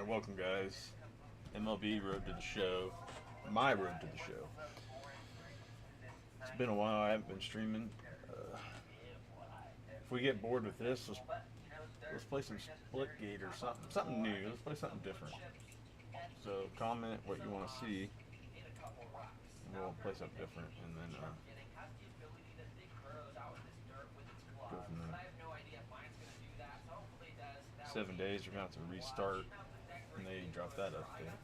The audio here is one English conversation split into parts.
welcome guys. MLB Road to the Show. My Road to the Show. It's been a while. I haven't been streaming. If we get bored with this, let's play some Splitgate or something. Something new. Let's play something different. So comment what you want to see, and we'll play something different, and then go from there. 7 days, we're gonna have to restart, and they drop that up there.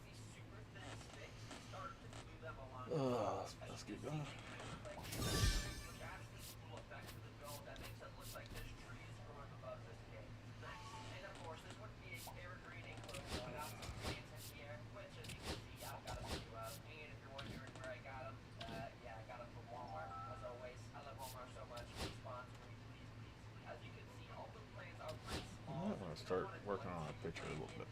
Let's get going. I might want to start working on a picture a little bit better.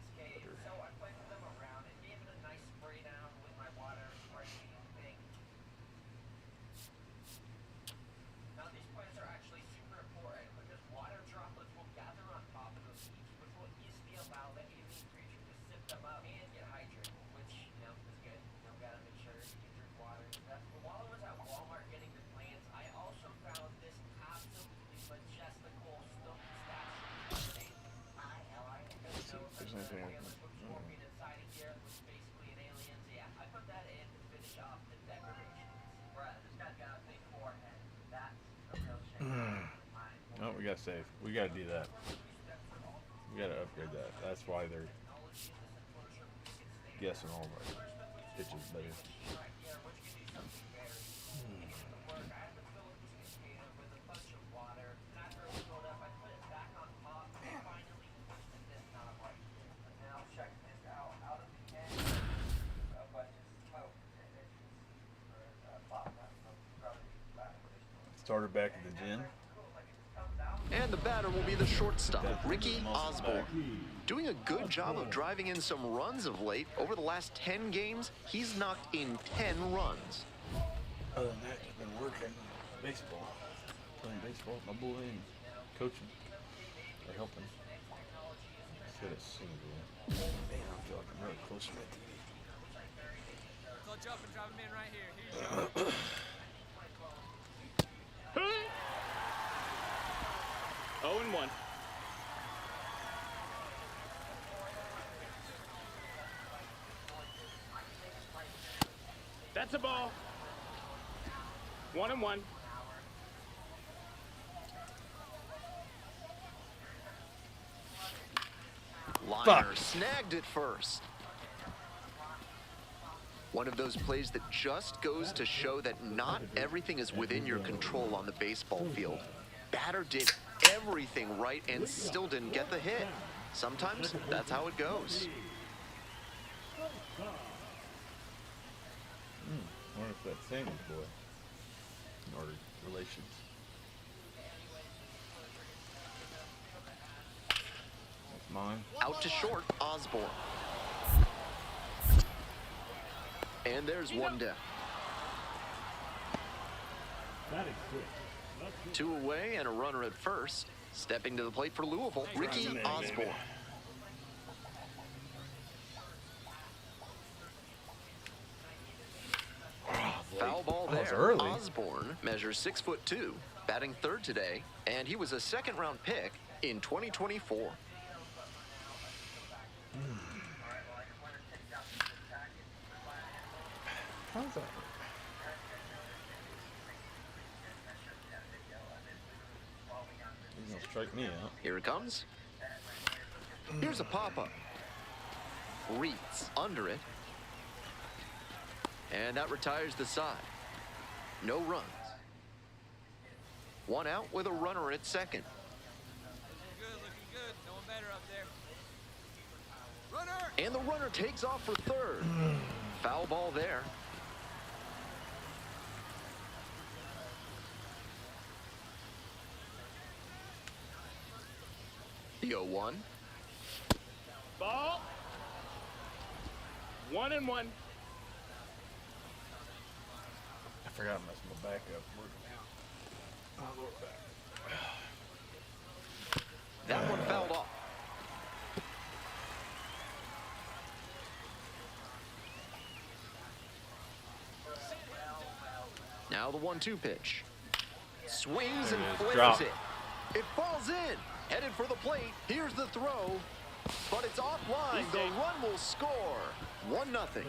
No, we gotta save. We gotta do that. We gotta upgrade that. That's why they're guessing all of our pitches better. Starter back at the gym. And the batter will be the shortstop, Ricky Osborne. Doing a good job of driving in some runs of late. Over the last 10 games, he's knocked in 10 runs. Other than that, I've been working baseball. Playing baseball with my boy and coaching. Or helping. Instead of single. Man, I feel like I'm really close to my TV. So jump and drop him in right here. Here you go. 0-1. That's a ball. 1-1. Liner snagged it first. One of those plays that just goes to show that not everything is within your control on the baseball field. Batter did everything right and still didn't get the hit. Sometimes that's how it goes. I wonder if that's Sammy's boy. Or relations. That's mine. Out to short, Osborne. And there's one down. Two away and a runner at first. Stepping to the plate for Louisville, Ricky Osborne. Foul ball there. Osborne measures 6'2", batting third today, and he was a second-round pick in 2024. How's that? He's gonna strike me out. Here it comes. Here's a pop-up. Reeds under it. And that retires the side. No runs. One out with a runner at second. Looking good. No one better up there. Runner! And the runner takes off for third. Foul ball there. The 0-1. Ball. 1-1. I forgot to mess my back up. I'll go back. That one fouled off. Now the 1-2 pitch. Swings and There it is. flares Drop. it. It falls in. Headed for the plate. Here's the throw. But it's offline. The run will score. 1-0.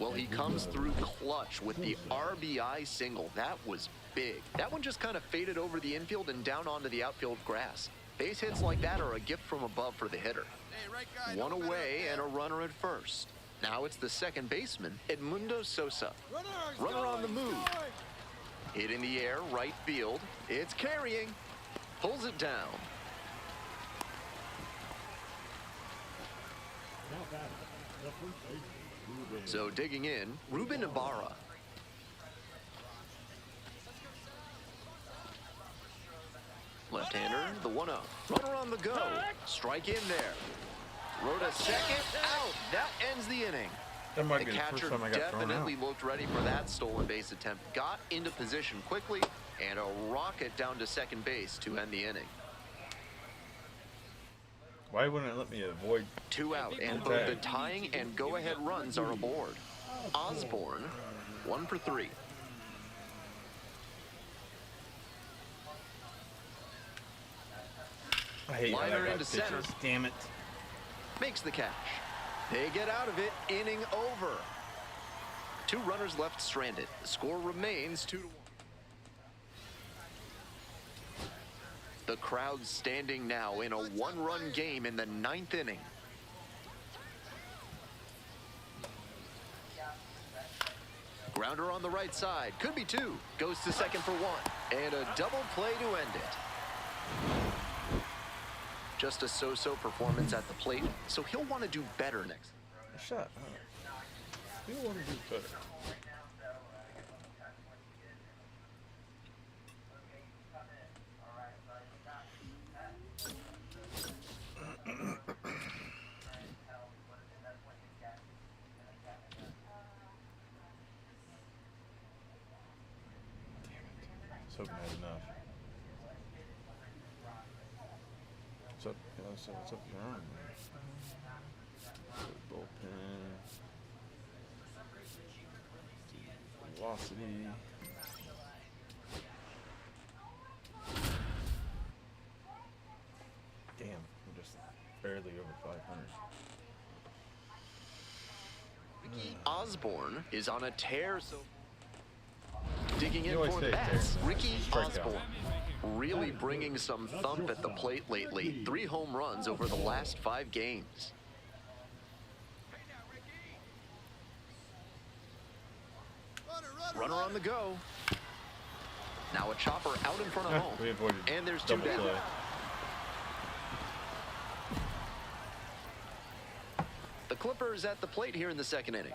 Well, he comes through clutch with the RBI single. That was big. That one just kind of faded over the infield and down onto the outfield grass. Base hits like that are a gift from above for the hitter. Hey, right guy, One no away better and a up there. runner at first. Now it's the second baseman, Edmundo Sosa. Runner, Runner on the he's move. going. Hit in the air, right field. It's carrying. Pulls it down. So digging in, Ruben Ibarra. Left-hander, the 1-0. Runner on the go. Strike in there. Rode a second, out. That ends the inning. That might The be the first catcher time I got thrown out. definitely looked ready for that stolen base attempt. Got into position quickly and a rocket down to second base to end the inning. Why wouldn't it let me avoid? 2 out, and both the tying and go-ahead runs are aboard. Osborne, 1 for 3. I hate how Liner that guy into center. pitches. Damn it. Makes the catch. They get out of it, inning over. 2 runners left stranded. The score remains 2-1. The crowd standing now in a 1-run game in the 9th inning. Grounder on the right side. Could be 2. Goes to second for 1. And a double play to end it. Just a so-so performance at the plate, so he'll want to do better next. Shut up. You want to do better. Damn it. I was hoping I had enough. What's up? What's up your arm, man? Bullpen. Velocity. Damn, I'm just barely over 500. Osborne is on a tear, so digging in You always for say the bats. tear. Ricky Strikeout. Osborne really bringing some thump at the plate lately. 3 home runs over the last 5 games. Runner on the go. Now a chopper out in front of home. We avoided And there's 2 double down. play. The Clippers at the plate here in the 2nd inning.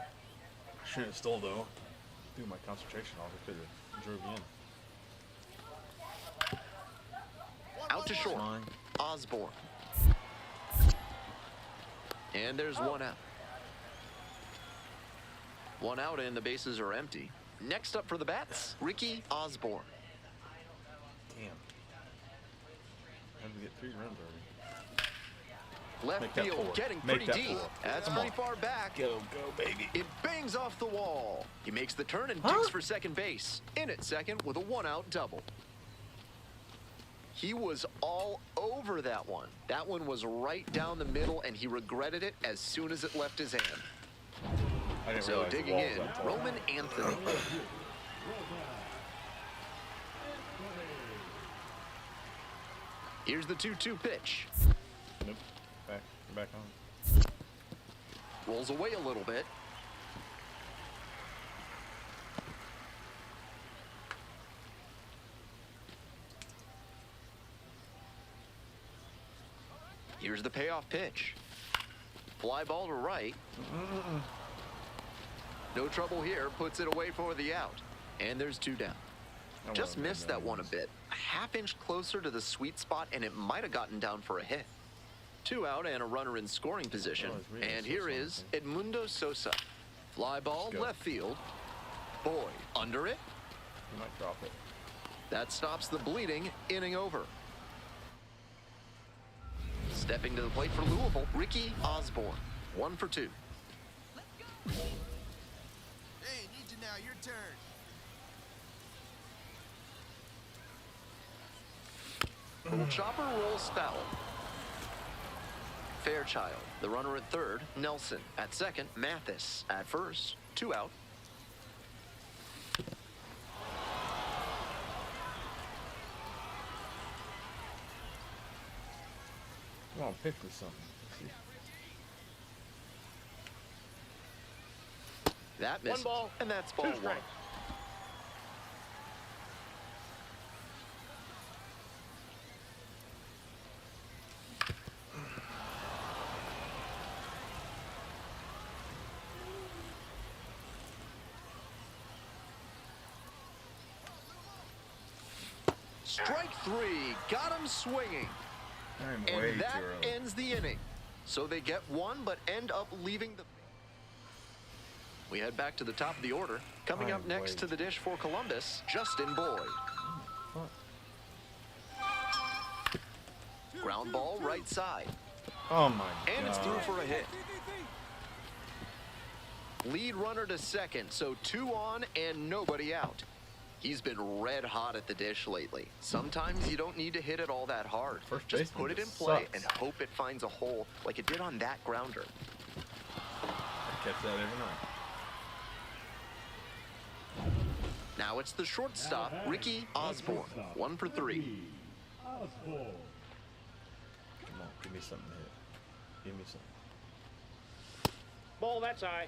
Shouldn't have stole though. Threw my concentration off. I could have drove you in. Out to short. Mine. Osborne. And there's 1 out. 1 out and the bases are empty. Next up for the bats, Ricky Osborne. Damn. How did we get 3 runs already? Left Make that field 4. getting Make pretty that deep. 4. That's Come pretty on. far back. Go, baby. It bangs off the wall. He makes the turn and digs for second base. In at second with a 1-out double. He was all over that one. That one was right down the middle, and he regretted it as soon as it left his hand. I didn't So realize the digging wall was in, that tall. Roman Anthony. Here's the 2-2 pitch. Nope. Back on. Rolls away a little bit. Here's the payoff pitch. Fly ball to right. No trouble here. Puts it away for the out. And there's 2 down. Just missed that one a bit. A half-inch closer to the sweet spot, and it might have gotten down for a hit. 2 out and a runner in scoring position. Oh, it's really And Sosa, here is okay. Edmundo Sosa. Fly ball Let's go. left field. Boy, under it. You might drop it. That stops the bleeding. Inning over. Stepping to the plate for Louisville, Ricky Osborne. 1 for 2. Hey, need you now. Your turn. Little chopper rolls foul. Fairchild, the runner at third. Nelson at second. Mathis at first. 2 out. Come on, pick with something. Let's see. That missed, ball, and that's ball 2 1. strikes. Strike 3, got him swinging. I'm way And that too early. ends the inning. So they get one, but end up leaving the... We head back to the top of the order. Coming up next to the dish for Columbus, Justin Boyd. Fuck. Ground ball right side. Oh my And god. it's through for a hit. Lead runner to second, so 2 on and nobody out. He's been red hot at the dish lately. Sometimes you don't need to hit it all that hard. First Just baseman put it in just play sucks. and hope it finds a hole like it did on that grounder. I catch that every night. Now it's the shortstop, Ricky Osborne. 1 for 3. Come on, give me something to hit. Give me something. Ball, that's high.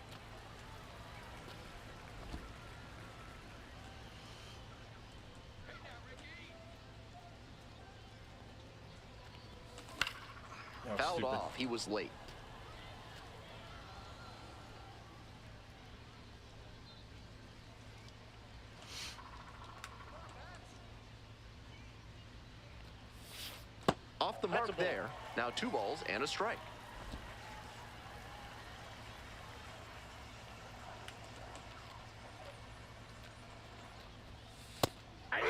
That was Fouled stupid. off, he was late. Off the That's mark a ball. there. Now 2 balls and a strike. I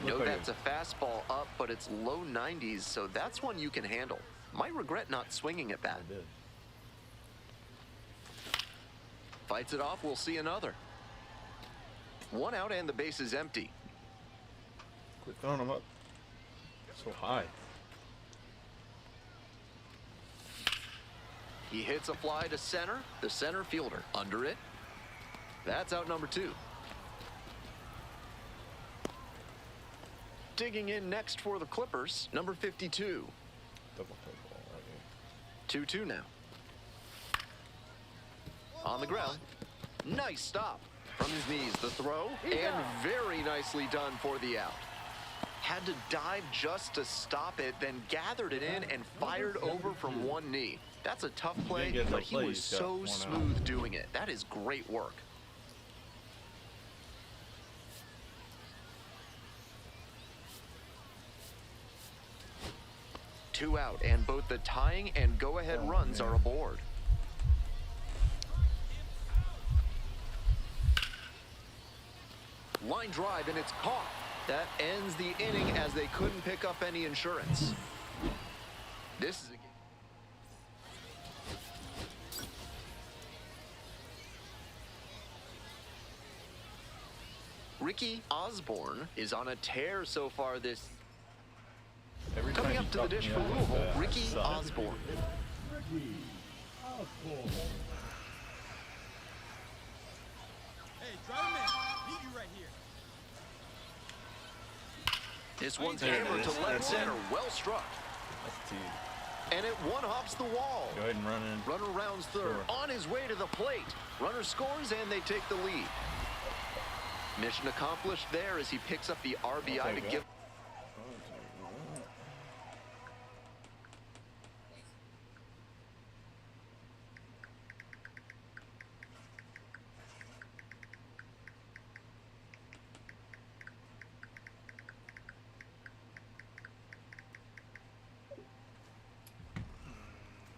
know Look like that's a fastball up, but it's low 90s, so that's one you can handle. Might regret not swinging at that. I did. Fights it off, we'll see another. 1 out and the base is empty. Quit throwing them up so high. He hits a fly to center. The center fielder under it. That's out number 2. Digging in next for the Clippers, number 52. Double play ball right here. 2-2 now. On the ground. Nice stop. From his knees, the throw. And very nicely done for the out. Had to dive just to stop it, then gathered it in and fired over from one knee. That's a tough play, didn't get no but he play, was he's got so 1 out. smooth doing it. That is great work. Two out, and both the tying and go-ahead runs are aboard. Line drive, and it's caught. That ends the inning as they couldn't pick up any insurance. This is a game. Ricky Osborne is on a tear so far this. Every Coming time up you to the talk dish me for up like Louisville, that, I Ricky suck. Osborne. Hey, drive him in. Need you right here. This one's There it hammered to is. left That's center, it. well struck. That's T. And it one-hops the wall. Go ahead and run in. Runner rounds third, Score. on his way to the plate. Runner scores, and they take the lead. Mission accomplished there as he picks up the RBI I'll to take give. that.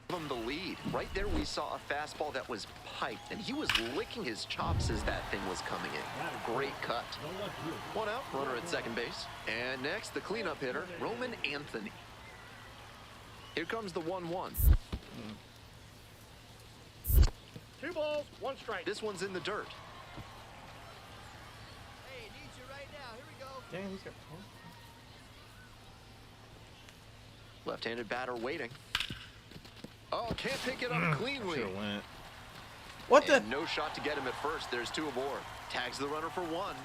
Him the lead. Right there we saw a fastball that was piped, and he was licking his chops as that thing was coming in. Great cut. 1 out, runner at second base. And next, the cleanup hitter, Roman Anthony. Here comes the 1-1. 2 balls, 1 strike. This one's in the dirt. Hey, needs you right now. Here we go. Damn, he's got. Left-handed batter waiting. Oh, can't pick it up cleanly. Should have went. What the? And no shot to get him at first. There's two aboard. Tags the runner for one.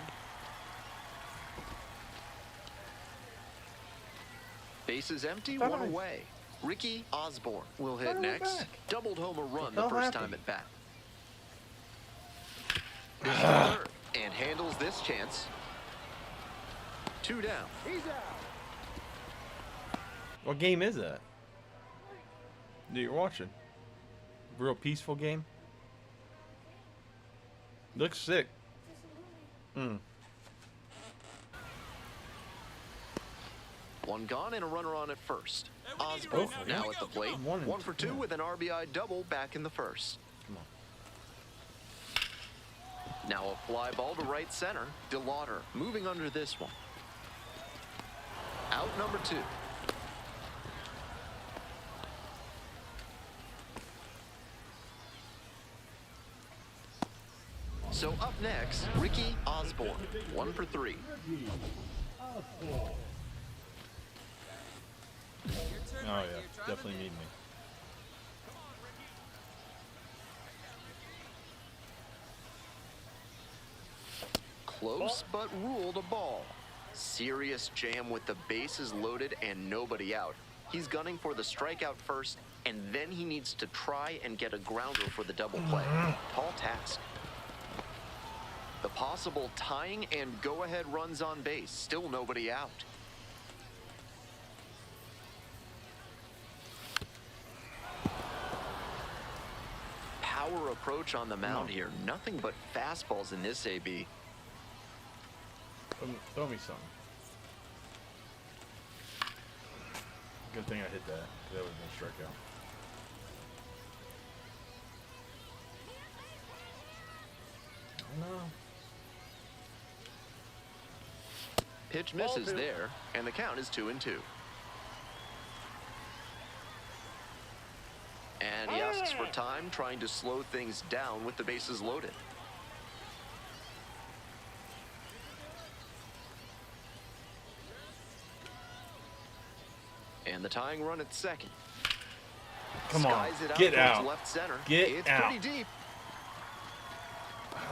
Bases empty, one away. Ricky Osborne will hit next. Doubled home a run the first time at bat. Here's the third, and handles this chance. Two down. He's out. What game is that? That you're watching? Real peaceful game? Looks sick. One gone and a runner on at first. Osborne now at the plate. 1 for 2 with an RBI double back in the first. Come on. Now a fly ball to right center. DeLauder moving under this one. Out number 2. So up next, Ricky Osborne. 1 for 3. Oh yeah, definitely need me. Close but ruled a ball. Serious jam with the bases loaded and nobody out. He's gunning for the strikeout first, and then he needs to try and get a grounder for the double play. Tall task. The possible tying and go-ahead runs on base. Still nobody out. Power approach on the mound here. Nothing but fastballs in this AB. Throw me something. Good thing I hit that, because that would have been a strikeout. Oh no. Pitch misses there, and the count is 2-2. And he asks for time, trying to slow things down with the bases loaded. And the tying run at second. Come on, Skies it out get towards out. left center. Get it's out. pretty deep.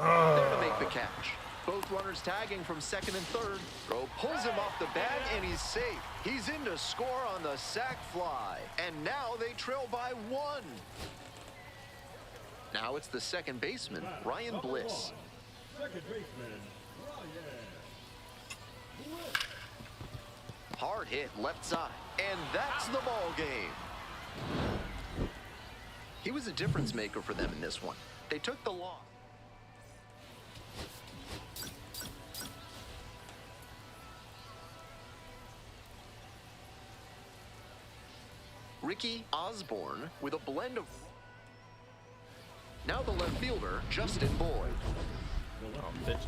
There to make the catch. Both runners tagging from second and third. Throw pulls him off the bag, and he's safe. He's in to score on the sac fly. And now they trail by 1. Now it's the second baseman, Ryan Bliss. Second baseman, Ryan. Hard hit left side. And that's the ball game. He was a difference maker for them in this one. They took the loss. Ricky Osborne with a blend of... Now the left fielder, Justin Boyd. Oh, bitch.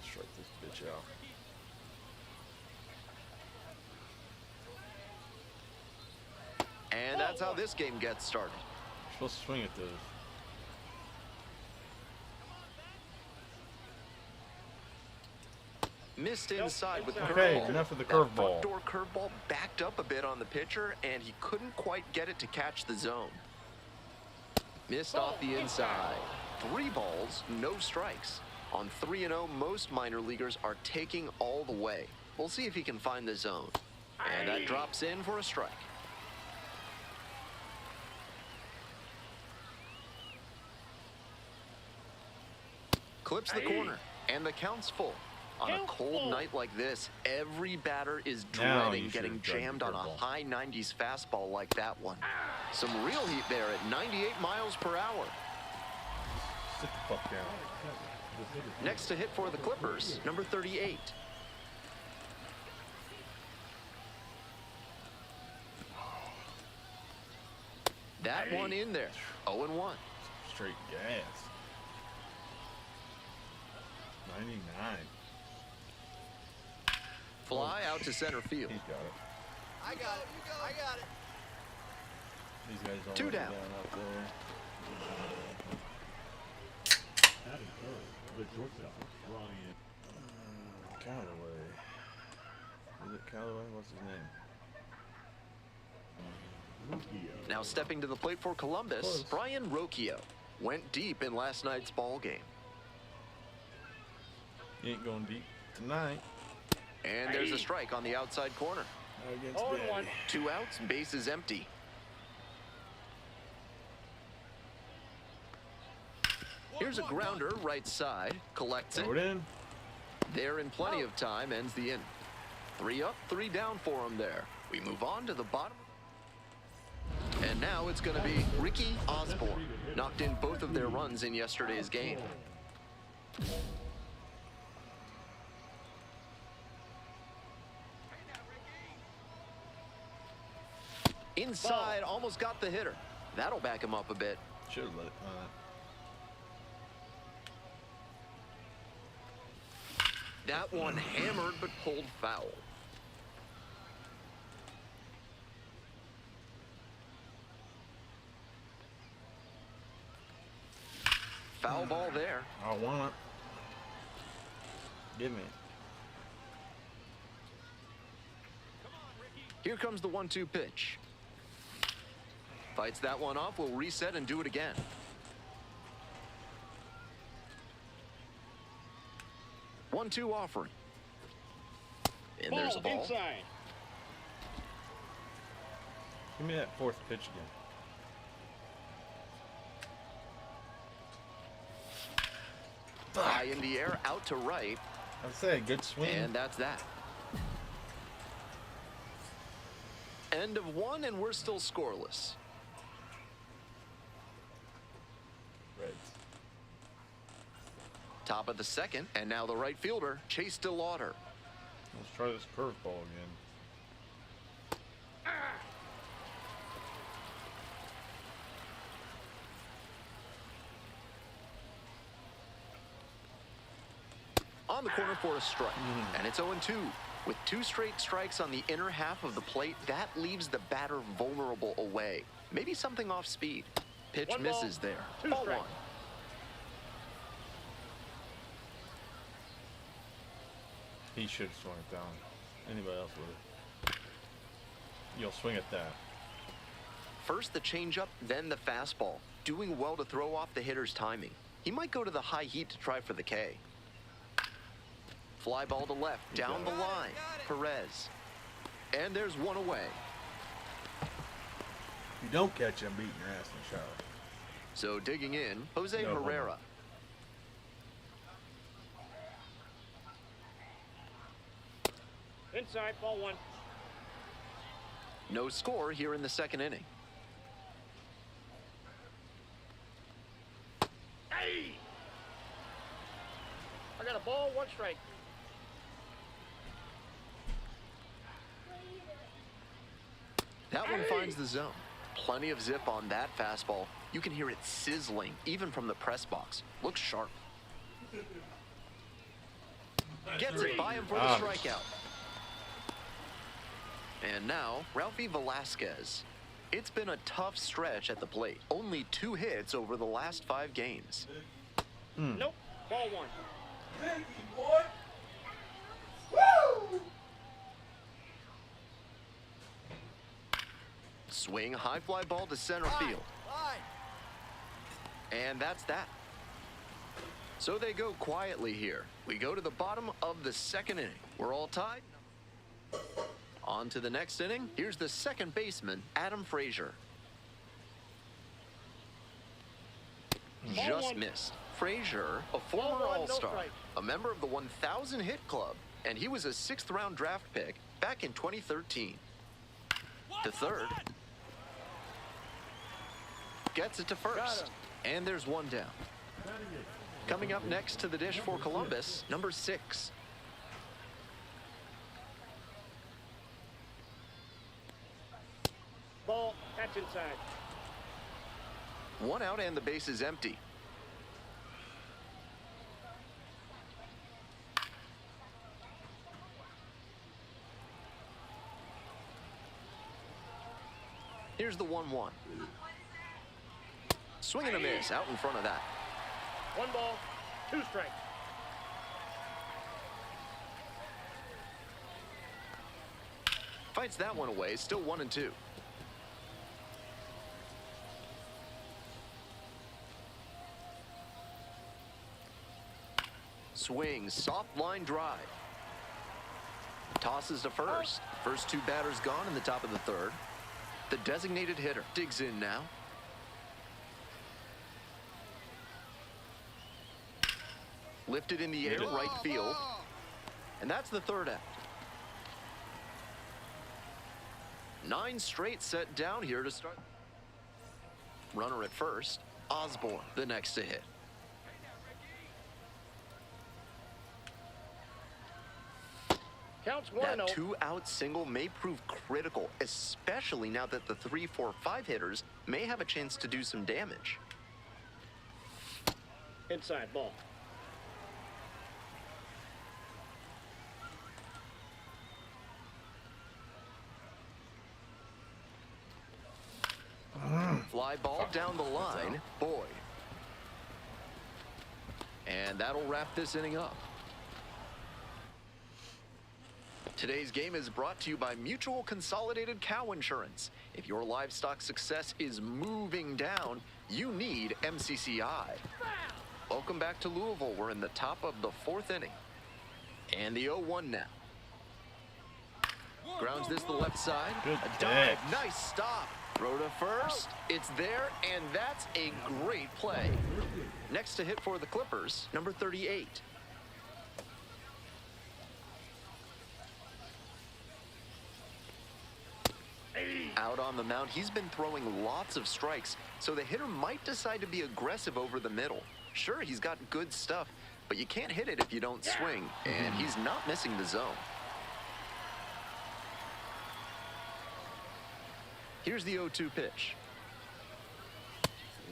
Strike this bitch out. And that's how this game gets started. You're supposed to swing at those. Missed inside with the Okay, curveball. enough of the That curveball. front door curveball backed up a bit on the pitcher, and he couldn't quite get it to catch the zone. Missed off the inside. 3 balls, no strikes. On 3-0, most minor leaguers are taking all the way. We'll see if he can find the zone. And that drops in for a strike. Clips the corner, and the count's full. On a cold night like this, every batter is Now dreading you getting should've done jammed the on a curveball. high 90s fastball like that one. Some real heat there at 98 miles per hour. Sit the fuck down. Next to hit for the Clippers, number 38. That one in there, 0-1. Straight gas. 99. Fly out to center field. He's got it. I got it. I got it. These guys don't 2 let me down. out there. The shortstop, Ryan. Callaway. Is it Callaway? What's his name? Rookie. Now stepping to the plate for Columbus, Close. Brian Rocchio went deep in last night's ball game. He ain't going deep tonight. And there's a strike on the outside corner. Against 0-1. Daddy. 2 outs, bases empty. Here's a grounder right side, collects it. Throw it in. They're in plenty of time, ends the inning. 3 up, 3 down for him there. We move on to the bottom. And now it's going to be Ricky Osborne. Knocked in both of their runs in yesterday's game. Inside, almost got the hitter. That'll back him up a bit. Should have let it. That one hammered but pulled foul. Foul ball there. I want it. Give me it. Here comes the 1-2 pitch. Fights that one off, will reset and do it again. One-two offering. And there's a ball. Inside. Give me that fourth pitch again. High in the air, out to right, I'd say a good swing. and that's that. End of one, and we're still scoreless. Reds. Top of the second, and now the right fielder, Chase DeLauder. Let's try this curveball again. On the corner for a strike, and it's 0-2. With 2 straight strikes on the inner half of the plate, that leaves the batter vulnerable away. Maybe something off speed. Pitch 1 ball, misses there. 2 Ball strikes. 1. He should have swung it down. Anybody else would have. You'll swing at that. First the changeup, then the fastball. Doing well to throw off the hitter's timing. He might go to the high heat to try for the K. Fly ball to left, down the line. Perez. And there's one away. If you don't catch him, beating your ass in the shower. So digging in, Jose No, Herrera. Inside, ball 1. No score here in the second inning. Hey! I got a ball, 1 strike. That one finds the zone. Plenty of zip on that fastball. You can hear it sizzling, even from the press box. Looks sharp. Gets it by him for the strikeout. And now, Ralphie Velasquez. It's been a tough stretch at the plate. Only 2 hits over the last 5 games. Nope, ball 1. Swing, high fly ball to center field. And that's that. So they go quietly here. We go to the bottom of the second inning. We're all tied. On to the next inning. Here's the second baseman, Adam Frazier. Ball Just 1. missed. Frazier, a former Ball 1, no All-Star, strike. a member of the 1,000 hit club, and he was a 6th-round draft pick back in 2013. To third. Gets it to first. And there's one down. Coming up next to the dish for Columbus, number 6. Ball, that's inside. 1 out and the base is empty. Here's the 1-1. Swing and a miss out in front of that. 1 ball, 2 strikes. Fights that one away, still 1-2. Swing, soft line drive. Tosses to first. First two batters gone in the top of the third. The designated hitter digs in now. Lifted in the air, right field. And that's the third out. 9 straight set down here to start. Runner at first. Osborne, the next to hit. Counts That 1-0. 2-out single may prove critical, especially now that the 3, 4, 5 hitters may have a chance to do some damage. Inside ball. Fly ball down the line. Boyd. And that'll wrap this inning up. Today's game is brought to you by Mutual Consolidated Cow Insurance. If your livestock success is moving down, you need MCCI. Welcome back to Louisville. We're in the top of the 4th inning. And the 0-1 now. Grounds this to the left side. Good A dive. catch. Nice stop. Throw to first. It's there, and that's a great play. Next to hit for the Clippers, number 38. Out on the mound, he's been throwing lots of strikes, so the hitter might decide to be aggressive over the middle. Sure, he's got good stuff, but you can't hit it if you don't swing, and he's not missing the zone. Here's the 0-2 pitch.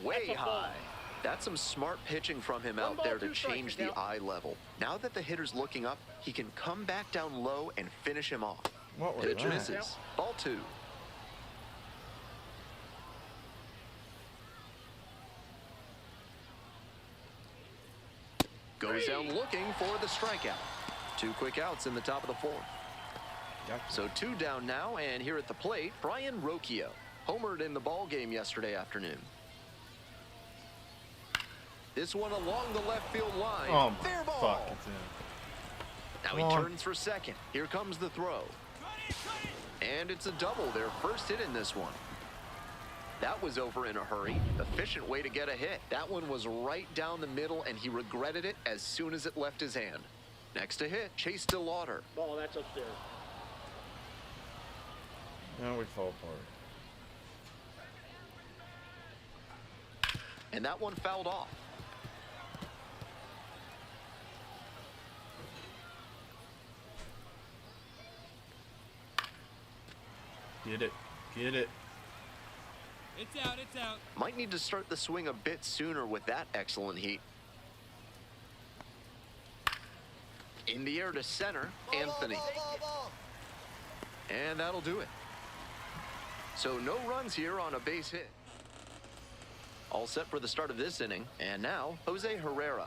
Way That's a ball. high. That's some smart pitching from him out ball, there to 2 strikes, change the Miguel. eye level. Now that the hitter's looking up, he can come back down low and finish him off. What was Pitch that? misses. Ball 2. Goes down looking for the strikeout. 2 quick outs in the top of the 4th. So 2 down now, and here at the plate, Brian Rocchio. Homered in the ball game yesterday afternoon. This one along the left field line. Oh Fair my ball. fuck, it's in. Now Come he on. turns for second. Here comes the throw. And it's a double, their first hit in this one. That was over in a hurry. Efficient way to get a hit. That one was right down the middle, and he regretted it as soon as it left his hand. Next to hit, Chase DeLauder. Ball, that's upstairs. Now we fall apart. And that one fouled off. Get it. Get it. It's out, it's out. Might need to start the swing a bit sooner with that excellent heat. In the air to center, Anthony. And that'll do it. So no runs here on a base hit. All set for the start of this inning. And now, Jose Herrera.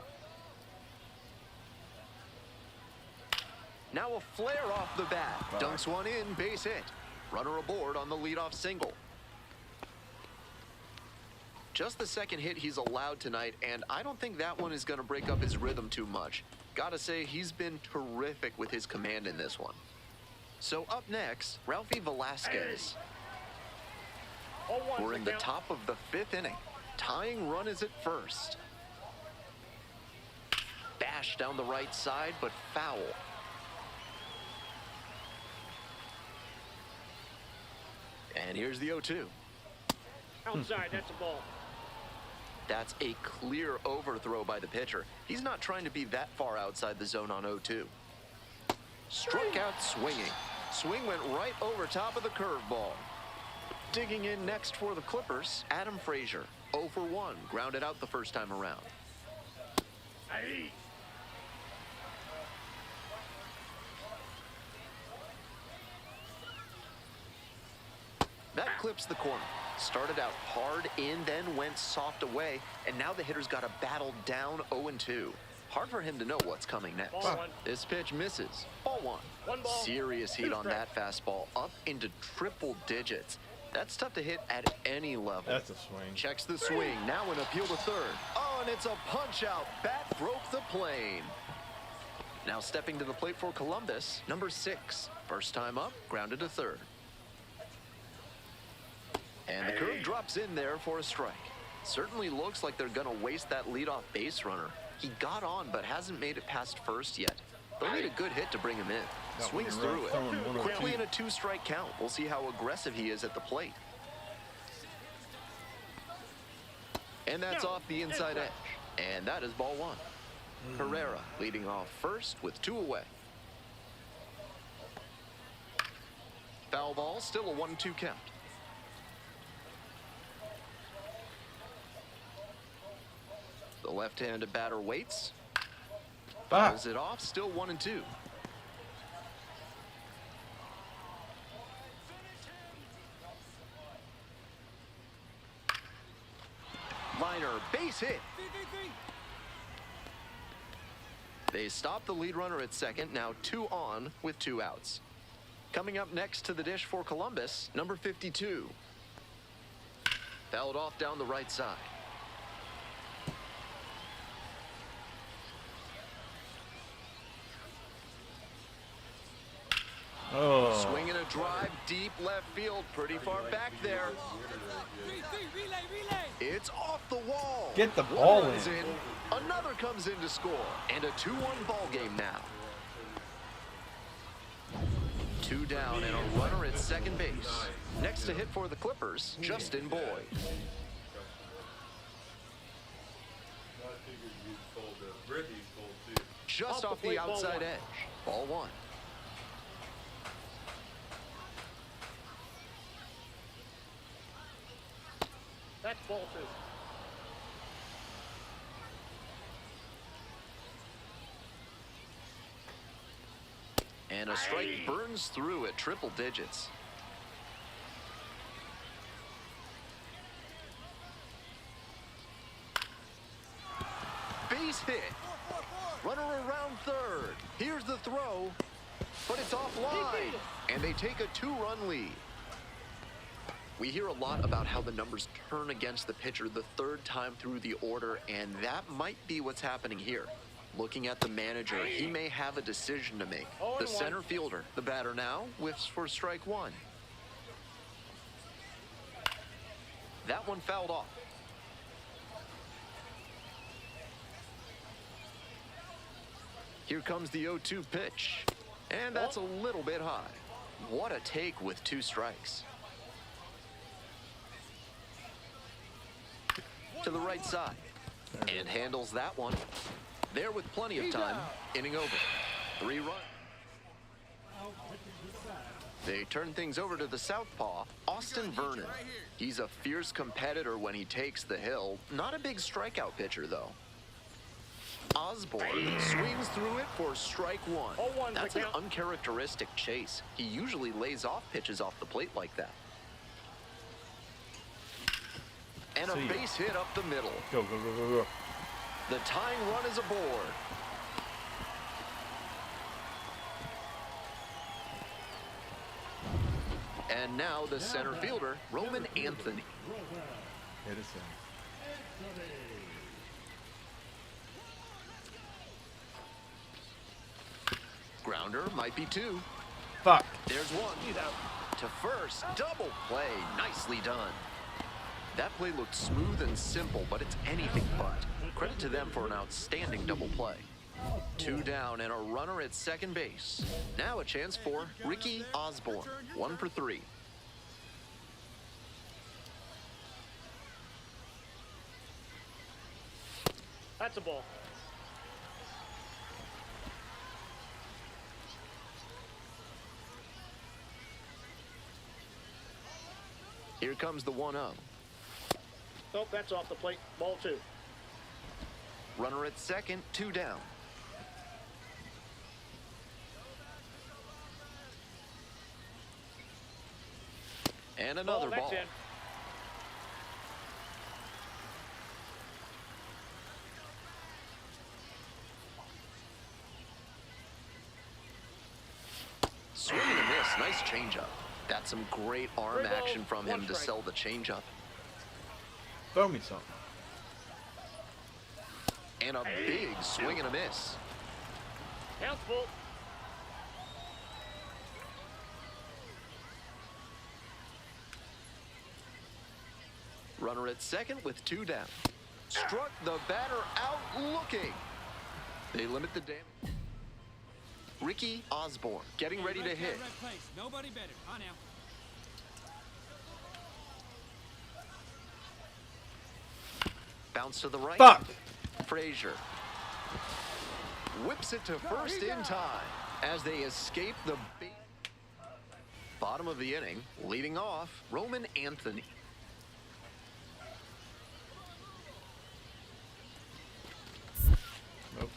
Now a flare off the bat. Dunks one in, base hit. Runner aboard on the leadoff single. Just the second hit he's allowed tonight, and I don't think that one is going to break up his rhythm too much. Gotta say, he's been terrific with his command in this one. So up next, Ralphie Velasquez. 0-1 We're in the count. top of the 5th inning. Tying run is at first. Bash down the right side, but foul. And here's the 0-2. Outside, that's a ball. That's a clear overthrow by the pitcher. He's not trying to be that far outside the zone on 0-2. Struck out swinging. Swing went right over top of the curveball. Digging in next for the Clippers, Adam Frazier. 0 for 1, grounded out the first time around. That clips the corner. Started out hard in, then went soft away, and now the hitter's got to battle down 0-2. Hard for him to know what's coming next. Ball one. This pitch misses. Ball one. One ball. Serious heat Two on that fastball, up into triple digits. That's tough to hit at any level. That's a swing. Checks the swing. Now an appeal to third. Oh, and it's a punch out. Bat broke the plane. Now stepping to the plate for Columbus, number 6. First time up, grounded to third. And the curve drops in there for a strike. Certainly looks like they're going to waste that leadoff base runner. He got on, but hasn't made it past first yet. They'll need a good hit to bring him in. Got Swings one through it. throwing 102. Quickly in a 2-strike count. We'll see how aggressive he is at the plate. And that's off the inside edge. And that is ball one. Herrera leading off first with 2 away. Foul ball, still a 1-2 count. The left-handed batter waits. Fouls it off, still 1-2. Liner, base hit. They stop the lead runner at second, now 2 on with 2 outs. Coming up next to the dish for Columbus, number 52. Fouled off down the right side. Oh. Swinging a drive deep left field, pretty far back there. It's off the wall. Get the One ball runs in. Another comes in to score, and a 2-1 ball game now. 2 down and a runner at second base. Next to hit for the Clippers, Justin Boyd. Just off the outside edge. Ball one. That's ball 2. And a strike burns through at triple digits. Base hit. Runner around third. Here's the throw, but it's offline. And they take a 2-run lead. We hear a lot about how the numbers turn against the pitcher the 3rd time through the order, and that might be what's happening here. Looking at the manager, he may have a decision to make. The center fielder, the batter now, whiffs for strike 1. That one fouled off. Here comes the 0-2 pitch, and that's a little bit high. What a take with 2 strikes. To the right side, and handles that one. There with plenty of time, inning over. 3 runs. They turn things over to the southpaw, Austin Vernon. He's a fierce competitor when he takes the hill. Not a big strikeout pitcher, though. Osborne swings through it for strike 1. That's an uncharacteristic chase. He usually lays off pitches off the plate like that. And a base hit up the middle. Go, go, go, go, go. The tying run is aboard. And now the center fielder, Roman Anthony. Hit us in. Grounder might be 2. Fuck. There's 1. To first, double play. Nicely done. That play looked smooth and simple, but it's anything but. Credit to them for an outstanding double play. 2 down and a runner at second base. Now a chance for Ricky Osborne. 1 for 3. That's a ball. Here comes the 1-0. Nope, that's off the plate. Ball 2. Runner at second, 2 down. And another ball. That's in. Nice changeup. That's some great arm 3 balls, action from 1 him to strike. sell the changeup. Throw me something. And a big swing and a miss. Count's full. Runner at second with 2 down. Struck the batter out looking. They limit the damage. Ricky Osborne getting ready to hit. Right place. Nobody better. On now. Bounce to the right. Fuck! Frazier whips it to first in time as they escape the bottom of the inning. Leading off, Roman Anthony. Nope.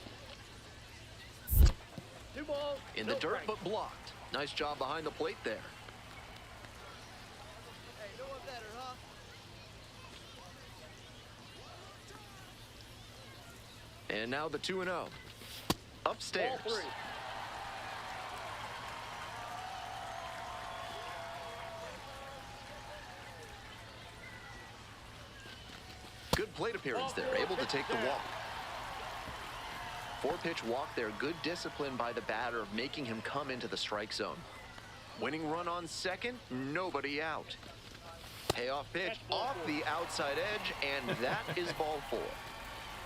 2 balls. In no the dirt, strikes. but blocked. Nice job behind the plate there. Hey, no one better, huh? And now the 2-0. Ball Upstairs. 3. Good plate appearance there, able to take the walk. 4-pitch walk there, good discipline by the batter, making him come into the strike zone. Winning run on second, nobody out. Payoff pitch off the outside edge, and that is ball 4.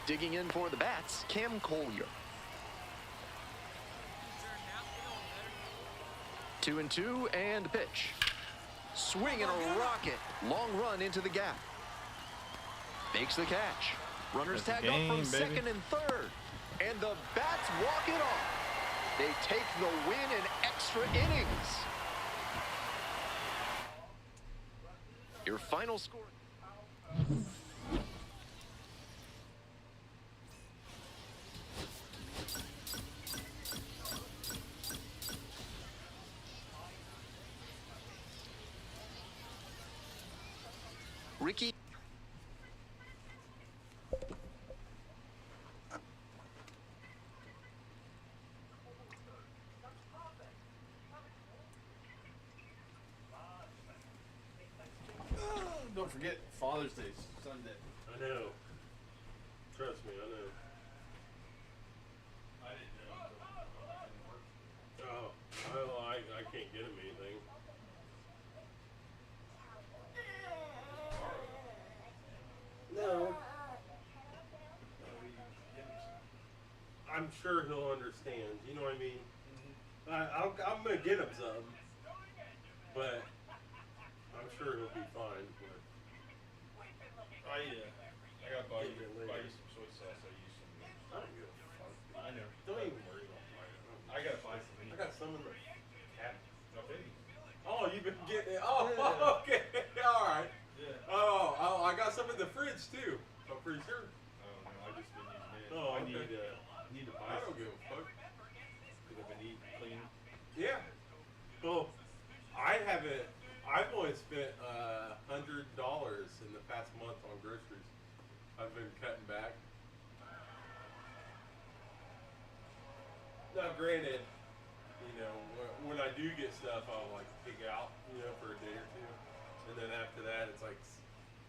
Digging in for the bats, Cam Collier. Turn now. You know one better. 2-2 and pitch. Swing and a rocket. Long run into the gap. Makes the catch. Runners That's the tag up from game, baby. second and third. And the bats walk it off. They take the win in extra innings. Your final score. Ricky. Don't forget Father's Day Sunday. I know. Trust me, I know. I didn't know. Oh, I can't get him anything. No. I'm sure he'll understand. You know what I mean? I'm gonna get him some, but I'm sure he'll be fine. But I gotta buy Get it later. you some soy sauce. I use some. I don't give a fuck. I know. Don't even worry about mine. I gotta buy some. I got some in the cat. Okay. Oh, you've been getting it. Oh, okay. All right. Yeah. Oh, I got some in the fridge too. I'm pretty sure. I don't know. I just been using it. Oh, I okay. need to buy I don't some. give a fuck. Because I've been eating clean. Yeah. Well, I've only spent $100 in the past month on groceries. I've been cutting back. Now, granted, you know, when I do get stuff, I'll like pick out, you know, for a day or two, and then after that, it's like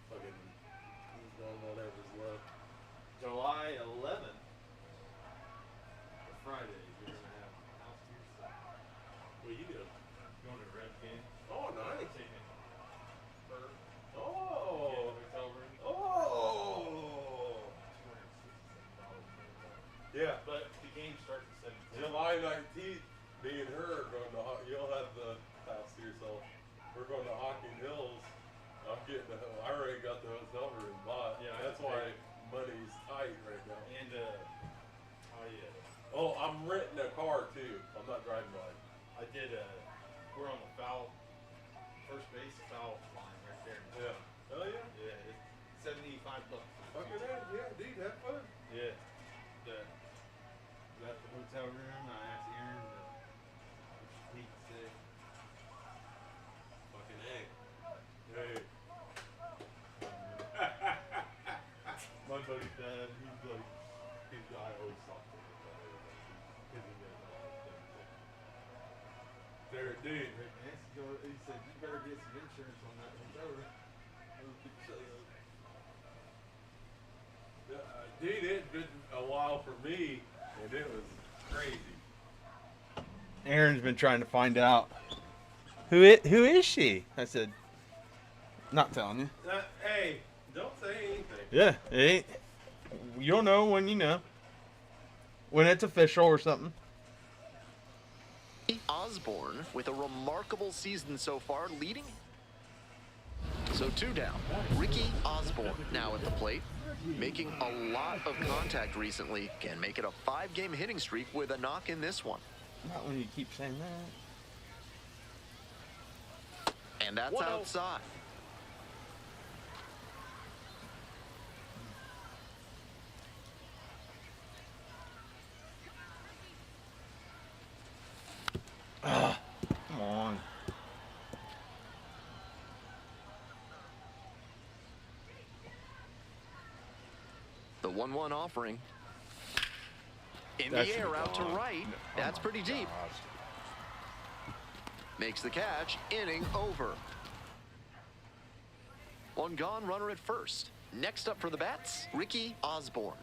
fucking he's going whatever's left. July 11th, Friday, you're gonna have house to yourself. What are you doing? Going to Red game. Oh, nice. Taking her. Oh. Hotel room. Oh. Yeah. But the game starts at 7:10. July 19th, me and her are going to, you'll have the house to yourself. We're going to Hocking Hills. I already got the hotel room bought. Yeah, That's I why money's tight right now. And Oh, I'm renting a car too. I'm not driving mine. I did we're on the foul, first base foul line right there. Yeah. Oh yeah? Yeah, it's $75. Fucking A, yeah, dude, have fun. Yeah. Left the hotel room. I asked Aaron to sneak sick. Fucking A. Hey. My buddy Ben, I always talk to him about everything. Because he knows all the things. Dude. He said, you better get some insurance on that one. Dude, it's been a while for me, and it was crazy. Aaron's been trying to find out who is she. I said, not telling you. Hey, don't say anything. Yeah, it ain't. You'll know when you know. When it's official or something. Osborne with a remarkable season so far, leading. So 2 down. Ricky Osborne now at the plate, making a lot of contact recently. Can make it a 5-game hitting streak with a knock in this one. Not when you keep saying that. And that's outside. Come on. The 1-1 offering. In That the should air be out to gone. right. That's pretty deep. Makes the catch. Inning over. 1 gone, runner at first. Next up for the bats, Ricky Osborne.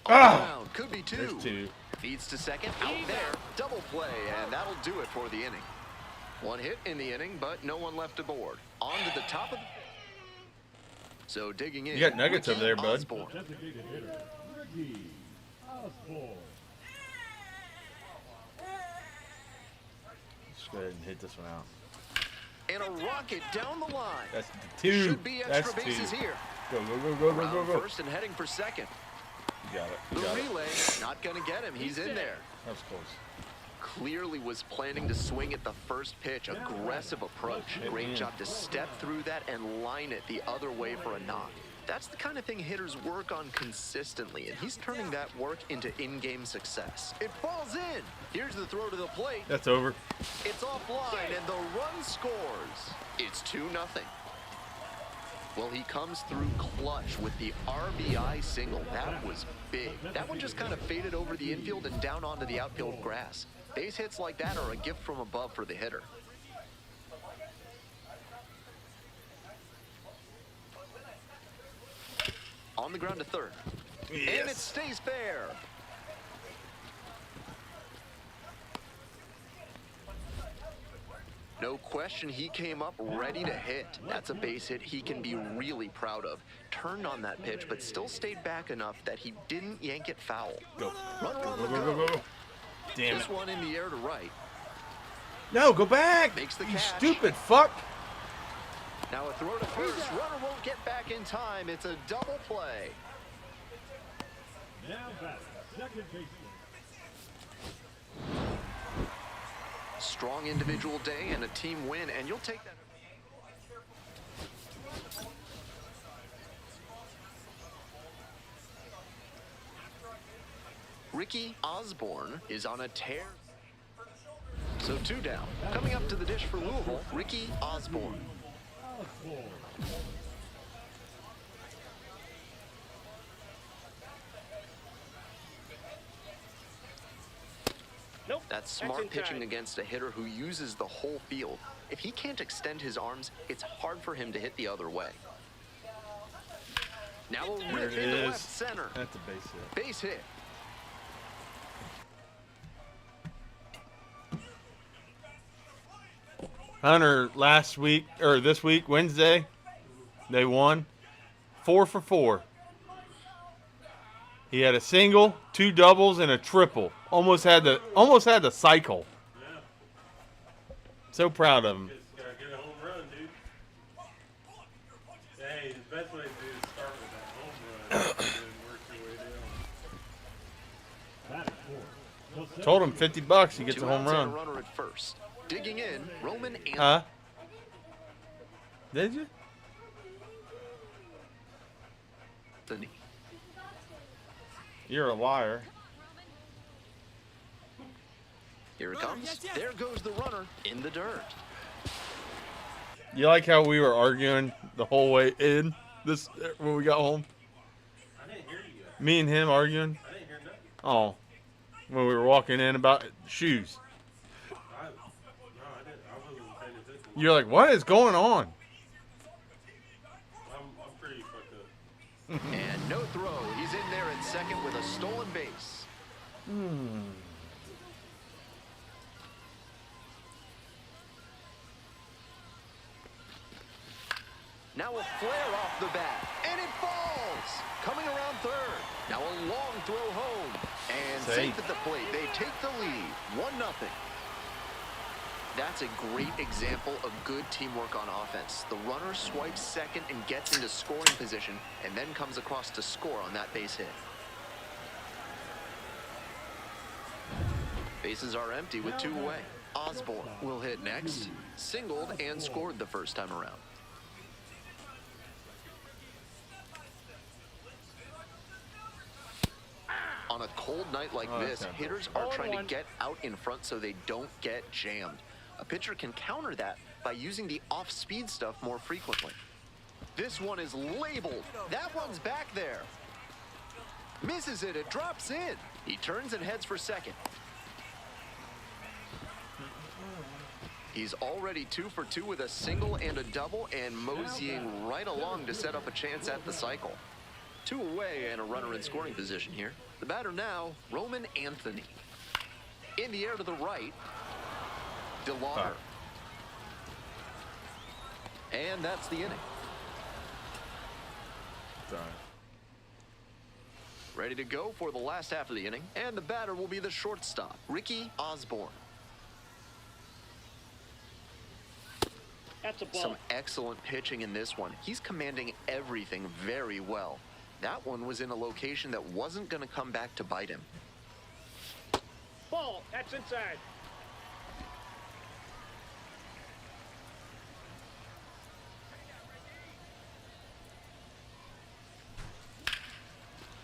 Ground. Could be 2. There's 2. Feeds to second, out there, double play, and that'll do it for the inning. 1 hit in the inning, but no one left aboard. On to the top of the... So digging in, You got nuggets Ricky over there, bud. Osborne. Designated hitter, Ricky Osborne. Let's go ahead and hit this one out. And a rocket down the line. That's 2. Should be extra That's 2. bases here. Go, go, go, go, go, Round go, go. first and heading for second. You got it. The You got it. relay, not going to get him. He's in there. That was close. Clearly was planning to swing at the first pitch. Aggressive approach. Great job to step through that and line it the other way for a knock. That's the kind of thing hitters work on consistently, and he's turning that work into in-game success. It falls in. Here's the throw to the plate. That's over. It's offline, and the run scores. It's 2-0. Well, he comes through clutch with the RBI single. That was big. That one just kind of faded over the infield and down onto the outfield grass. Base hits like that are a gift from above for the hitter. On the ground to third. Yes. And it stays fair. No question, he came up ready to hit. That's a base hit he can be really proud of. Turned on that pitch, but still stayed back enough that he didn't yank it foul. Go. Runner on Go, the go, go, go, go. Damn it. This one in the air to right. No, go back. Makes the You catch. stupid fuck. Now a throw to first. Runner won't get back in time. It's a double play. Now back, second baseman. Strong individual day and a team win, and you'll take that. Ricky Osborne is on a tear. So 2 down. Coming up to the dish for Louisville, Ricky Osborne. Osborne. Nope. That's smart in pitching time. against a hitter who uses the whole field. If he can't extend his arms, it's hard for him to hit the other way. Now a There rip it into is. left center. That's a base hit. Base hit. Hunter last week, or this week, Wednesday, they won 4 for 4. He had a single, 2 doubles, and a triple. Almost had the cycle. Yeah. So proud of him. Just gotta get a home run, dude. Hey, the best way to do is start with that home run and then work your way down. That is four. Told him $50, he gets 2 a home outs and run. a runner at first. Digging in, Roman Anthony. Huh? Did you? You're a liar. Here it comes. There goes the runner in the dirt. You like how we were arguing the whole way in this when we got home? I didn't hear you guys. Me and him arguing. I didn't hear nothing. Oh, when we were walking in about shoes. No, I didn't. I wasn't paying attention. You're like, what is going on? I'm pretty fucked up. And no throw. He's in there at second with a stolen base. Now a flare off the bat, and it falls. Coming around third. Now a long throw home. And safe at the plate. They take the lead. 1-0. That's a great example of good teamwork on offense. The runner swipes second and gets into scoring position, and then comes across to score on that base hit. Bases are empty with 2 away. Osborne will hit next. Singled and scored the first time around. On a cold night like this, hitters are trying to get out in front so they don't get jammed. A pitcher can counter that by using the off-speed stuff more frequently. This one is labeled. That one's back there. Misses it. It drops in. He turns and heads for second. He's already 2 for 2 with a single and a double, and moseying right along to set up a chance at the cycle. 2 away and a runner in scoring position here. The batter now, Roman Anthony. In the air to the right, DeLauder. And that's the inning. Ready to go for the last half of the inning, and the batter will be the shortstop, Ricky Osborne. That's a ball. Some excellent pitching in this one. He's commanding everything very well. That one was in a location that wasn't going to come back to bite him. Ball. That's inside.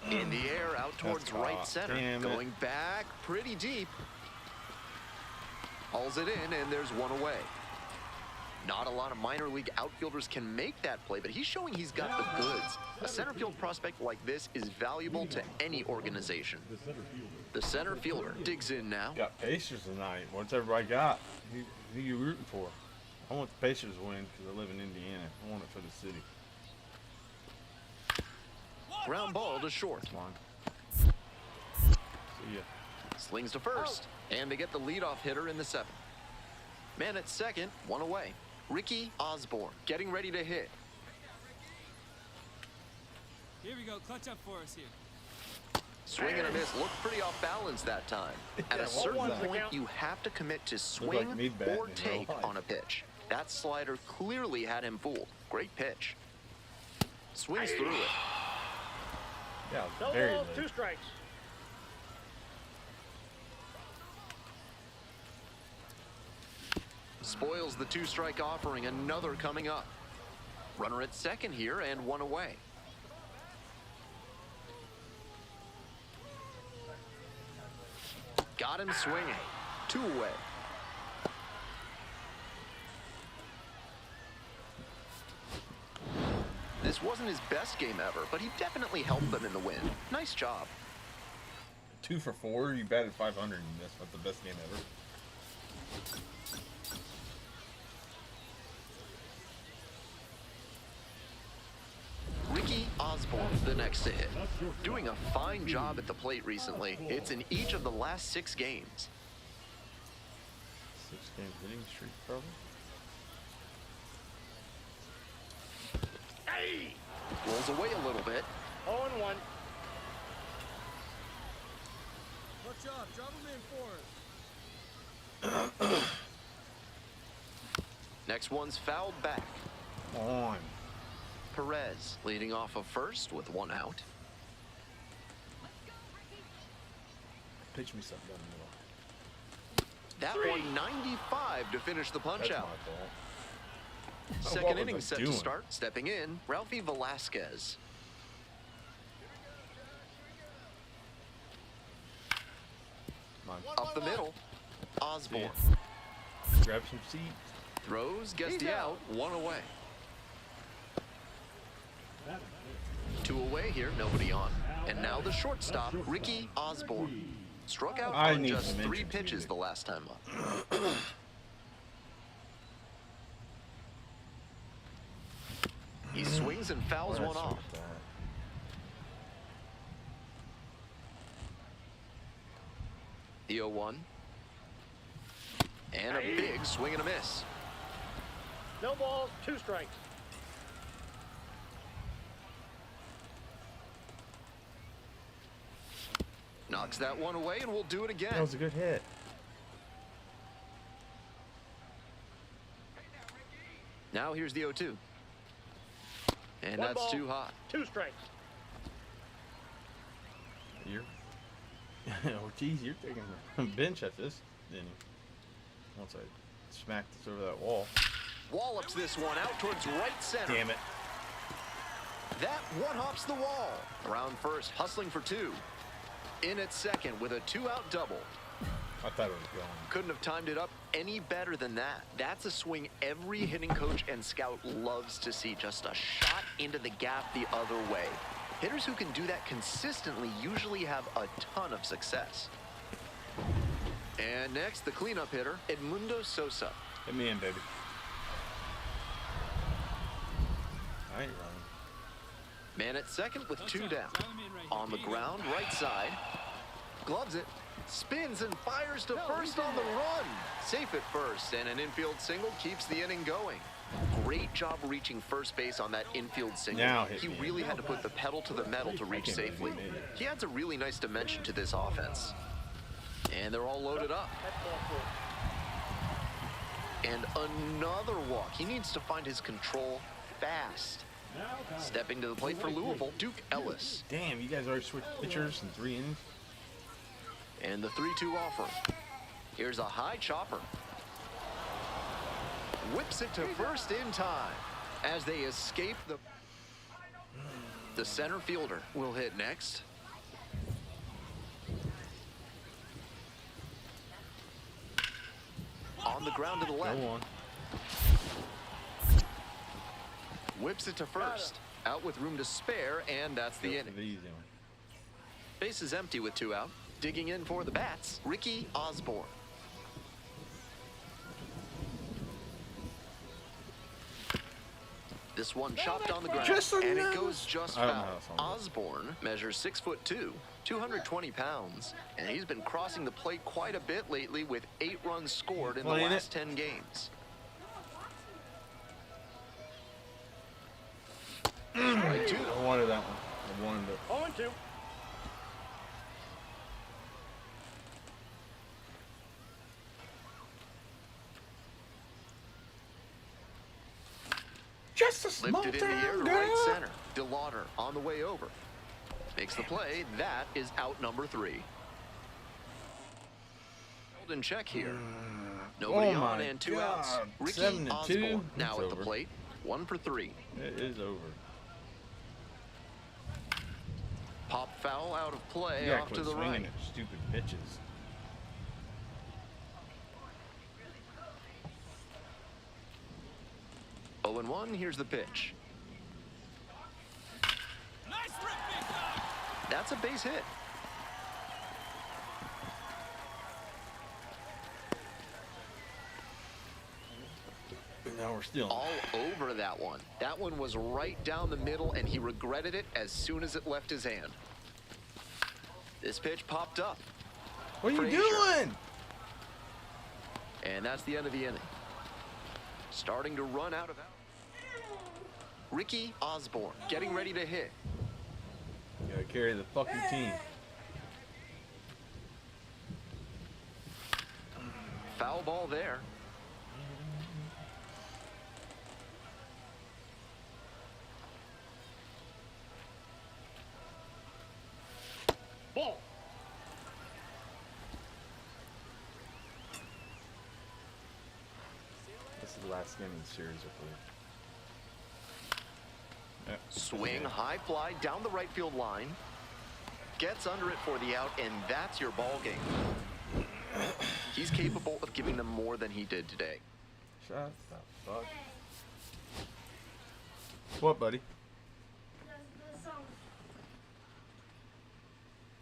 In the air, out towards right center. Going back pretty deep. Hauls it in, and there's 1 away. Not a lot of minor league outfielders can make that play, but he's showing he's got the goods. A center field prospect like this is valuable to any organization. The center fielder digs in now. Got Pacers tonight. What's everybody got? Who you rooting for? I want the Pacers to win because I live in Indiana. I want it for the city. Ground ball to short. Come on. See ya. Slings to first, and they get the leadoff hitter in the 7th. Man at second, 1 away. Ricky Osborne getting ready to hit. Here we go. Clutch up for us here. Swing and a miss. Looked pretty off balance that time. At a certain point, you have to commit to swing or take on a pitch. That slider clearly had him fooled. Great pitch. Swings through it. Yeah, No very balls, good. 2 strikes. Spoils the 2-strike offering. Another coming up. Runner at second here and 1 away. Got him swinging. 2 away. This wasn't his best game ever, but he definitely helped them in the win. Nice job. 2 for 4. You batted 500, and that's not the best game ever. Ricky Osborne, the next to hit. Doing a fine job at the plate recently. It's in each of the last 6 games. 6-game hitting streak, probably. Hey! Rolls away a little bit. 0-1. Clutch up. Drop him in for us. Next one's fouled back. On. Perez leading off of first with 1 out. Pitch me something down the middle. That one 95 to finish the punch That's out. my fault. Second What was inning I set doing? to start. Stepping in, Ralphie Velasquez. Come on. Up the middle, Osborne. Grab some seats. Throws, gets the out, 1 away. 2 away here, nobody on. And now the shortstop, Ricky Osborne. Struck out I on need just some 3 entrance pitches music. the last time up. He swings and fouls Why one did I off. start that? The 0-1. And a big swing and a miss. No balls, 2 strikes. Knocks that one away, and we'll do it again. That was a good hit. Now here's the 0-2. And 1 that's ball, too hot. 2 strikes. You're Ortiz, you're taking the bench at this inning. Once I smack this over that wall. Wallops this one out towards right center. Damn it. That one hops the wall. Around first, hustling for 2. In at second with a 2-out double. I thought it was going. Couldn't have timed it up any better than that. That's a swing every hitting coach and scout loves to see. Just a shot into the gap the other way. Hitters who can do that consistently usually have a ton of success. And next, the cleanup hitter, Edmundo Sosa. Hit me in, baby. I ain't running. Man at second with 2 down. On the ground, right side. Gloves it. Spins and fires to first on the run. Safe at first, and an infield single keeps the inning going. Great job reaching first base on that infield single. Now hit He me. really had to put the pedal to the metal to reach can't believe safely. he made it. He adds a really nice dimension to this offense. And they're all loaded up. That's ball 4. And another walk. He needs to find his control fast. Stepping to the plate for Louisville, Duke Ellis. Damn, you guys already switched pitchers in 3 innings? And the 3-2 offer. Here's a high chopper. Whips it to first in time as they escape the center fielder will hit next. On the ground to the left. Go on. Whips it to first. Out with room to spare, and that's the Go for inning. the easy one. Base is empty with 2 out. Digging in for the bats, Ricky Osborne. This one chopped on the ground, Just and it enough. goes just I don't know foul. how it's on. Osborne measures 6'2", 220 pounds, and he's been crossing the plate quite a bit lately with 8 runs scored in the Playing last it. 10 games. Strike 2. I wanted that one. I wanted it. 0-2. Just a small Lifted in the air to town right girl. center. DeLauder on the way over. Makes the play. That is out number 3. Held in check here. Nobody Oh on my and 2 outs. God. Ricky 7-2. Osborne now It's at the over. plate. 1 for 3. It is over. Pop foul out of play You gotta off to quit the swinging right. at stupid pitches. Oh, and 1. Here's the pitch. Nice rip, big dog. That's a base hit. Now we're still. All over that one. That one was right down the middle, and he regretted it as soon as it left his hand. This pitch popped up. What are you Frazier. doing? And that's the end of the inning. Starting to run out of out. Ricky Osborne getting ready to hit. You gotta carry the fucking team. Foul ball there. Ball. This is the last game of the series, I believe. Yeah. Swing, high fly down the right field line. Gets under it for the out, and that's your ball game. He's capable of giving them more than he did today. Shut the fuck. What, buddy?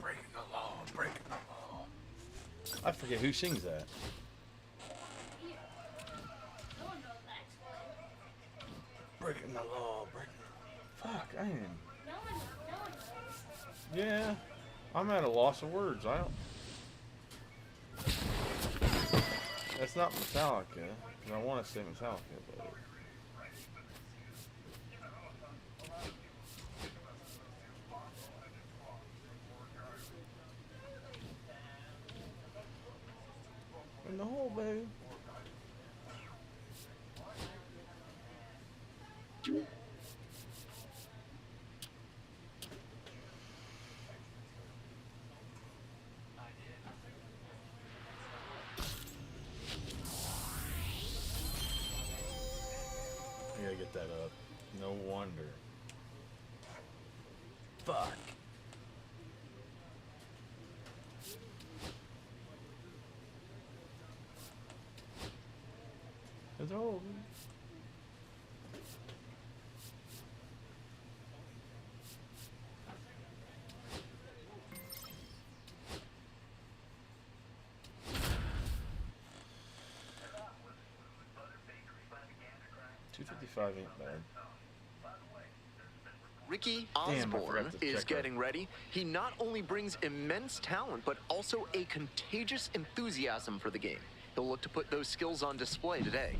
Breaking the law, breaking the law. I forget who sings that. Breaking the law, breaking. Fuck, I am. Yeah, I'm at a loss of words. I don't. That's not Metallica, because I want to say Metallica, but. In the hole, baby. I gotta get that up. No wonder. Fuck. It's over. $255 ain't bad. Ricky Damn, I Osborne forgot to is check her. getting ready. He not only brings immense talent, but also a contagious enthusiasm for the game. He'll look to put those skills on display today.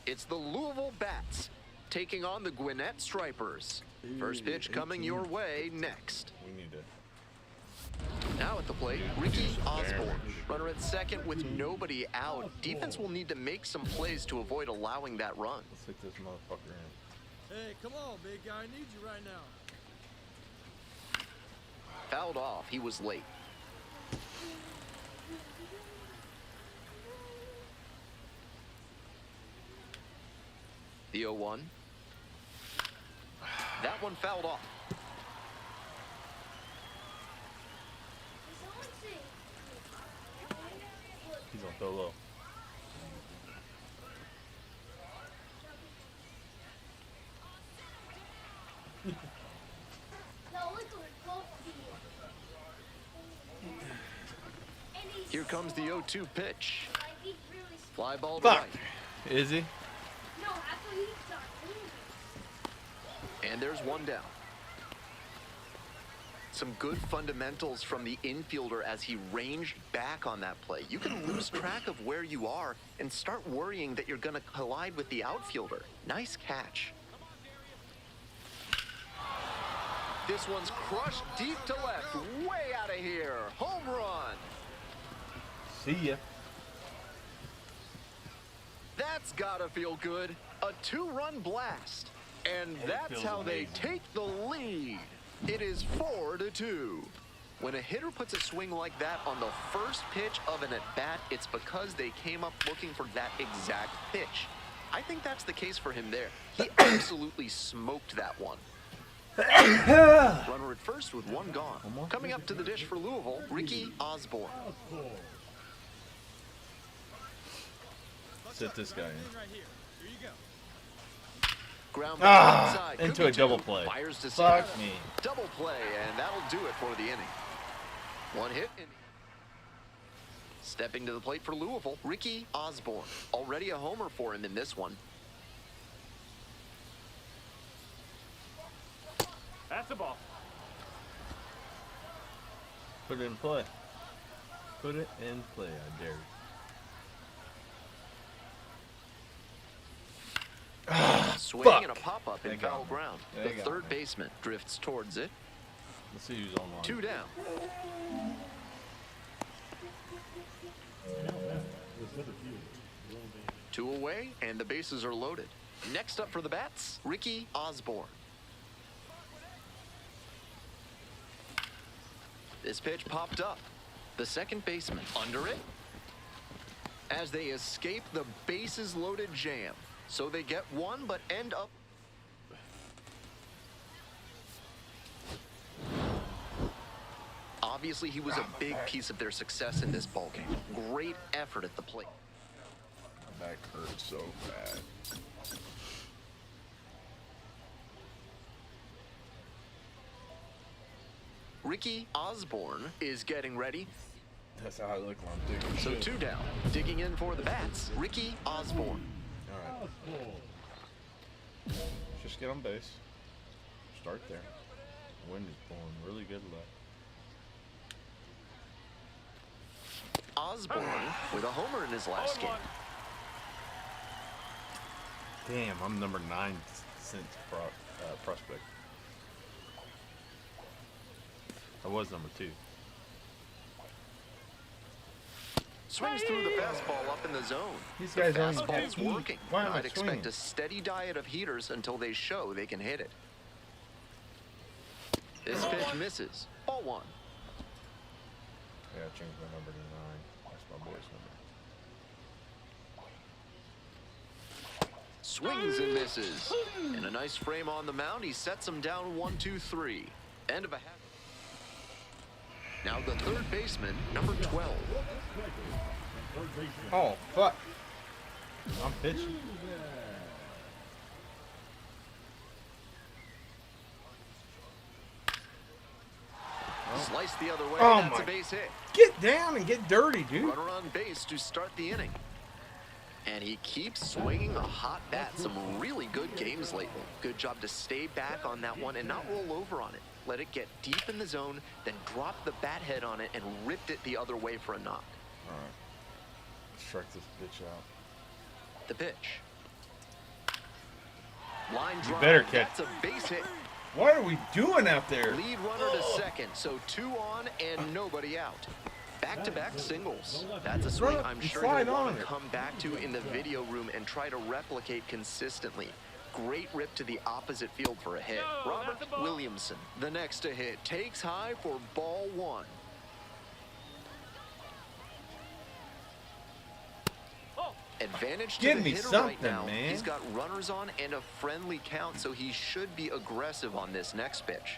It's the Louisville Bats taking on the Gwinnett Stripers. First pitch coming your way next. We need to. Now at the plate, Ricky Osborne. Runner at second with nobody out. Defense will need to make some plays to avoid allowing that run. Let's hit this motherfucker in. Hey, come on, big guy. I need you right now. Fouled off. He was late. The 0-1. That one fouled off. He's on throw low. Here comes the 0-2 pitch. Fly ball to Fuck. right. Is he? And there's one down. Some good fundamentals from the infielder as he ranged back on that play. You can lose track of where you are and start worrying that you're going to collide with the outfielder. Nice catch. This one's crushed deep to left, way out of here. Home run. See ya. That's gotta feel good. A two-run blast. And that's feels how they amazing. take the lead. It is 4-2. When a hitter puts a swing like that on the first pitch of an at-bat, it's because they came up looking for that exact pitch. I think that's the case for him there. He absolutely smoked that one. Runner at first with one gone. Coming up to the dish for Louisville, Ricky Osborne. Sit this guy in. Right here. Here you go. Ground ball Ah, inside. Could into be a double two. play. Fires to Fuck center. me. Double play, and that'll do it for the inning. One hit. Stepping to the plate for Louisville, Ricky Osborne. Already a homer for him in this one. That's the ball. Put it in play. Put it in play, I dare you. Swing fuck. and a pop-up They in got foul me. ground. They The got third me. baseman drifts towards it. Let's see who's online. 2 down. The center field. 2 away, and the bases are loaded. Next up for the Bats, Ricky Osborne. This pitch popped up. The second baseman under it. As they escape the bases loaded jam. So they get one, but end up. Obviously, he was a big piece of their success in this ballgame. Great effort at the plate. My back hurts so bad. Ricky Osborne is getting ready. That's how I look when I'm digging So shit. 2 down. Digging in for the bats, Ricky Osborne. All right. Just get on base. Start there. Wind is blowing really good left. Osborne with a homer in his last game. Damn, I'm number 9 since prospect. I was number 2. Swings through the fastball up in the zone. These The guys don't even fastball's have heat. working. Why am I I'd expect swinging? a steady diet of heaters until they show they can hit it. This pitch misses. Ball 1. Yeah, I changed my number to 9. That's my boy's number. Swings and misses. And a nice frame on the mound. He sets him down 1-2-3. End of a half. Now the third baseman, number 12. Oh, fuck. I'm pitching. Slice the other way. Oh That's my- a base hit. Get down and get dirty, dude. Runner on base to start the inning. And he keeps swinging a hot bat. Some really good games lately. Good job to stay back on that one and not roll over on it. Let it get deep in the zone, then drop the bat head on it and ripped it the other way for a knock. All right. Strike this bitch out. The pitch. Line You drive. better catch- That's a base hit. What are we doing out there? Lead runner to second, so 2 on and nobody out. Back-to-back singles. That's a swing I'm sure slide he'll on want to it. come back to in the video room and try to replicate consistently. Great rip to the opposite field for a hit. Robert Williamson, the next to hit, takes high for ball 1. Advantage to Give the me hitter right something, now. man. He's got runners on and a friendly count, so he should be aggressive on this next pitch.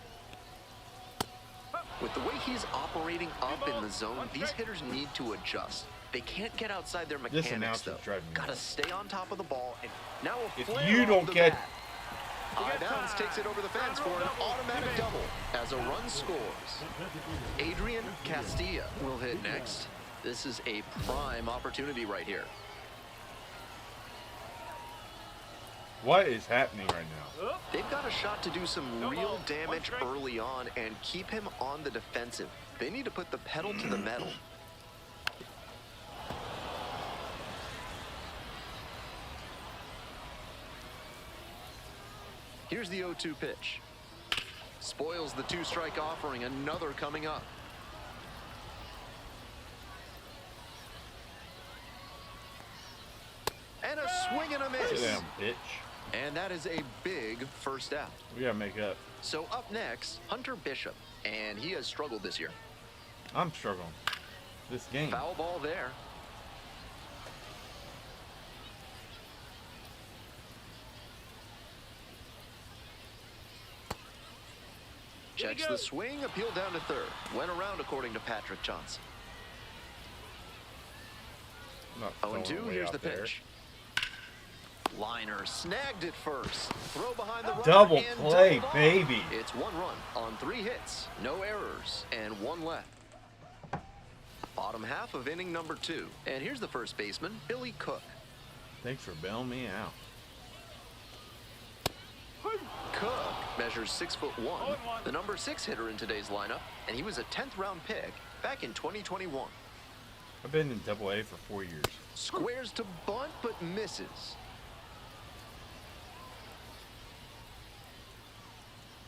With the way he's operating up in the zone, these hitters need to adjust. They can't get outside their This mechanics, announcer's though. driving me Gotta nuts. stay on top of the ball, and now a If flare you off don't the get- bat. High bounce takes it over the fence for an automatic double as a run scores. Adrian Castilla will hit next. This is a prime opportunity right here. What is happening right now? They've got a shot to do some real damage early on and keep him on the defensive. They need to put the pedal to the metal. Here's the 0-2 pitch. Spoils the 2-strike offering, another coming up. And a swing and a Sit miss. down, bitch. And that is a big first out. We gotta make up. So up next, Hunter Bishop, and he has struggled this year. I'm struggling. This game. Foul ball there. Checks the swing, appeal down to third. Went around according to Patrick Johnson. Not 0-2, throwing away here's out the there. pitch. Liner snagged it first. Throw behind the runner Double and play, doubled off. baby. It's 1 run on 3 hits, no errors, and 1 left. Bottom half of inning number 2. And here's the first baseman, Billy Cook. Thanks for bailing me out. Cook measures 6'1", the number 6 hitter in today's lineup, and he was a 10th round pick back in 2021. I've been in Double-A for 4 years. Squares to bunt, but misses.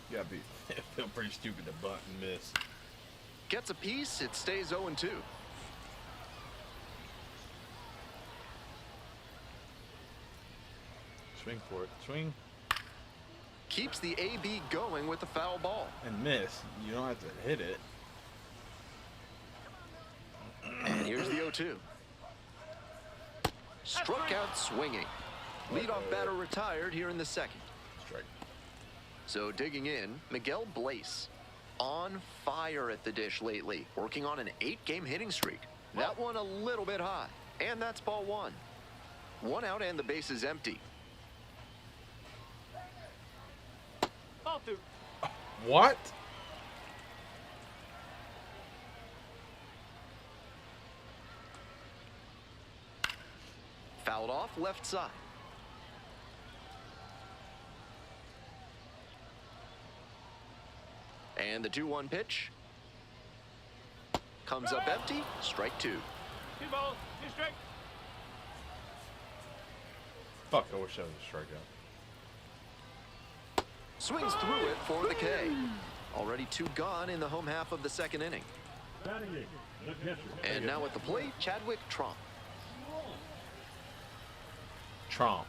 You gotta be. I feel pretty stupid to bunt and miss. Gets a piece, it stays 0-2. Swing for it. Swing Keeps the AB going with the foul ball. and miss. You don't have to hit it. And here's the 0-2. Struck out swinging. Leadoff batter retired here in the second. Strike. So digging in, Miguel Blaze. On fire at the dish lately, working on an 8-game hitting streak. That one a little bit high. And that's ball 1. 1 out and the base is empty. What? Fouled off left side. And the 2-1 pitch. Comes up empty, strike 2. 2 balls, 2 strikes. Fuck, I wish I was a strikeout. Swings through it for the K. Already 2 gone in the home half of the second inning. Batting eight, the catcher. And now at the plate, Chadwick Tromp. Tromp.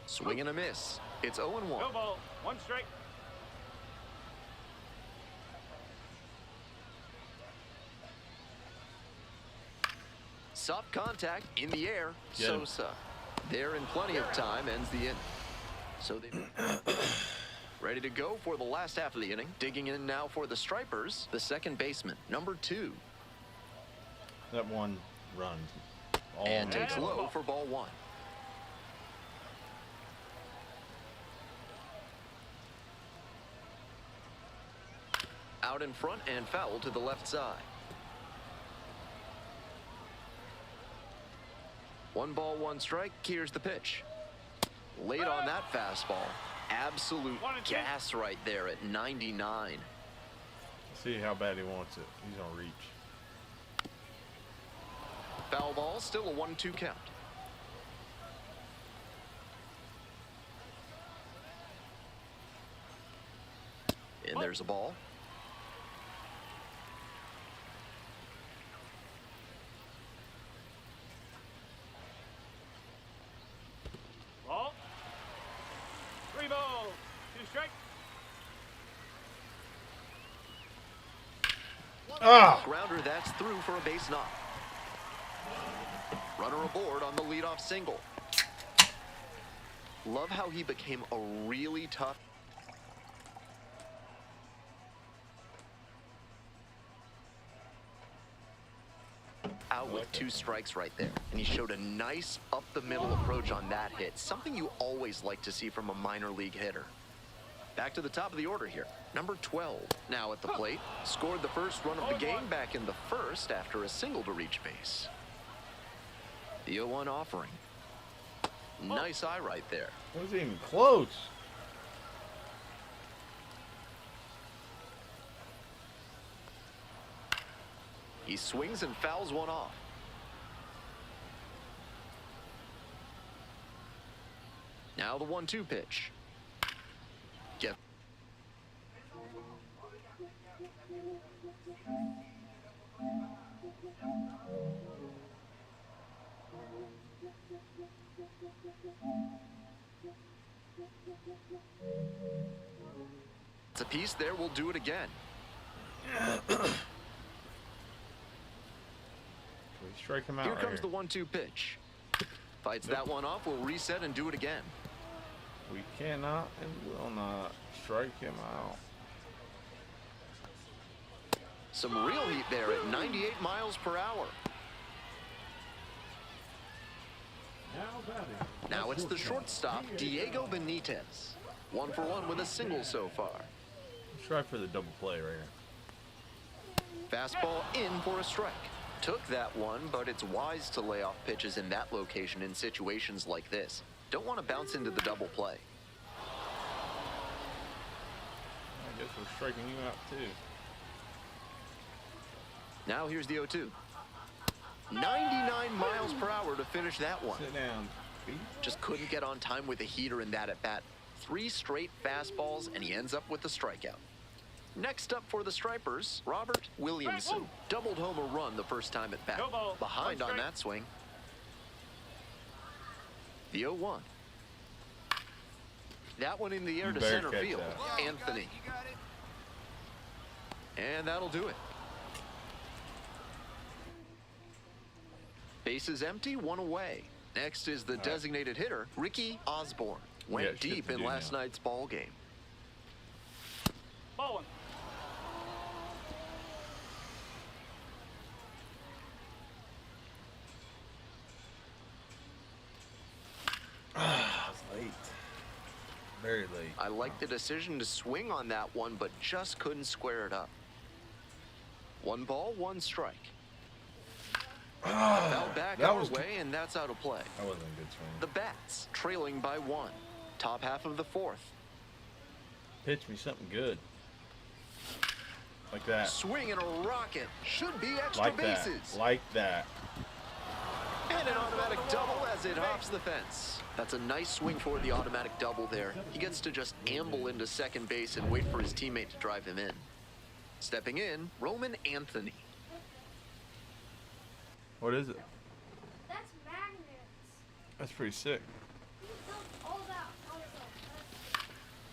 Swing and a miss. It's 0-1. No ball, 1 strike. Soft contact in the air. Get him. Sosa. There in plenty of time, ends the inning. So they ready to go for the last half of the inning. Digging in now for the Stripers, the second baseman, number 2. That one run. All And made. takes low for ball 1. Out in front and foul to the left side. 1 ball, 1 strike. Here's the pitch. Late on that fastball. Absolute 1 and 2. gas right there at 99. See how bad he wants it. He's gonna reach. Foul ball, still a 1-2 count. And there's a ball. Ball. 3 balls, 2 strikes. Ah! Grounder, that's through for a base knock. Runner aboard on the leadoff single. Love how he became a really tough. Out with 2 strikes right there. And he showed a nice up-the-middle approach on that hit. Something you always like to see from a minor league hitter. Back to the top of the order here. Number 12, now at the plate. Scored the first run of the game back in the first after a single to reach base. The 0-1 offering. Nice eye right there. Wasn't even close. He swings and fouls one off. Now the 1-2 pitch. Get. It's a piece there. We'll do it again. Can we strike him out? Here right comes the 1-2 pitch. Fights that one off. We'll reset and do it again. We cannot and will not strike him out. Some real heat there at 98 miles per hour. Now batting. Now it's the shortstop, Diego Benitez. 1 for 1 with a single so far. Let's try for the double play right here. Fastball in for a strike. Took that one, but it's wise to lay off pitches in that location in situations like this. Don't want to bounce into the double play. I guess we're striking you out too. Now here's the 0-2. 99 miles per hour to finish that one. Sit down. Pete. Just couldn't get on time with a heater in that at bat. 3 straight fastballs, and he ends up with a strikeout. Next up for the Stripers, Robert Williamson. Doubled home a run the first time at bat. No ball. Behind 1 on strike. that swing. The 0-1. That one in the air You to better center catch field. that. Anthony. You got it. And that'll do it. Bases empty, 1 away. Next is the designated hitter, Ricky Osborne. Went shit deep to in do last now. night's ball game. Ball 1. It's late. Very late. I like the decision to swing on that one, but just couldn't square it up. 1 ball, 1 strike. Foul back that our was way, and that's out of play. That wasn't a good swing. The Bats trailing by 1. Top half of the 4th. Pitch me something good. Like that. Swing and a rocket. Should be extra Like that. bases. Like that. And an automatic double as it hops the fence. That's a nice swing for the automatic double there. He gets to just amble into second base and wait for his teammate to drive him in. Stepping in, Roman Anthony. What is it? That's magnets. That's pretty sick. You built all that on its own.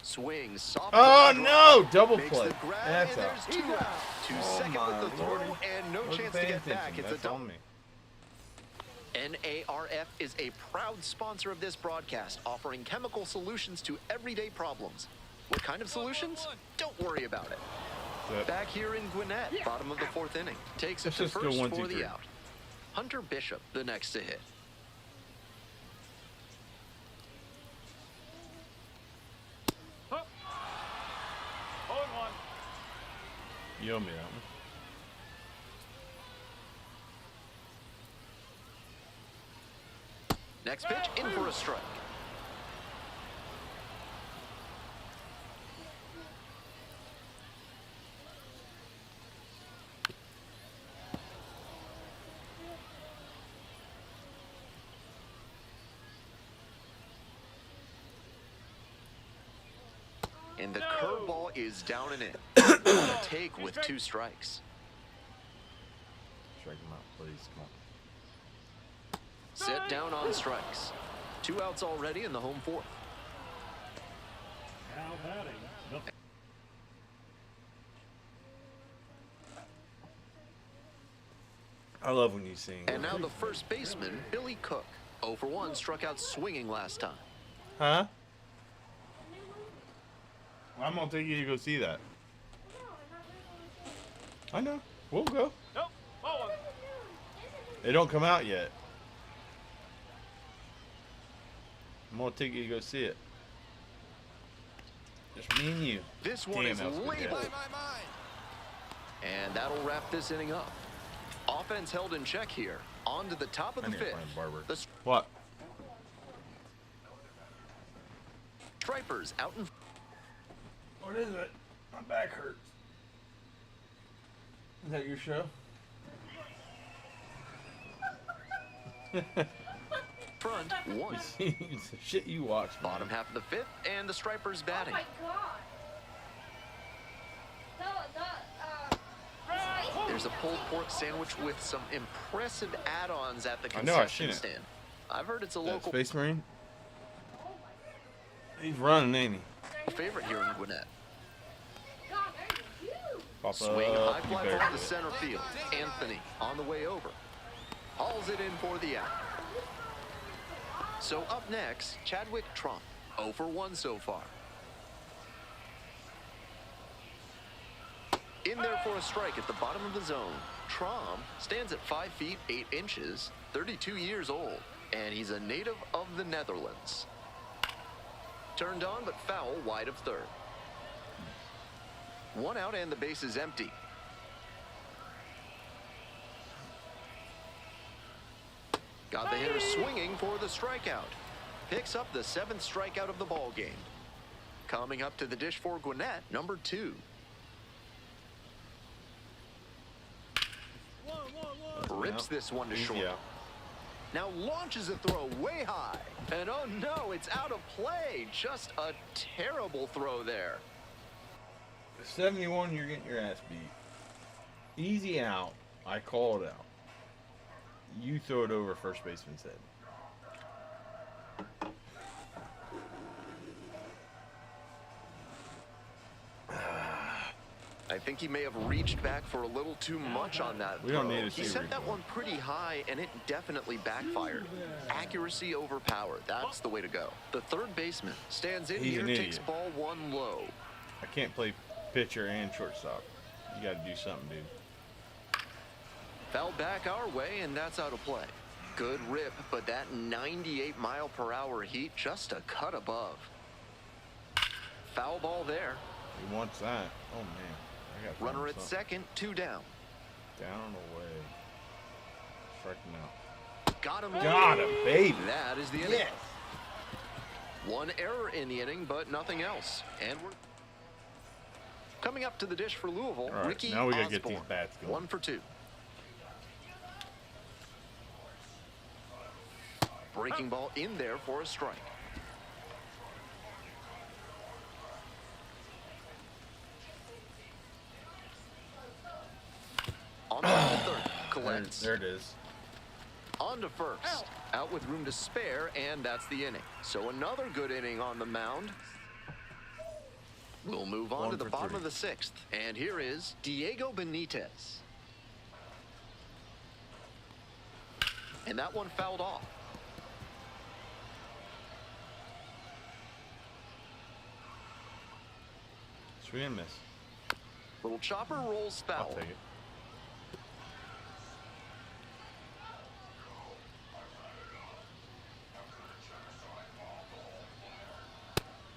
Swing, soft. Oh drive, no! Double makes play. the grab, That's and out. there's 2 out. To Oh second my with the throw, lordy. and no Wasn't chance to paying get back. attention. It's a That's on double. me. NARF is a proud sponsor of this broadcast, offering chemical solutions to everyday problems. What kind of solutions? Don't worry about it. But Back here in Gwinnett, bottom of the 4th inning. Takes it Let's to just go first 1, for 2, the 3. out. Hunter Bishop, the next to hit. you owe me that one. Next pitch, in for a strike. And the curveball is down and in. A take with 2 strikes. Strike him out, please. Come on. Set down on strikes. 2 outs already in the home 4th. Now batting, the I love when you sing. And now the first baseman, Billy Cook. 0 for 1, struck out swinging last time. Huh? I'm gonna take you to go see that. I know. We'll go. Nope. Forward. They don't come out yet. I'm gonna take you to go see it. Just me and you. This one Damn, is that was a good labeled. hit. And that'll wrap this inning up. Offense held in check here. On to the top of I the need to 5th. find Barber. The What? Stripers out in. What is it? My back hurts. Is that your show? Front, 1. It's the shit you watch. man. Bottom half of the 5th, and the Stripers batting. Oh my god. There's a pulled pork sandwich with some impressive add-ons at the I know, I've concession seen it. stand. I've heard it's a That local Space Marine? He's running, ain't he? favorite here in Gwinnett. God, they're huge. Pop Swing up, high you fly better ball do to it. center field. Anthony on the way over. Hauls it in for the out. So up next, Chadwick Trump. 0 for 1 so far. In there for a strike at the bottom of the zone. Trump stands at 5 feet 8 inches, 32 years old, and he's a native of the Netherlands. Turned on but foul wide of third. 1 out and the base is empty. Got the hitter swinging for the strikeout. Picks up the 7th strikeout of the ball game. Coming up to the dish for Gwinnett, number 2. Rips this one to Easy short. out. Now launches a throw way high. And oh no, it's out of play. Just a terrible throw there. 71, you're getting your ass beat. Easy out. I call it out. You throw it over first baseman's head. I think he may have reached back for a little too much on that We don't throw. need to He see set replay. that one pretty high, and it definitely backfired. Accuracy overpowered. That's the way to go. The third baseman stands in He's here, an takes idiot. ball 1 low. I can't play pitcher and shortstop. You got to do something, dude. Fouled back our way, and that's out of play. Good rip, but that 98-mile-per-hour heat just a cut above. Foul ball there. He wants that. Oh, man. I got Runner at second, 2 down. Down away. strike him out. Got him. Got him, baby. That is the inning. One error in the inning, but nothing else. And we're coming up to the dish for Louisville. All right, Ricky now we gotta Osborne. get these bats going. 1 for 2. Breaking ball in there for a strike. On the third, collects. There it is. On to first. Out with room to spare, and that's the inning. So another good inning on the mound. We'll move on to the bottom of the 6th. And here is Diego Benitez. And that one fouled off. Swing and miss. Little chopper rolls I'll foul. take it.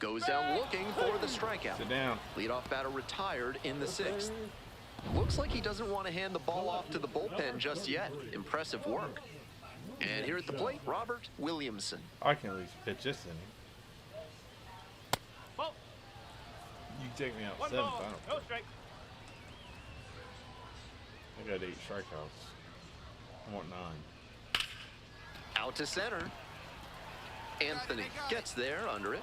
Goes down looking for the strikeout. Sit down. Leadoff batter retired in the 6th. Looks like he doesn't want to hand the ball off to the bullpen just yet. Impressive work. And here at the plate, Robert Williamson. I can at least pitch this inning. You can take me out 7th. I don't No care. strike. I got 8 strikeouts. I want 9. Out to center. Anthony gets there under it.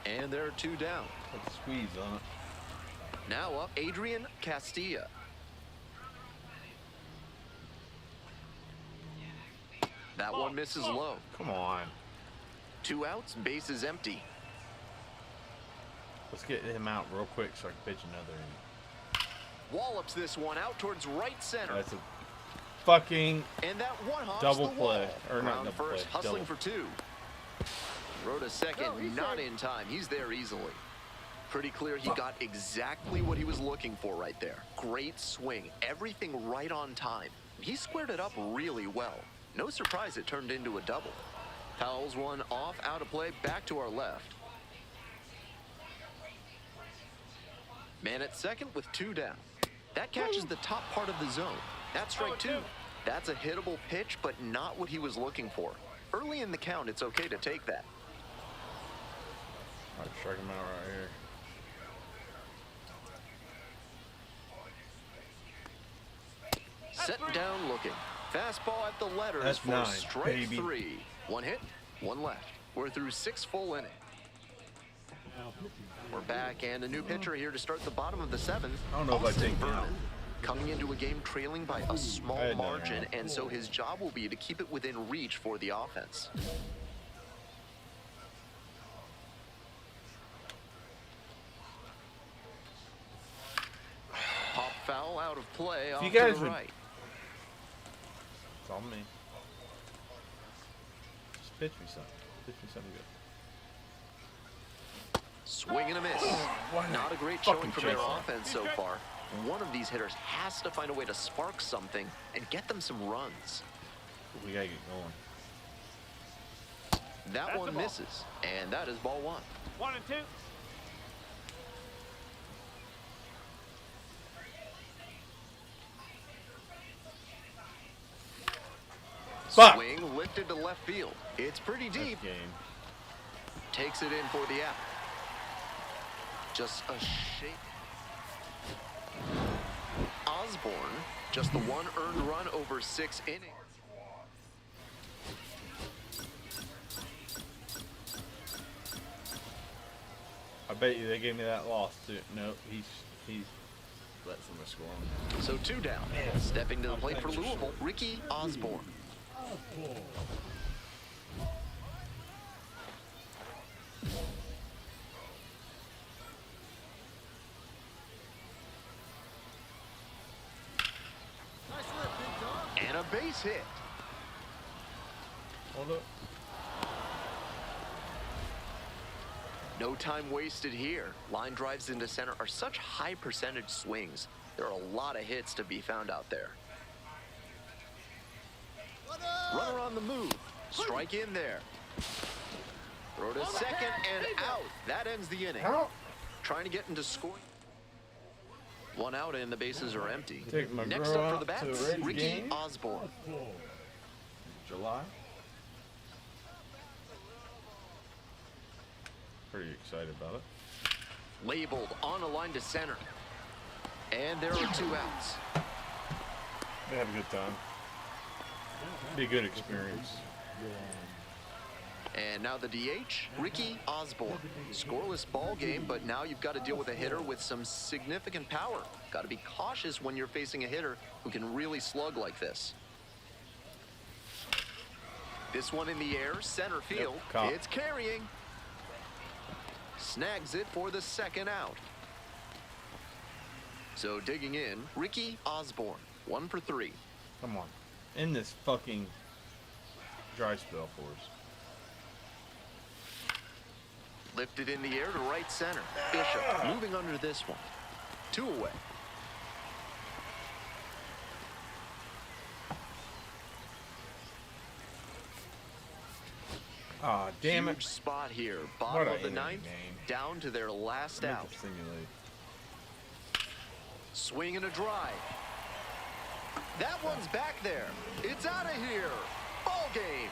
And there are 2 down. Put the squeeze on it. Now up, Adrian Castilla. That one misses low. Come on. 2 outs, base is empty. Let's get him out real quick so I can pitch another inning. Wallops this one out towards right center. That's a fucking And that one hops double the play. wall. Or not Round double first, play. hustling Double. for 2. Throw to second, not in time. He's there easily. Pretty clear he got exactly what he was looking for right there. Great swing, everything right on time. He squared it up really well. No surprise it turned into a double. Fouls one off, out of play, back to our left. Man at second with 2 down. That catches the top part of the zone. That's strike 2. That's a hittable pitch, but not what he was looking for. Early in the count, it's okay to take that. All right, strike him out right here. Set down looking. Fastball at the letters That's for 9, strike baby. 3. 1 hit, 1 left. We're through 6 full innings. We're back, and a new pitcher here to start the bottom of the 7th. I don't know if I Austin take him. Vernon. Coming into a game trailing by a I small had no margin, idea. and so his job will be to keep it within reach for the offense. Pop foul out of play off you to guys the would- right. It's on me. Just pitch me something. Pitch me something good. Swing and a miss. Not a great Fucking showing from their chase. offense so far. One of these hitters has to find a way to spark something and get them some runs. We gotta get going. That That's the one ball. misses, and that is ball 1. 1 and 2. Fuck. Swing lifted to left field. It's pretty That's deep. game. Takes it in for the out. Just a shake. Osborne, just the 1 earned run over 6 innings. I bet you they gave me that loss too. No, he's let someone score on. So 2 down. Stepping to the plate for Louisville, Ricky Osborne. And a base hit. Hold up. No time wasted here. Line drives into center are such high percentage swings. There are a lot of hits to be found out there. Runner on the move. Strike in there. Throw to second and out. That ends the inning. Trying to get into scoring. One out and the bases are empty. Take my Next girl up for out the to the bats, Reds Ricky game. Osborne. July. Pretty excited about it. Labeled on a line to center. And there are 2 outs. They have a good time. Be a good experience. And now the DH, Ricky Osborne. Scoreless ball game, but now you've got to deal with a hitter with some significant power. Got to be cautious when you're facing a hitter who can really slug like this. This one in the air, center field. Yep, it's carrying. Snags it for the 2nd out. So digging in, Ricky Osborne, 1 for 3. Come on. In this fucking dry spell for us. Lifted in the air to right center. Bishop moving under this one. 2 away. Ah, damn Huge it. spot here. What Bottom a of the inning 9th, game. down to their last Make out. it simulate. Swing and a drive. That one's back there. It's out of here. Ball game.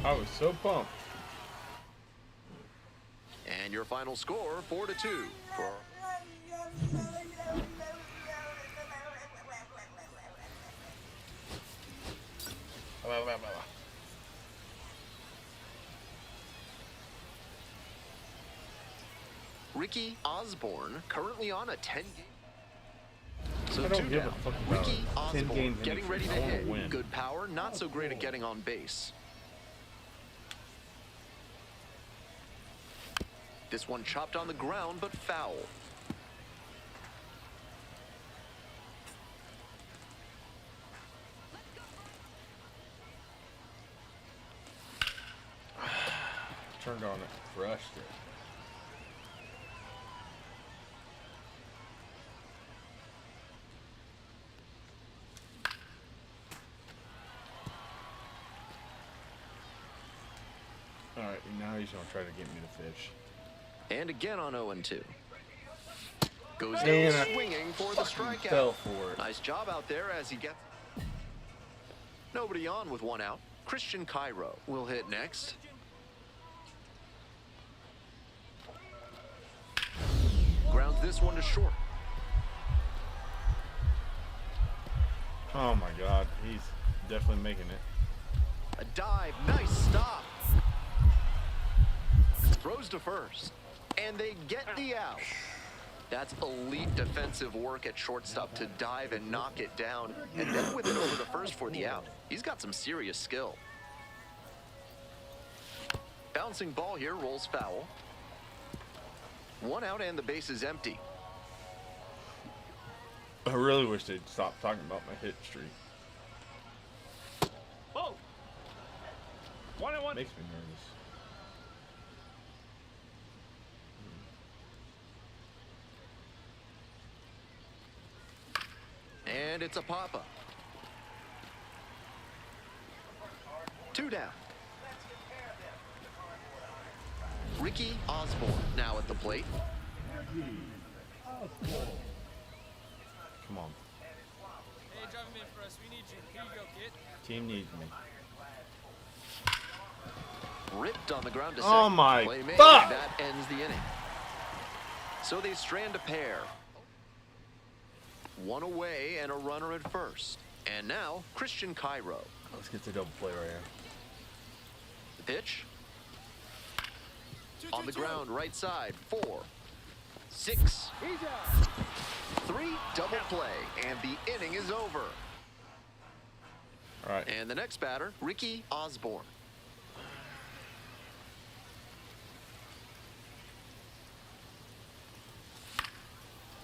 I was so pumped. And your final score, 4-2. For Ricky Osborne, currently on a 10-game. So I don't 2 give a down. fuck about Ricky 10 Osborne games getting ready to I wanna hit. win. Good power, not so great at getting on base. This one chopped on the ground, but foul. Turned on it. Crushed it. Alright, now he's gonna try to get me to fish. And again on 0-2. Goes And down I swinging for the strikeout. fell for it. Nice job out there as he gets. Nobody on with 1 out. Christian Cairo will hit next. Grounds this one to short. Oh my god, he's definitely making it. A dive, nice stop. Throws to first, and they get the out. That's elite defensive work at shortstop to dive and knock it down, and then with it over to first for the out. He's got some serious skill. Bouncing ball here, rolls foul. 1 out and the base is empty. I really wish they'd stop talking about my hit streak. Oh! 1-1. Makes me nervous. And it's a pop-up. 2 down. Ricky Osborne now at the plate. Come on. Hey, drive him in for us. We need you. Here you go, kid. Team needs me. Ripped on the ground to Oh second. my Play made. fuck! That ends the inning. So they strand a pair. 1 away and a runner at first. And now Christian Cairo. Let's get the double play right here. The pitch. On the ground, right side. 4, 6, 3, double play, and the inning is over. All right. And the next batter, Ricky Osborne.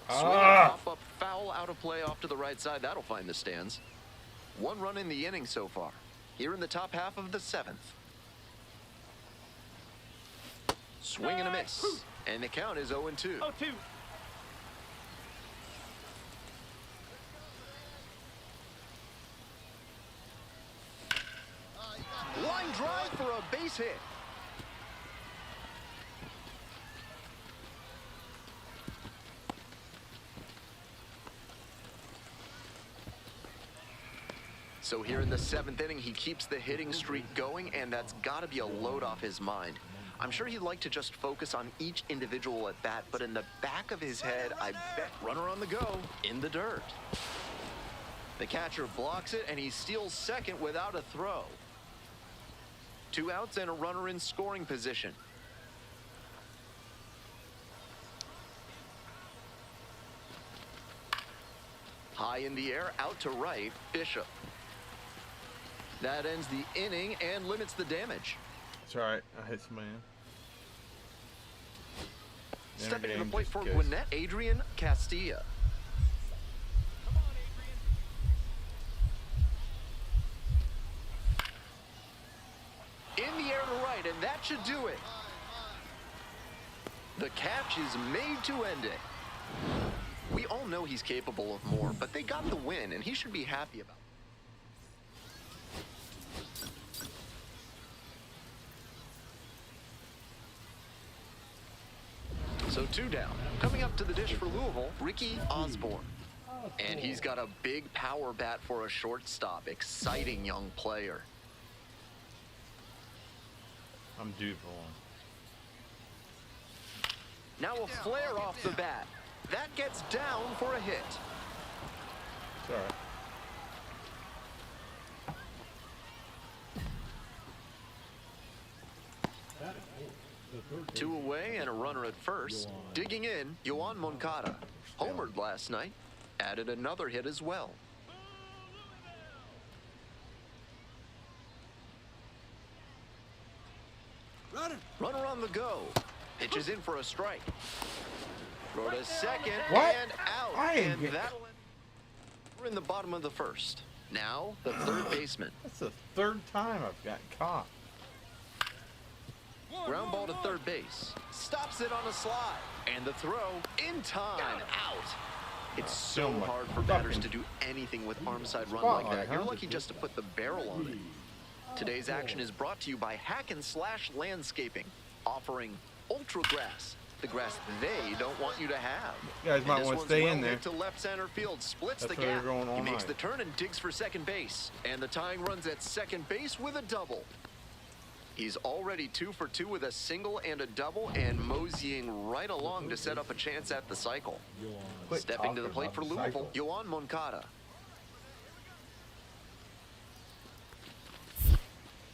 Swing and pop up, foul out of play off to the right side. That'll find the stands. 1 run in the inning so far. Here in the top half of the 7th. Swing and a miss. And the count is 0-2. 0-2. Line drive for a base hit. So here in the 7th inning, he keeps the hitting streak going, and that's got to be a load off his mind. I'm sure he'd like to just focus on each individual at bat, but in the back of his head, I bet runner on the go in the dirt. The catcher blocks it, and he steals second without a throw. 2 outs and a runner in scoring position. High in the air, out to right, Bishop. That ends the inning and limits the damage. It's all right. I hit somebody in. Stepping to the plate for Gwinnett, Adrian Castilla. Come on, Adrian. In the air to right, and that should do it. The catch is made to end it. We all know he's capable of more, but they got the win, and he should be happy about it. So 2 down. Coming up to the dish for Louisville, Ricky Osborne. And he's got a big power bat for a shortstop. Exciting young player. I'm due for one. Now a flare off the bat. That gets down for a hit. It's all right. 2 away and a runner at first. Digging in, Yohan Moncada. Homered last night. Added another hit as well. Runner on the go. Pitches in for a strike. Throw to second What? and out. I ain't And get- that'll end. We're in the bottom of the first. Now the third baseman. That's the 3rd time I've gotten caught. Ground ball to third base. Stops it on a slide. And the throw in time. Out. It's so my hard for batters fucking to do anything with arm side run spotlight, like that. You're huh? lucky just to put the barrel on it. Today's action is brought to you by Hack and Slash Landscaping, offering Ultra Grass, the grass they don't want you to have. You guys might And this want to one's stay well in there. hit to left center field, splits That's the where gap. you're going all He makes night. the turn and digs for second base. And the tying runs at second base with a double. He's already 2 for 2 with a single and a double, and moseying right along to set up a chance at the cycle. Quit Stepping to the talking plate about for the Louisville, cycle. Yohan Moncada.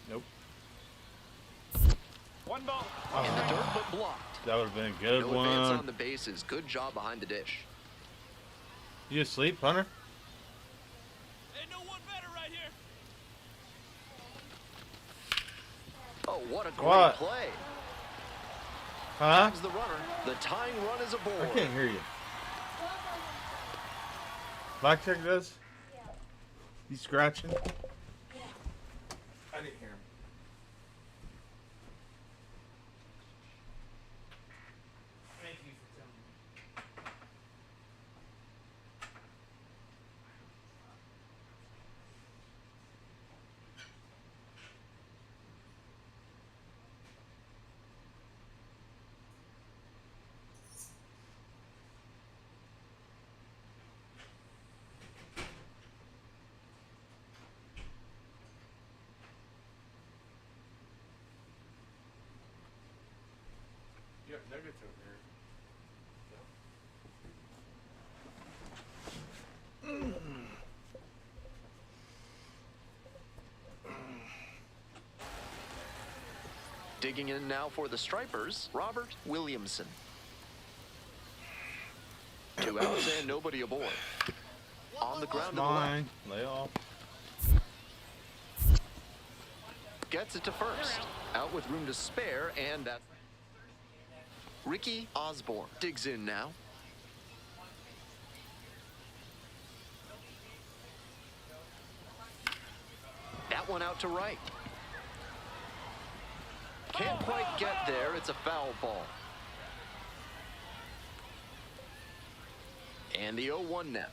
Nope. One ball. In the dirt, but blocked. That would have been a good No advance on one. the bases. Good job behind the dish. You asleep, Hunter? Ain't no one better right here. Oh, what a great What? play. Huh? Comes the runner. The tying run is I aboard. can't hear you. Blackjack does? Yeah. You scratching? Yeah. I didn't hear him. Thank you for telling me. You have nuggets over here. Digging in now for the Stripers, Robert Williamson. 2 outs and nobody aboard. On the ground to the left. Mine. Lay off. Gets it to first. Out with room to spare, and that's Ricky Osborne. Digs in now. That one out to right. Can't quite get there. It's a foul ball. And the 0-1 now.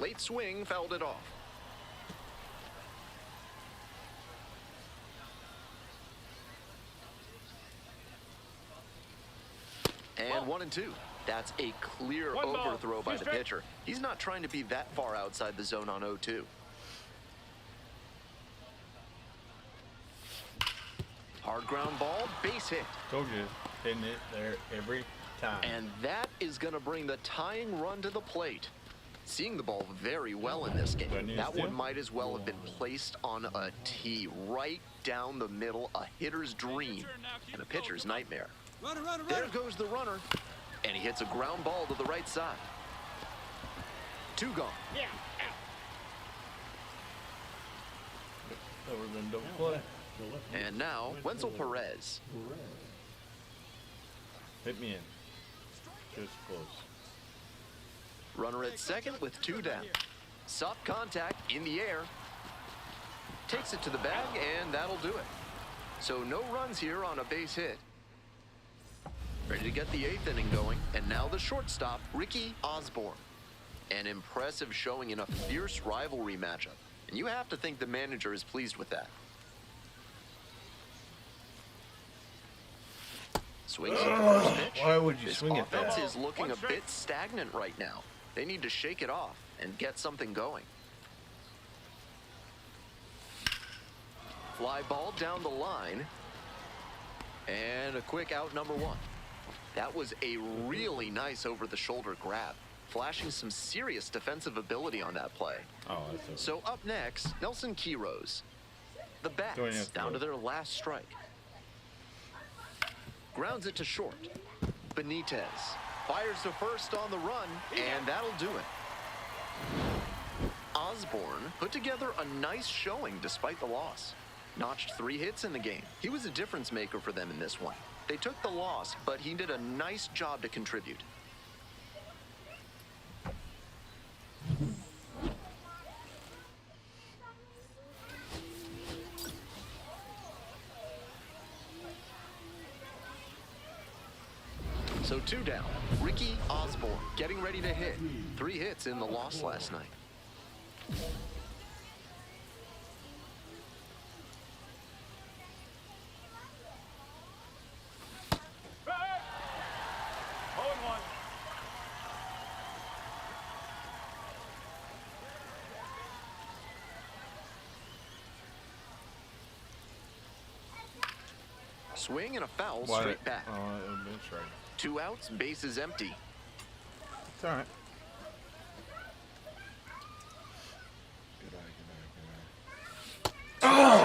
Late swing, fouled it off. And 1-2. That's a clear One ball, overthrow by two the strikes. pitcher. He's not trying to be that far outside the zone on 0-2. Hard ground ball, base hit. Told you, hitting it there every time. And that is going to bring the tying run to the plate. Seeing the ball very well in this game. That one might as well have been placed on a tee right down the middle, a hitter's dream and a pitcher's nightmare. There goes the runner, and he hits a ground ball to the right side. 2 gone. Yeah, out. That would have been double play. And now, Wenzel Perez. Hit me in. Just close. Runner at second with 2 down. Soft contact in the air. Takes it to the bag, and that'll do it. So no runs here on a base hit. Ready to get the 8th inning going. And now the shortstop, Ricky Osborne. An impressive showing in a fierce rivalry matchup. And you have to think the manager is pleased with that. Swings at the first pitch. Why would you This swing at that? offense is looking a bit stagnant right now. They need to shake it off and get something going. Fly ball down the line. And a quick out, number 1. That was a really nice over-the-shoulder grab, flashing some serious defensive ability on that play. Oh, that's okay. So up next, Nelson Quiroz. The bats down to their last strike. Grounds it to short. Benitez fires to first on the run, and that'll do it. Osborne put together a nice showing despite the loss. Notched 3 hits in the game. He was a difference maker for them in this one. They took the loss, but he did a nice job to contribute. So 2 down. Ricky Osborne getting ready to hit. 3 hits in the loss last night. Swing and a foul straight back. Oh, it would have been straight. 2 outs, bases empty. It's all right.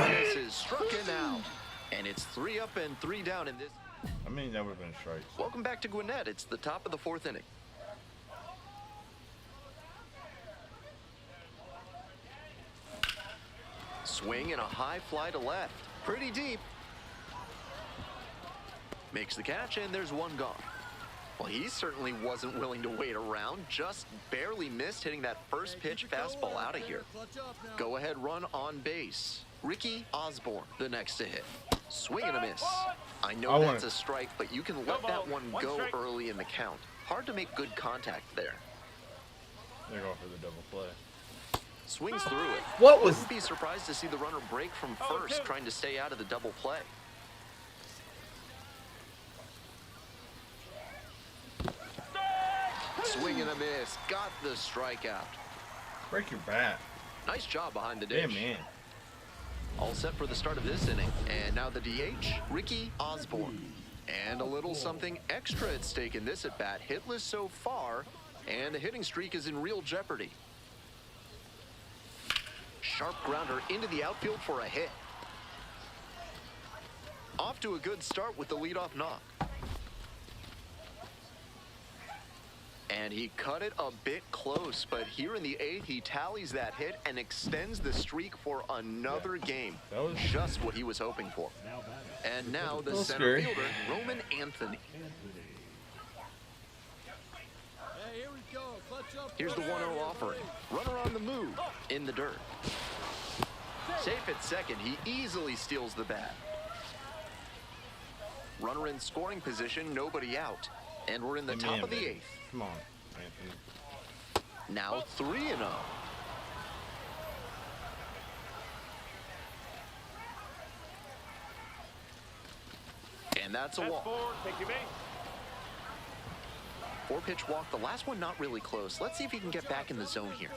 This is struck him out. And it's 3 up and 3 down in this. I mean, that would have been straight. Welcome back to Gwinnett. It's the top of the 4th inning. Swing and a high fly to left. Pretty deep. Makes the catch, and there's 1 gone. Well, he certainly wasn't willing to wait around. Just barely missed hitting that first pitch fastball out of here. Go ahead run on base. Ricky Osborne, the next to hit. Swing and a miss. I know that's a strike, but you can let that one go early in the count. Hard to make good contact there. They're going for the double play. Swings through it. What was? Wouldn't be surprised to see the runner break from first, trying to stay out of the double play. Swing and a miss. Got the strikeout. Break your bat. Nice job behind the dish. Yeah, man. All set for the start of this inning. And now the DH, Ricky Osborne. And a little something extra at stake in this at-bat. Hitless so far, and the hitting streak is in real jeopardy. Sharp grounder into the outfield for a hit. Off to a good start with the leadoff knock. And he cut it a bit close, but here in the 8th, he tallies that hit and extends the streak for another game. That was just what he was hoping for. And now the center scary. fielder, Roman Anthony. Hey, here we go. Clutch up. Here's the 1-0 offering. Runner on the move in the dirt. Safe at second, he easily steals the bat. Runner in scoring position, nobody out. And we're in the top of the 8th. Come on, Anthony. Now 3-0. And that's a walk. 4-pitch walk. The last one not really close. Let's see if he can get back in the zone here.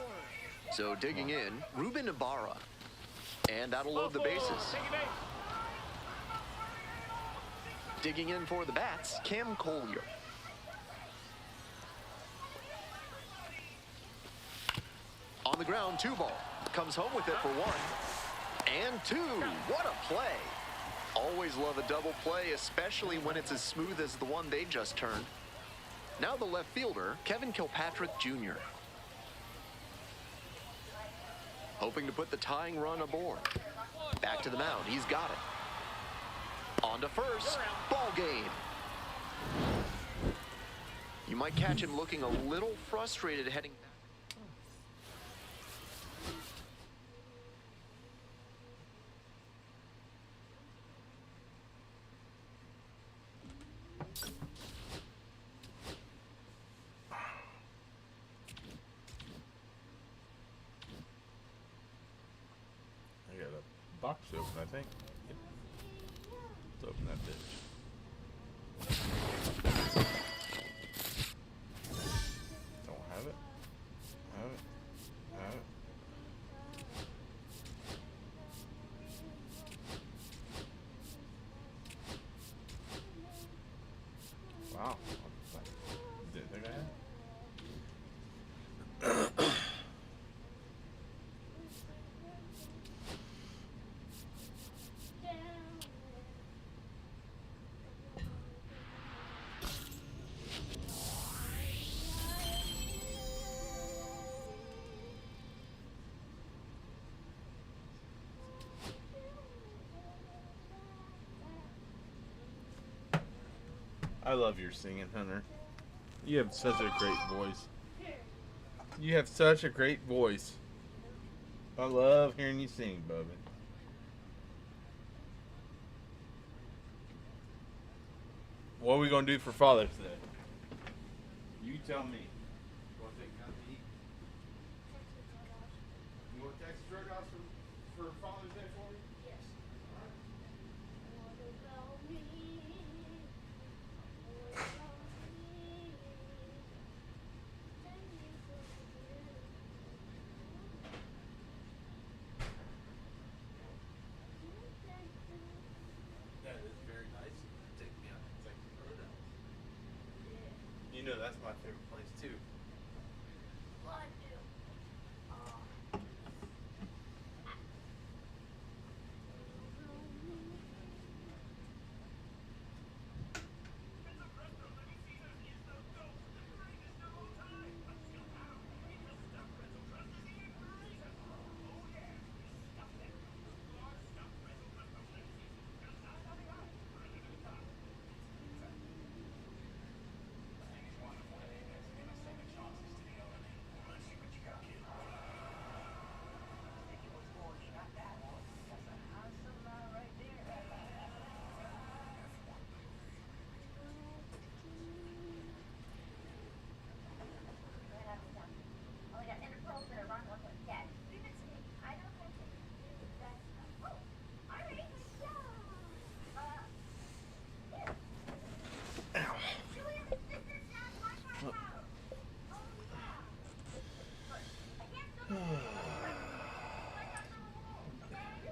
So digging in, Ruben Ibarra. And that'll load the bases. Digging in for the bats, Cam Collier. On the ground, 2 ball. Comes home with it for 1. And 2. What a play. Always love a double play, especially when it's as smooth as the one they just turned. Now the left fielder, Kevin Kilpatrick Jr. Hoping to put the tying run aboard. Back to the mound. He's got it. On to first. Ball game. You might catch him looking a little frustrated heading back. I got a box open, I think. Yep. Let's open that bitch. Don't have it. Have it. Have it. Wow. Didn't think I had. I love your singing, Hunter. You have such a great voice. You have such a great voice. I love hearing you sing, Bubba. What are we going to do for Father's Day? You tell me. You want to take me out to eat? You want Texas Roadhouse for Father's Day for me? Yes. That is very nice. Take me out to Texas Roadhouse. You know that's my favorite place too. Well, I do.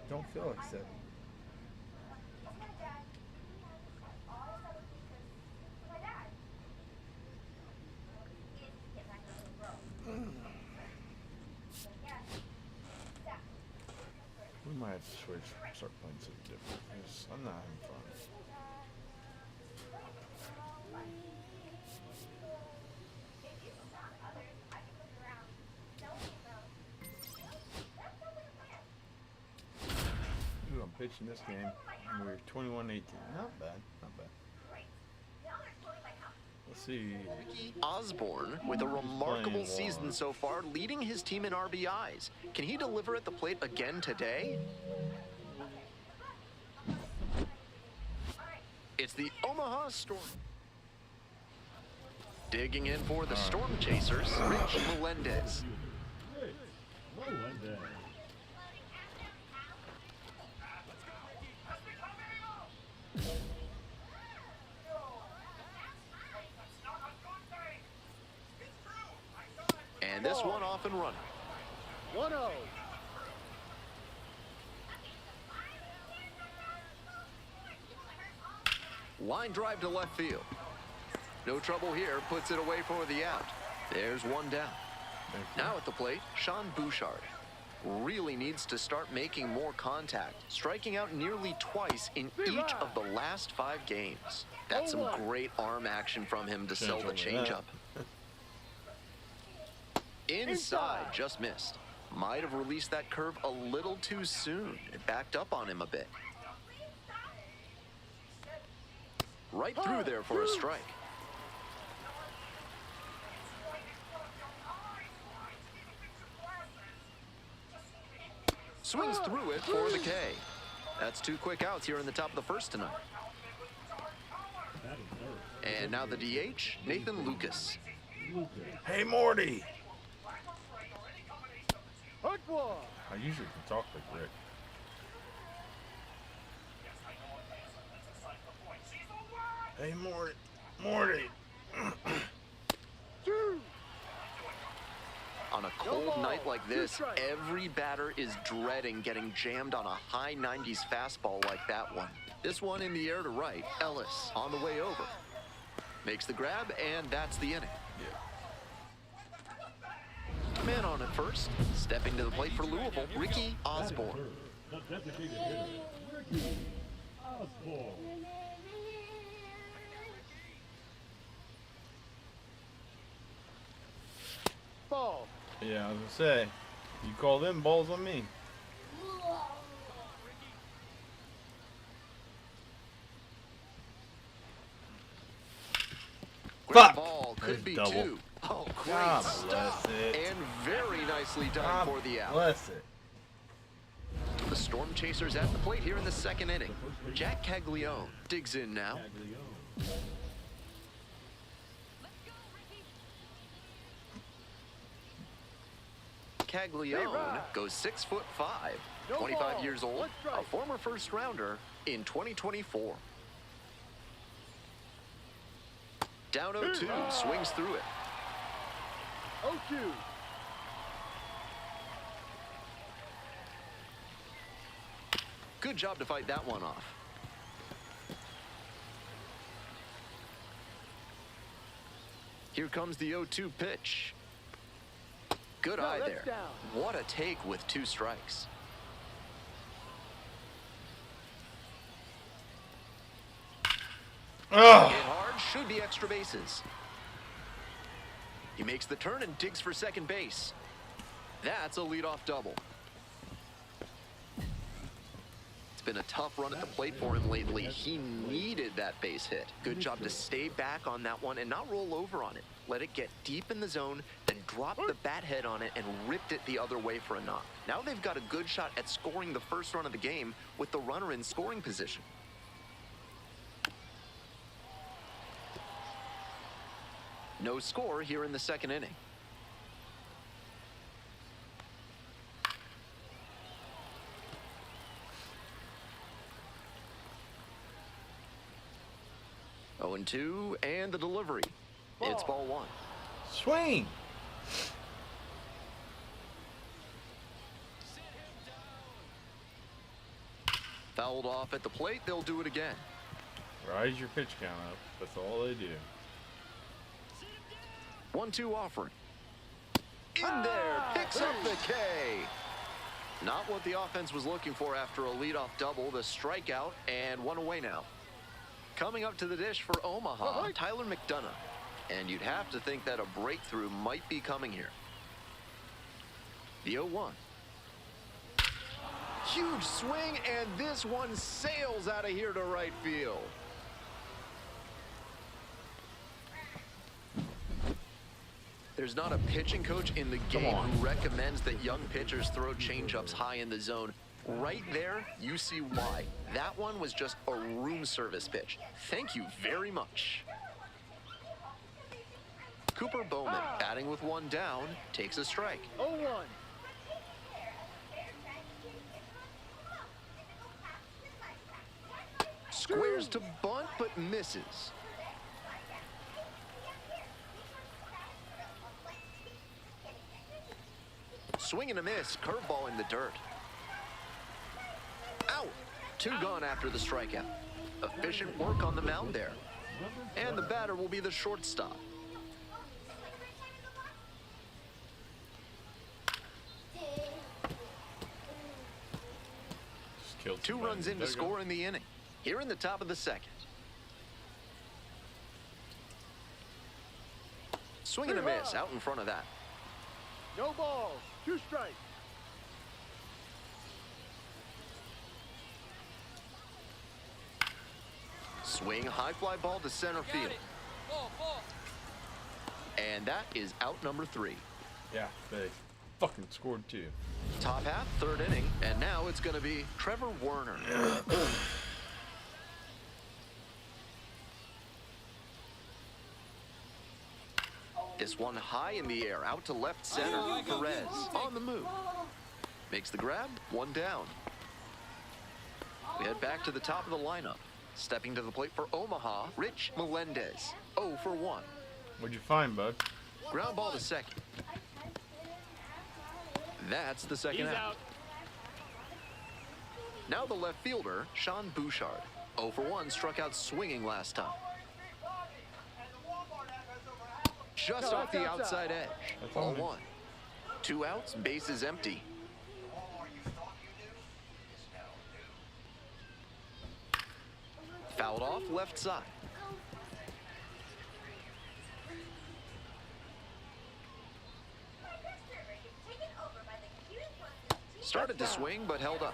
Don't feel upset. We might have to switch, start playing something different. Because I'm not having fun. Ooh, I'm pitching this game. And we're 21-18. Not bad. Not bad. Let's see. Ricky Osborne with a remarkable season so far, leading his team in RBIs. Can he deliver at the plate again today? It's the Omaha Storm. Digging in for the Storm Chasers, Rich Melendez. Rich Melendez. And this one off and running. 1-0. Line drive to left field. No trouble here, puts it away for the out. There's one down. Now at the plate, Sean Bouchard. Really needs to start making more contact, striking out nearly twice in each of the last 5 games. That's some great arm action from him to sell the changeup. Inside, just missed. Might have released that curve a little too soon. It backed up on him a bit. Right through there for a strike. Swings through it for the K. That's 2 quick outs here in the top of the first tonight. And now the DH, Nathan Lucas. Hey, Morty. Hard ball. I usually can talk like Rick. Hey, Morty. Morty. On a cold night like this, every batter is dreading getting jammed on a high 90s fastball like that one. This one in the air to right. Ellis on the way over. Makes the grab, and that's the inning. Man on at first. Stepping to the plate for Louisville, Ricky Osborne. The designated hitter, Ricky Osborne. Ball. Yeah, I was gonna say, you call them balls on me. Ground ball could be Double. 2. Oh, great God stuff. bless it. And very nicely done God for the out. bless it. The Storm Chasers at the plate here in the second inning. Jack Caglione digs in now. Caglione goes 6'5", 25 years old, a former first rounder in 2024. Down 0-2, swings through it. 0-2. Good job to fight that one off. Here comes the 0-2 pitch. Good eye there. What a take with 2 strikes. Hit hard, should be extra bases. He makes the turn and digs for second base. That's a leadoff double. It's been a tough run at the plate for him lately. He needed that base hit. Good job to stay back on that one and not roll over on it. Let it get deep in the zone, then drop the bat head on it and ripped it the other way for a knock. Now they've got a good shot at scoring the first run of the game with the runner in scoring position. No score here in the second inning. Oh, 0-2, and the delivery. It's ball 1. Swing. Fouled off at the plate. They'll do it again. Rise your pitch count up. That's all they do. 1-2 offering. In there, picks up the K. Not what the offense was looking for after a leadoff double, the strikeout, and 1 away now. Coming up to the dish for Omaha, Tyler McDonough. And you'd have to think that a breakthrough might be coming here. The 0-1. Huge swing, and this one sails out of here to right field. There's not a pitching coach in the game who recommends that young pitchers throw changeups high in the zone. Right there, you see why. That one was just a room service pitch. Thank you very much. Cooper Bowman, batting with 1 down, takes a strike. 0-1. Squares to bunt, but misses. Swing and a miss, curveball in the dirt. Out! 2 gone after the strikeout. Efficient work on the mound there. And the batter will be the shortstop. Just killed 2 somebody. runs in to There you go. score in the inning. Here in the top of the second. Swing and a miss out in front of that. No balls. 2 strikes. Swing, high fly ball to center Got field. it. Ball. And that is out number 3. Yeah, they fucking scored 2. Top half, 3rd inning, and now it's going to be Trevor Werner. This one high in the air, out to left center. Perez on the move. Makes the grab, 1 down. We head back to the top of the lineup. Stepping to the plate for Omaha, Rich Melendez. 0 for 1. What'd you find, bud? Ground ball to second. That's the second He's out. out. Now the left fielder, Sean Bouchard. 0 for 1, struck out swinging last time. Just No, off the that's outside edge. That's Ball on me. 1. 2 outs, bases empty. Fouled off left side. Started to swing, but held up.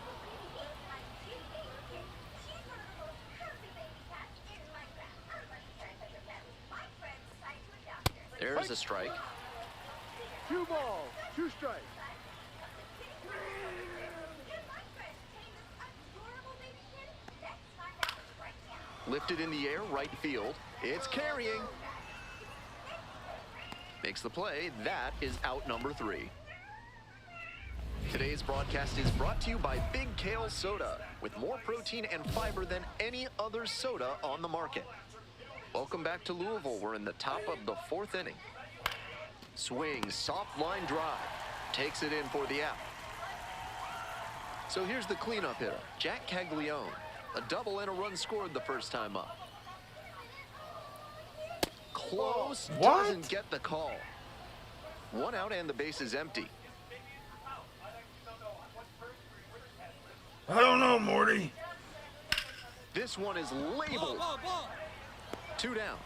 There's a strike. 2 balls. 2 strikes. Lifted in the air, right field. It's carrying. Makes the play. That is out number 3. Today's broadcast is brought to you by Big Kale Soda, with more protein and fiber than any other soda on the market. Welcome back to Louisville. We're in the top of the 4th inning. Swing, soft line drive. Takes it in for the out. So here's the cleanup hitter, Jack Caglione. A double and a run scored the first time up. Close. What? Doesn't get the call. 1 out and the base is empty. I don't know, Morty. This one is labeled. Ball. 2 down.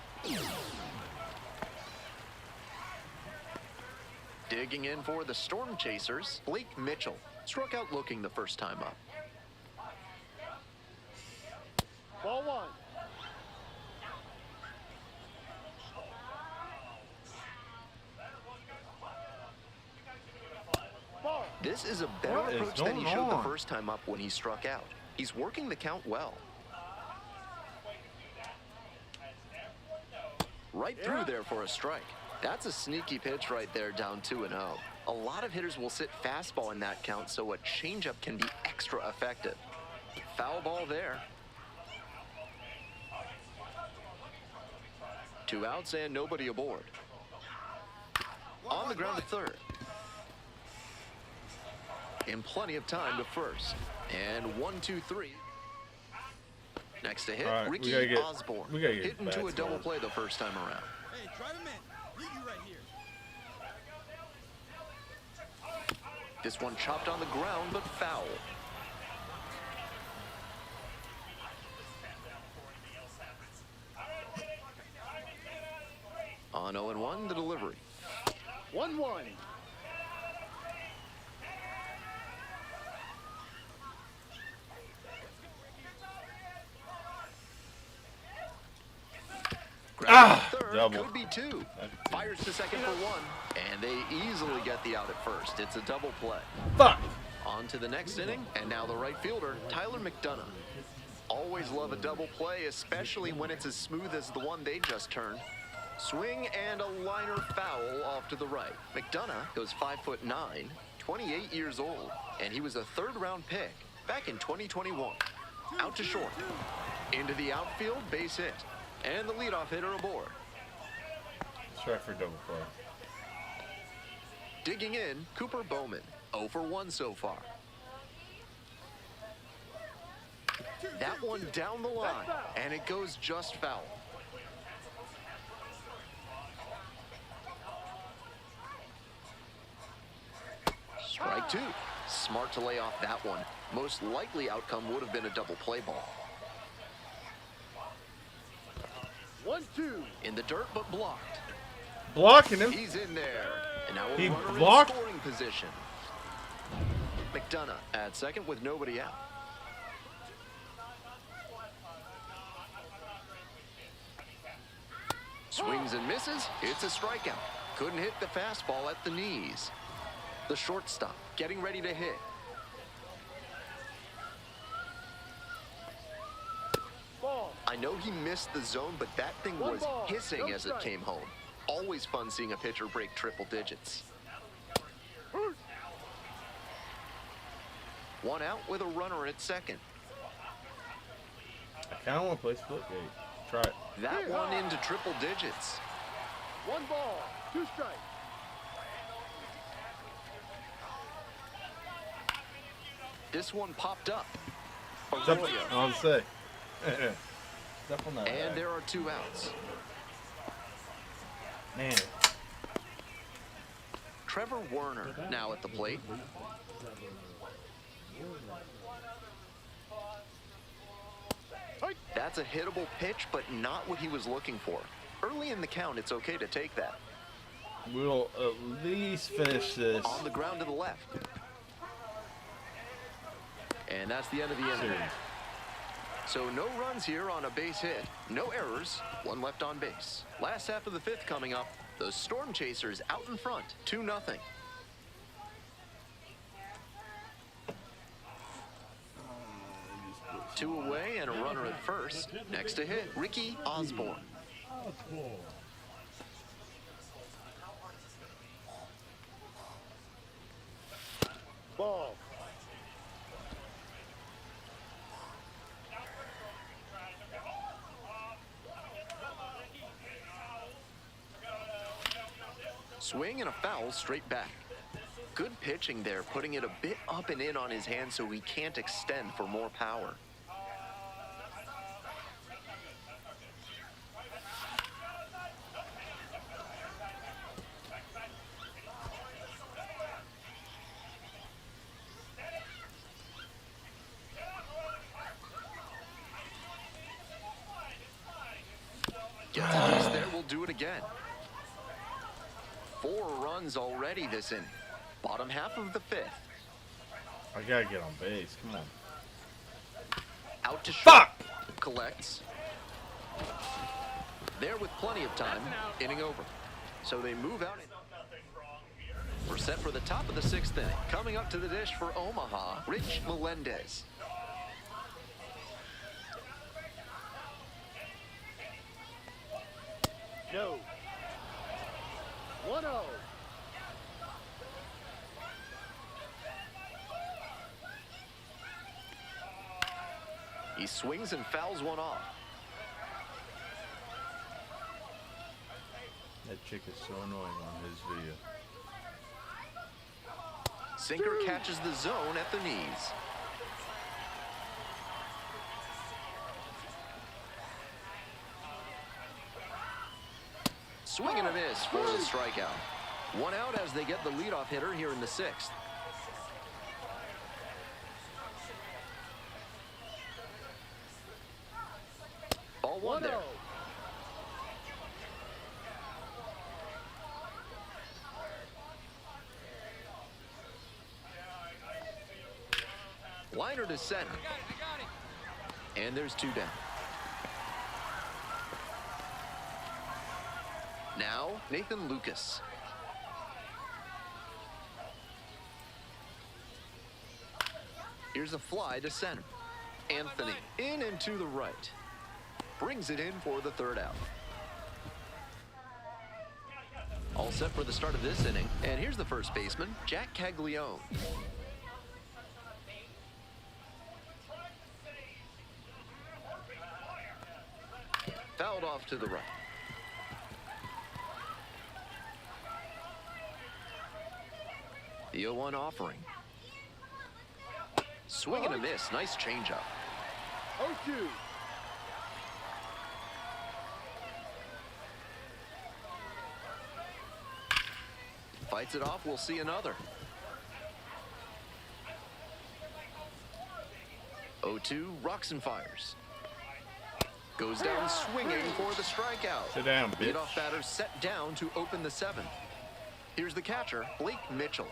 Digging in for the Storm Chasers, Blake Mitchell. Struck out looking the first time up. Ball 1. Ball. This is a better What is approach than he going showed the on? first time up when he struck out. He's working the count well. Right through there for a strike. That's a sneaky pitch right there, down 2-0. A lot of hitters will sit fastball in that count, so a changeup can be extra effective. Foul ball there. 2 outs and nobody aboard. On the ground to third. In plenty of time to first. And 1, 2, 3. Next to hit, All right, we Ricky gotta get- Osborne. we gotta get Hit into a bats double going. play the first time around. Hey, try him in. Meet you right here. This one chopped on the ground, but foul. On 0-1, the delivery. 1-1. Third double. could be 2. That's- Fires to second for 1, and they easily get the out at first. It's a double play. Fuck. On to the next inning, and now the right fielder, Tyler McDonough. Always love a double play, especially when it's as smooth as the one they just turned. Swing and a liner foul off to the right. McDonough goes 5'9", 28 years old, and he was a 3rd-round pick back in 2021. Out to short. Into the outfield, base hit. And the leadoff hitter aboard. Try for double play. Digging in, Cooper Bowman. 0 for 1 so far. That one down the line, and it goes just foul. Strike two. Smart to lay off that one. Most likely outcome would have been a double play ball. 1-2. In the dirt, but blocked. Blocking him. He's in there. And now He a runner blocked? in scoring position. McDonough at second with nobody out. Swings and misses. It's a strikeout. Couldn't hit the fastball at the knees. The shortstop getting ready to hit. Ball. I know he missed the zone, but that thing One was ball, hissing no as it strike. came home. Always fun seeing a pitcher break triple digits. One out with a runner at second. I kind of want to play split gate. Try it. That one into triple digits. 1 ball, 2 strikes. This one popped up. Step, Arroyo. I'll say. Step on that. And bag. there are 2 outs. Man. Trevor Werner now at the plate. That's a hittable pitch, but not what he was looking for. Early in the count, it's okay to take that. We'll at least finish this On the ground to the left. And that's the end of the inning. series. So no runs here on a base hit. No errors. 1 left on base. Last half of the 5th coming up. Those Storm Chasers out in front. 2-0. Two away and a runner at first. Next to hit, Ricky Osborne. Osborne. Ball. Swing and a foul straight back. Good pitching there, putting it a bit up and in on his hand so he can't extend for more power. Gets a piece there, we'll do it again. 4 runs already this inning. Bottom half of the 5th. I gotta get on base. Come on. Out to short. Fuck! Collects. There with plenty of time. Inning over. So they move out. We're set for the top of the 6th inning. Coming up to the dish for Omaha, Rich Melendez. No. 1-0. He swings and fouls one off. That chick is so annoying on his video. Sinker catches the zone at the knees. Swing and a miss for the strikeout. 1 out as they get the leadoff hitter here in the 6th. Ball 1 there. 1-0. Liner to center. I got it. And there's 2 down. Now, Nathan Lucas. Here's a fly to center. Anthony in and to the right. Brings it in for the 3rd out. All set for the start of this inning. And here's the first baseman, Jack Caglione. Fouled off to the right. The 0-1 offering. Swing and a miss. Nice changeup. 0-2. Fights it off, we'll see another. 0-2, rocks and fires. Goes down swinging for the strikeout. Sit down, bitch. Leadoff batter set down to open the seventh. Here's the catcher, Blake Mitchell.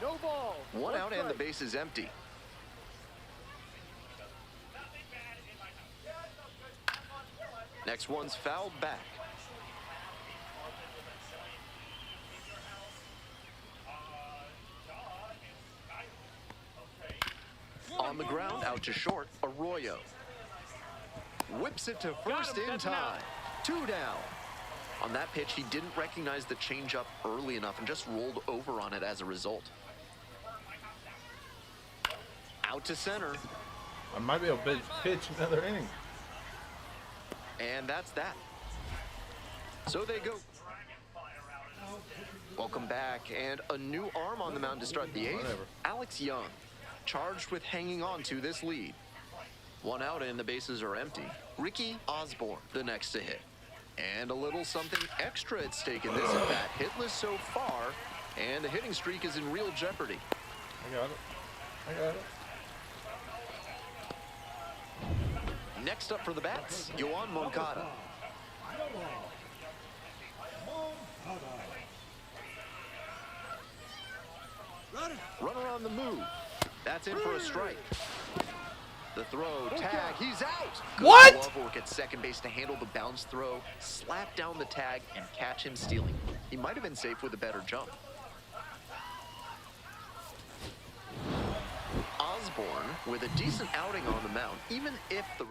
No ball. One out and the strike. base is empty. Next one's fouled back. On the ground, out to short, Arroyo. Whips it to first in time. 2 down. On that pitch, he didn't recognize the changeup early enough and just rolled over on it as a result. Out to center. I might be able to pitch another inning. And that's that. So they go. Welcome back, and a new arm on the mound to start the eighth. Whatever. Alex Young, charged with hanging on to this lead. 1 out and the bases are empty. Ricky Osborne, the next to hit. And a little something extra at stake in this at bat. Hitless so far, and the hitting streak is in real jeopardy. I got it. I got it. Next up for the bats, Yoan Moncada. Runner on the move. That's in for a strike. The throw, tag, he's out. Good What? glove work at second base to handle the bounce throw, slap down the tag, and catch him stealing. He might have been safe with a better jump. Osborne with a decent outing on the mound, even if the...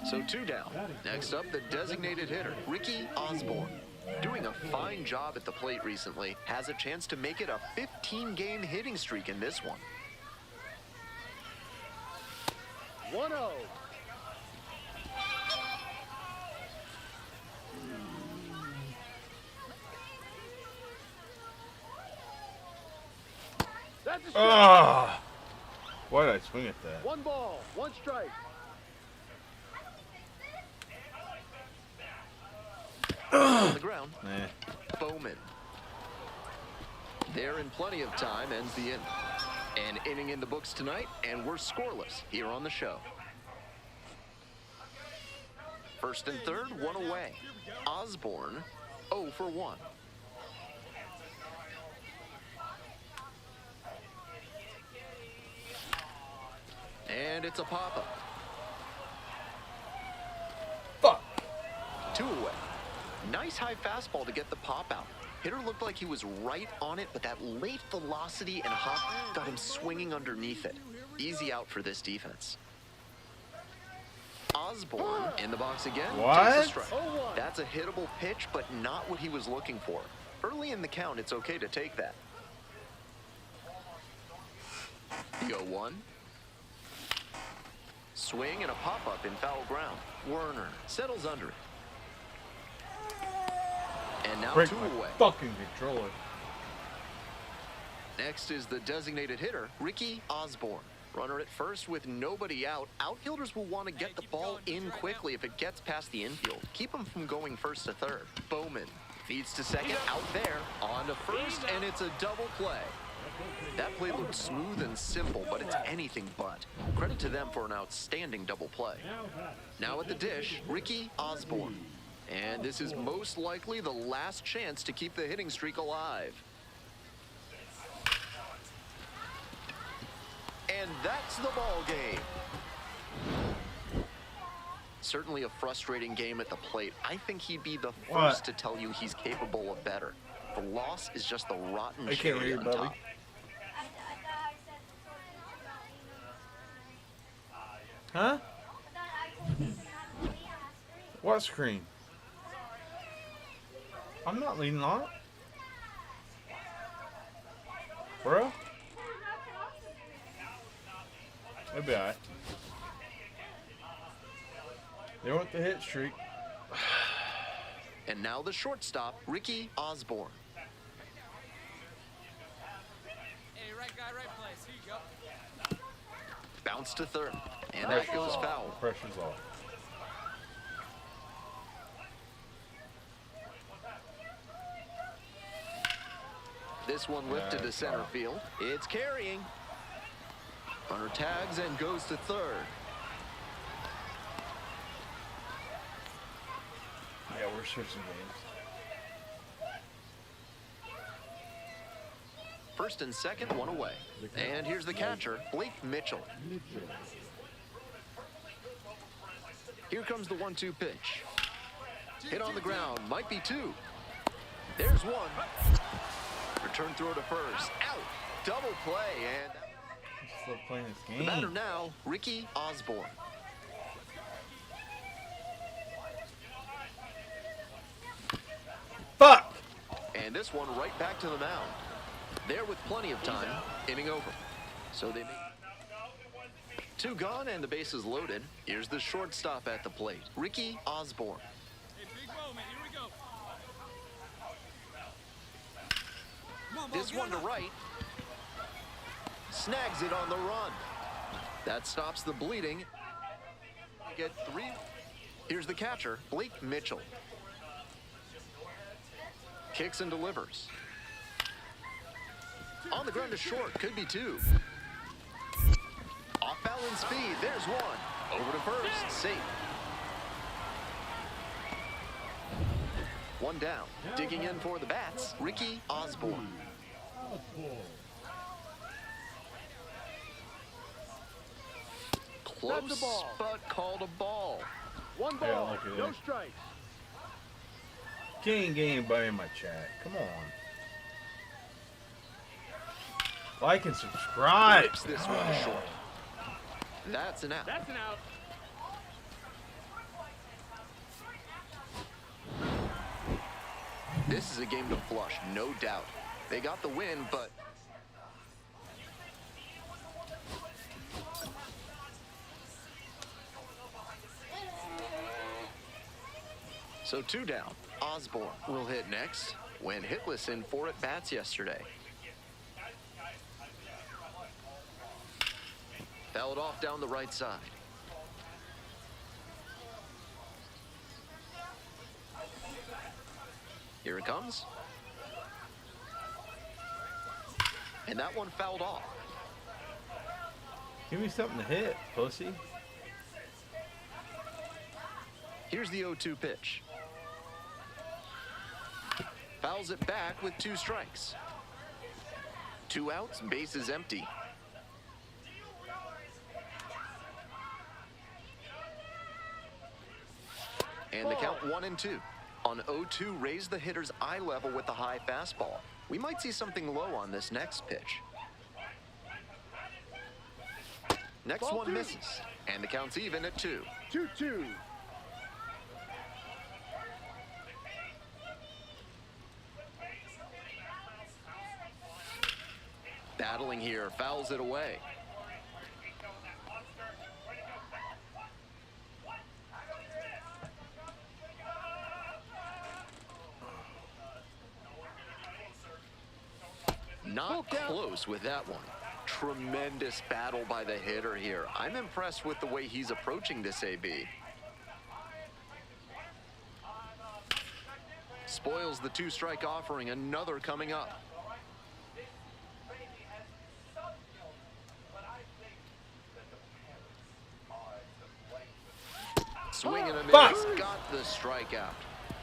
So 2 down. Next up, the designated hitter, Ricky Osborne. Doing a fine job at the plate recently, has a chance to make it a 15-game hitting streak in this one. 1-0. That's a strike. Ah! Why did I swing at that? 1 ball, 1 strike. On the ground, Nah. Bowman. There in plenty of time ends the inning. An inning in the books tonight, and we're scoreless here on the show. First and third, 1 away. Osborne, 0 for 1. And it's a pop-up. Fuck. 2 away. Nice high fastball to get the pop out. Hitter looked like he was right on it, but that late velocity and hop got him swinging underneath it. Easy out for this defense. Osborne in the box again. What? Takes a strike. 0-1. That's a hittable pitch, but not what he was looking for. Early in the count, it's okay to take that. The 0-1. Swing and a pop-up in foul ground. Werner settles under it. And now Break 2 my away. fucking controller. Next is the designated hitter, Ricky Osborne. Runner at first with nobody out. Outfielders will want to get the ball in quickly if it gets past the infield. Keep them from going first to third. Bowman feeds to second, out there, on to first, and it's a double play. That play looked smooth and simple, but it's anything but. Credit to them for an outstanding double play. Now at the dish, Ricky Osborne. And this is most likely the last chance to keep the hitting streak alive. And that's the ball game. Certainly a frustrating game at the plate. I think he'd be the first What? to tell you he's capable of better. The loss is just the rotten I can't cherry read, on Bubby. top. I thought I said Huh? I thought I told you to not lean on that screen. What screen? I'm not leaning on it. Bro? It'll be alright. They want the hit streak. And now the shortstop, Ricky Osborne. Hey, right guy, right place. Here you go. Bounce to third. And that goes foul. Pressure's off. This one lifted to center field. It's carrying. Runner tags and goes to third. Yeah, we're switching games. First and second, one away. And here's the catcher, Blake Mitchell. Here comes the 1-2 pitch. Hit on the ground, might be two. There's one. Return throw to first. Out. Double play, and Still playing this the game. batter now, Ricky Osborne. Fuck! And this one right back to the mound. There with plenty of time, inning over. So they make two gone and the bases loaded. Here's the shortstop at the plate, Ricky Osborne. Hey, big moment. Here we go. Come on, This one to right. Snags it on the run. That stops the bleeding. Get three. Here's the catcher, Blake Mitchell. Kicks and delivers. On the ground to short, could be two. Off balance speed, there's one. Over to first, safe. One down. Digging in for the bats, Ricky Osborne. Close, but called a ball. One Yeah, ball, look at no it. strikes. Can't get anybody in my chat. Come on. Like and subscribe. Rips this one to short. That's an out. That's an out. This is a game to flush, no doubt. They got the win, but so two down. Osborne will hit next. Went hitless in 4 at-bats yesterday. Fouled off down the right side. Here it comes. And that one fouled off. Give me something to hit, pussy. Here's the 0-2 pitch. Fouls it back with 2 strikes. 2 outs, bases empty. And the count 1-2. On 0-2, raise the hitter's eye level with the high fastball. We might see something low on this next pitch. Next Ball one 2. misses. And the count's even at 2. 2-2. Battling here, fouls it away. Not close with that one. Tremendous battle by the hitter here. I'm impressed with the way he's approaching this AB. Spoils the 2-strike offering, another coming up. Swing and a miss. Got the strikeout.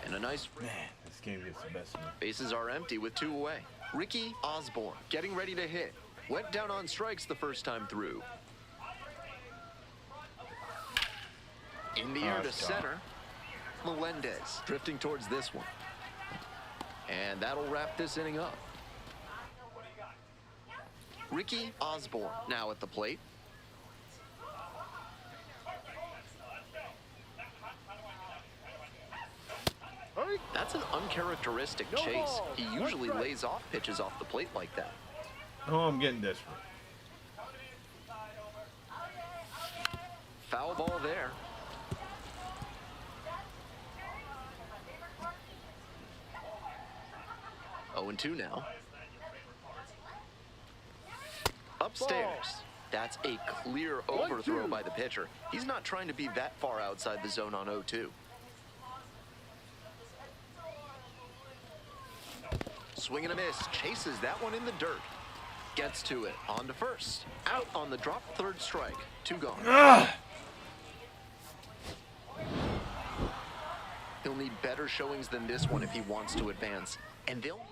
And a nice... Man, this game gets the best of me. Bases are empty with 2 away. Ricky Osborne getting ready to hit. Went down on strikes the first time through. In the air to it's gone. center. Melendez drifting towards this one. And that'll wrap this inning up. Ricky Osborne now at the plate. That's an uncharacteristic chase. He usually lays off pitches off the plate like that. Oh, I'm getting desperate. Foul ball there. 0-2 now. Upstairs. That's a clear overthrow by the pitcher. He's not trying to be that far outside the zone on 0-2. Swing and a miss. Chases that one in the dirt. Gets to it. On to first. Out on the drop. Third strike. 2 gone. He'll need better showings than this one if he wants to advance. And they'll...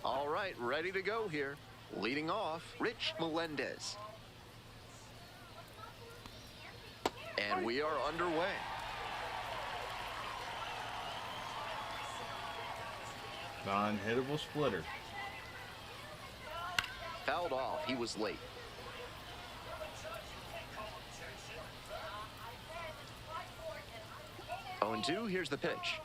All right, ready to go here. Leading off, Rich Melendez. And we are underway. Non-hittable splitter. Fouled off. He was late. Oh, and 2. Here's the pitch.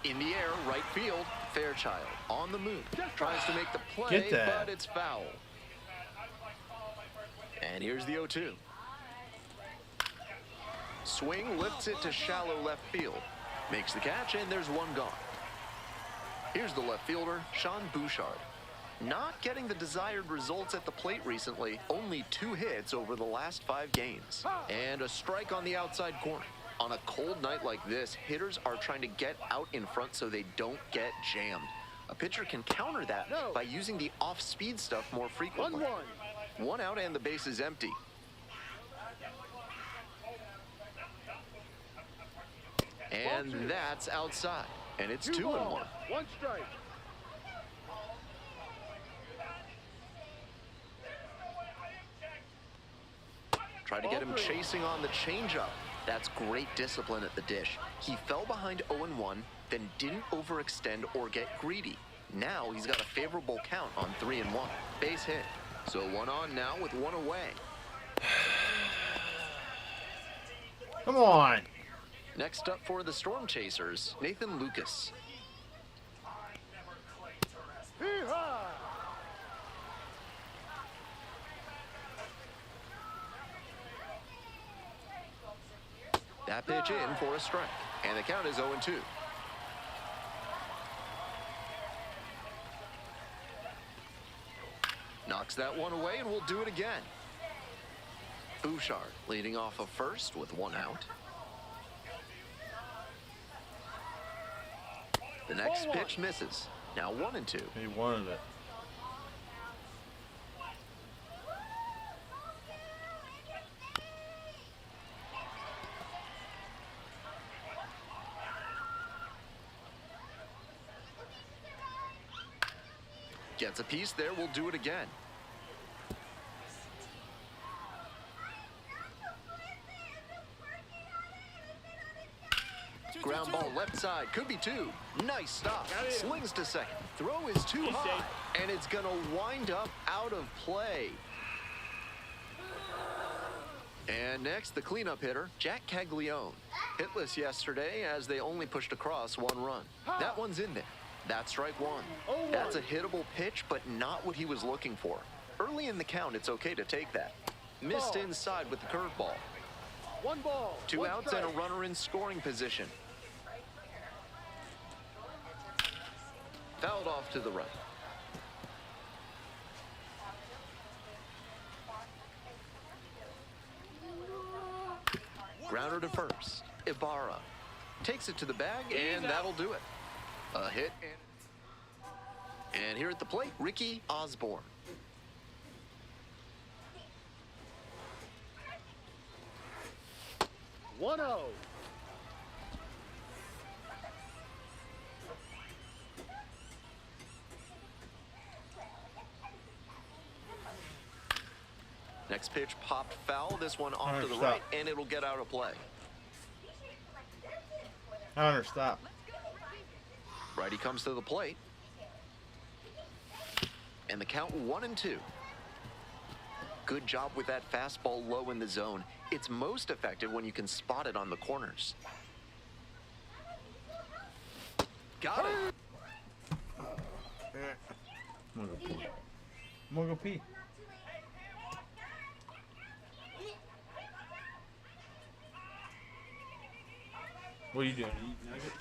In the air, right field. Fairchild on the move. Tries to make the play, Get that. but it's foul. And here's the 0-2. Swing lifts it to shallow left field. Makes the catch, and there's 1 gone. Here's the left fielder, Sean Bouchard. Not getting the desired results at the plate recently. Only 2 hits over the last 5 games. And a strike on the outside corner. On a cold night like this, hitters are trying to get out in front so they don't get jammed. A pitcher can counter that by using the off-speed stuff more frequently. 1 out and the base is empty. And that's outside. And it's 2-1. 1 strike. Try to get him chasing on the changeup. That's great discipline at the dish. He fell behind 0-1, then didn't overextend or get greedy. Now he's got a favorable count on 3-1. Base hit. So 1 on now with 1 away. Come on. Next up for the Storm Chasers, Nathan Lucas. That pitch in for a strike, and the count is 0-2. Knocks that one away, and we'll do it again. Bouchard leading off of first with 1 out. The next pitch misses. Now 1-2. He wanted it. Gets a piece there. We'll do it again. Ground ball left side. Could be 2. Nice stop. Slings to second. Throw is too high. And it's going to wind up out of play. And next, the cleanup hitter, Jack Caglione. Hitless yesterday as they only pushed across 1 run. That one's in there. That's strike 1. That's a hittable pitch, but not what he was looking for. Early in the count, it's okay to take that. Missed inside with the curveball. 1 ball. 2 outs and a runner in scoring position. Fouled off to the right. Grounder to first. Ibarra takes it to the bag, and that'll do it. A hit, and here at the plate, Ricky Osborne. One 0. Next pitch popped foul. This one off Hunter, to the stop. right, and it'll get out of play. Hunter, stop. Righty comes to the plate. And the count 1-2. good job with that fastball low in the zone. It's most effective when you can spot it on the corners. Got it. I'm gonna go pee. I'm gonna go pee. What are you doing? Eating nuggets?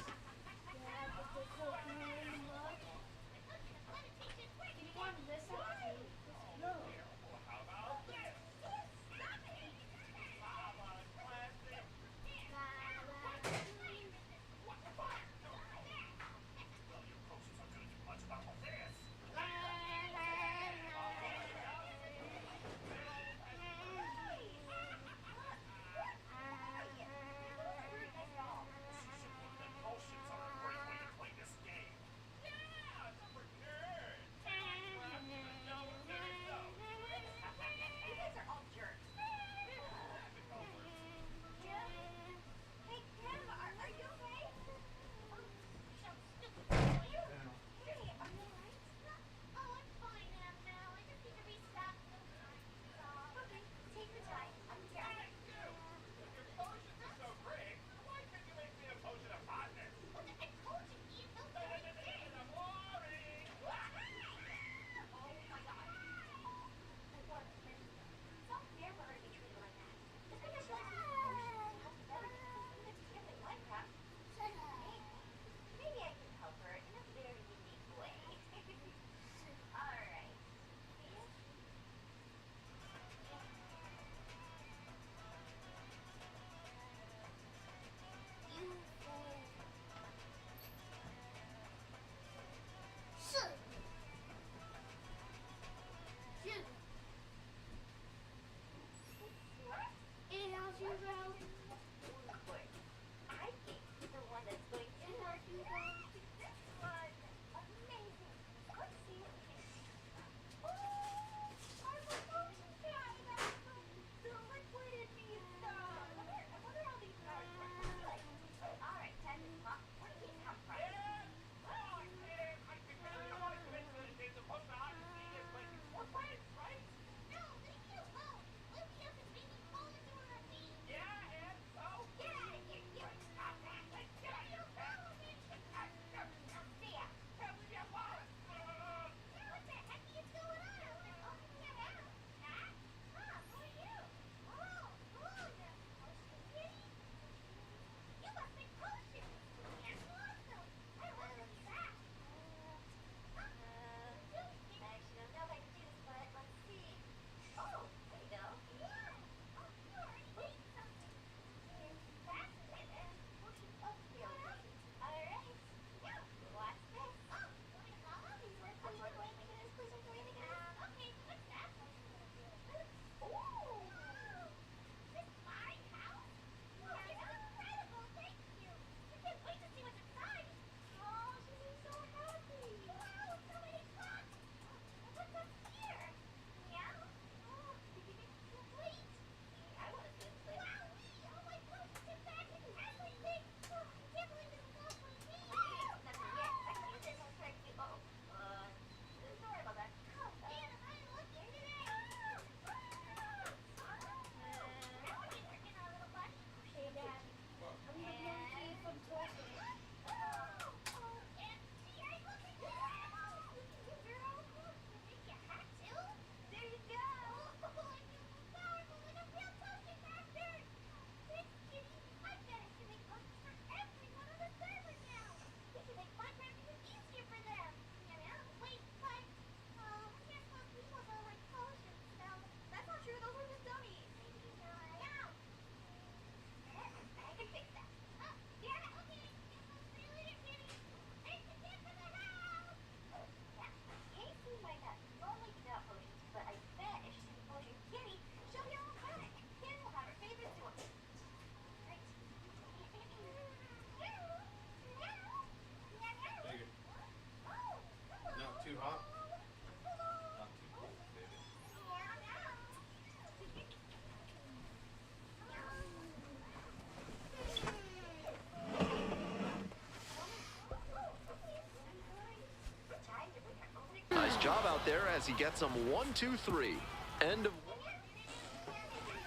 Nice job out there as he gets him 1, 2, 3. End of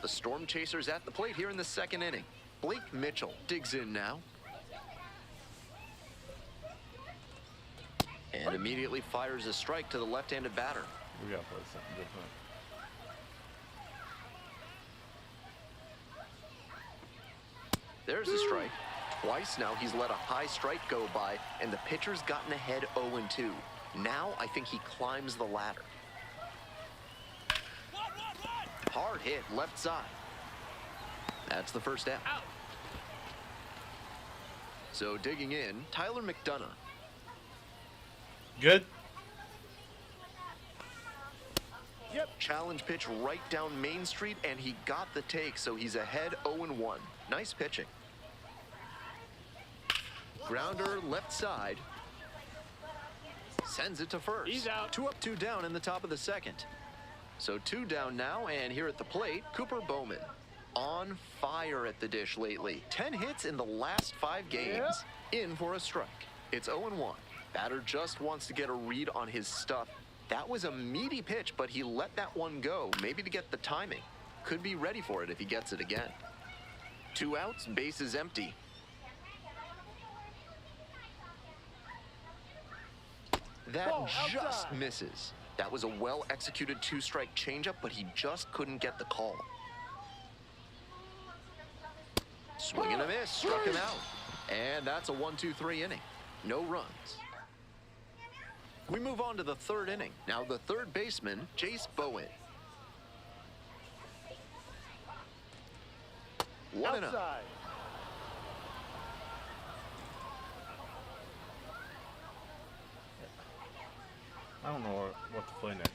The Storm Chasers at the plate here in the second inning. Blake Mitchell digs in now. And immediately fires a strike to the left-handed batter. We gotta play something different. There's a strike. Twice now he's let a high strike go by, and the pitcher's gotten ahead 0-2. Now I think he climbs the ladder. Hard hit left side. That's the first out. So digging in, Tyler McDonough. Good. Yep. Challenge pitch right down Main Street, and he got the take, so he's ahead 0-1. Nice pitching. Grounder left side. Sends it to first. He's out. 2 up, 2 down in the top of the second. So 2 down now, and here at the plate, Cooper Bowman. On fire at the dish lately. 10 hits in the last 5 games. In for a strike. It's 0-1. Batter just wants to get a read on his stuff. That was a meaty pitch, but he let that one go, maybe to get the timing. Could be ready for it if he gets it again. 2 outs, bases empty. That just misses. That was a well-executed 2-strike changeup, but he just couldn't get the call. Swing and a miss, struck him out. And that's a 1-2-3 inning. No runs. We move on to the third inning. Now the third baseman, Jace Bowen. 1-0. I don't know what to play next.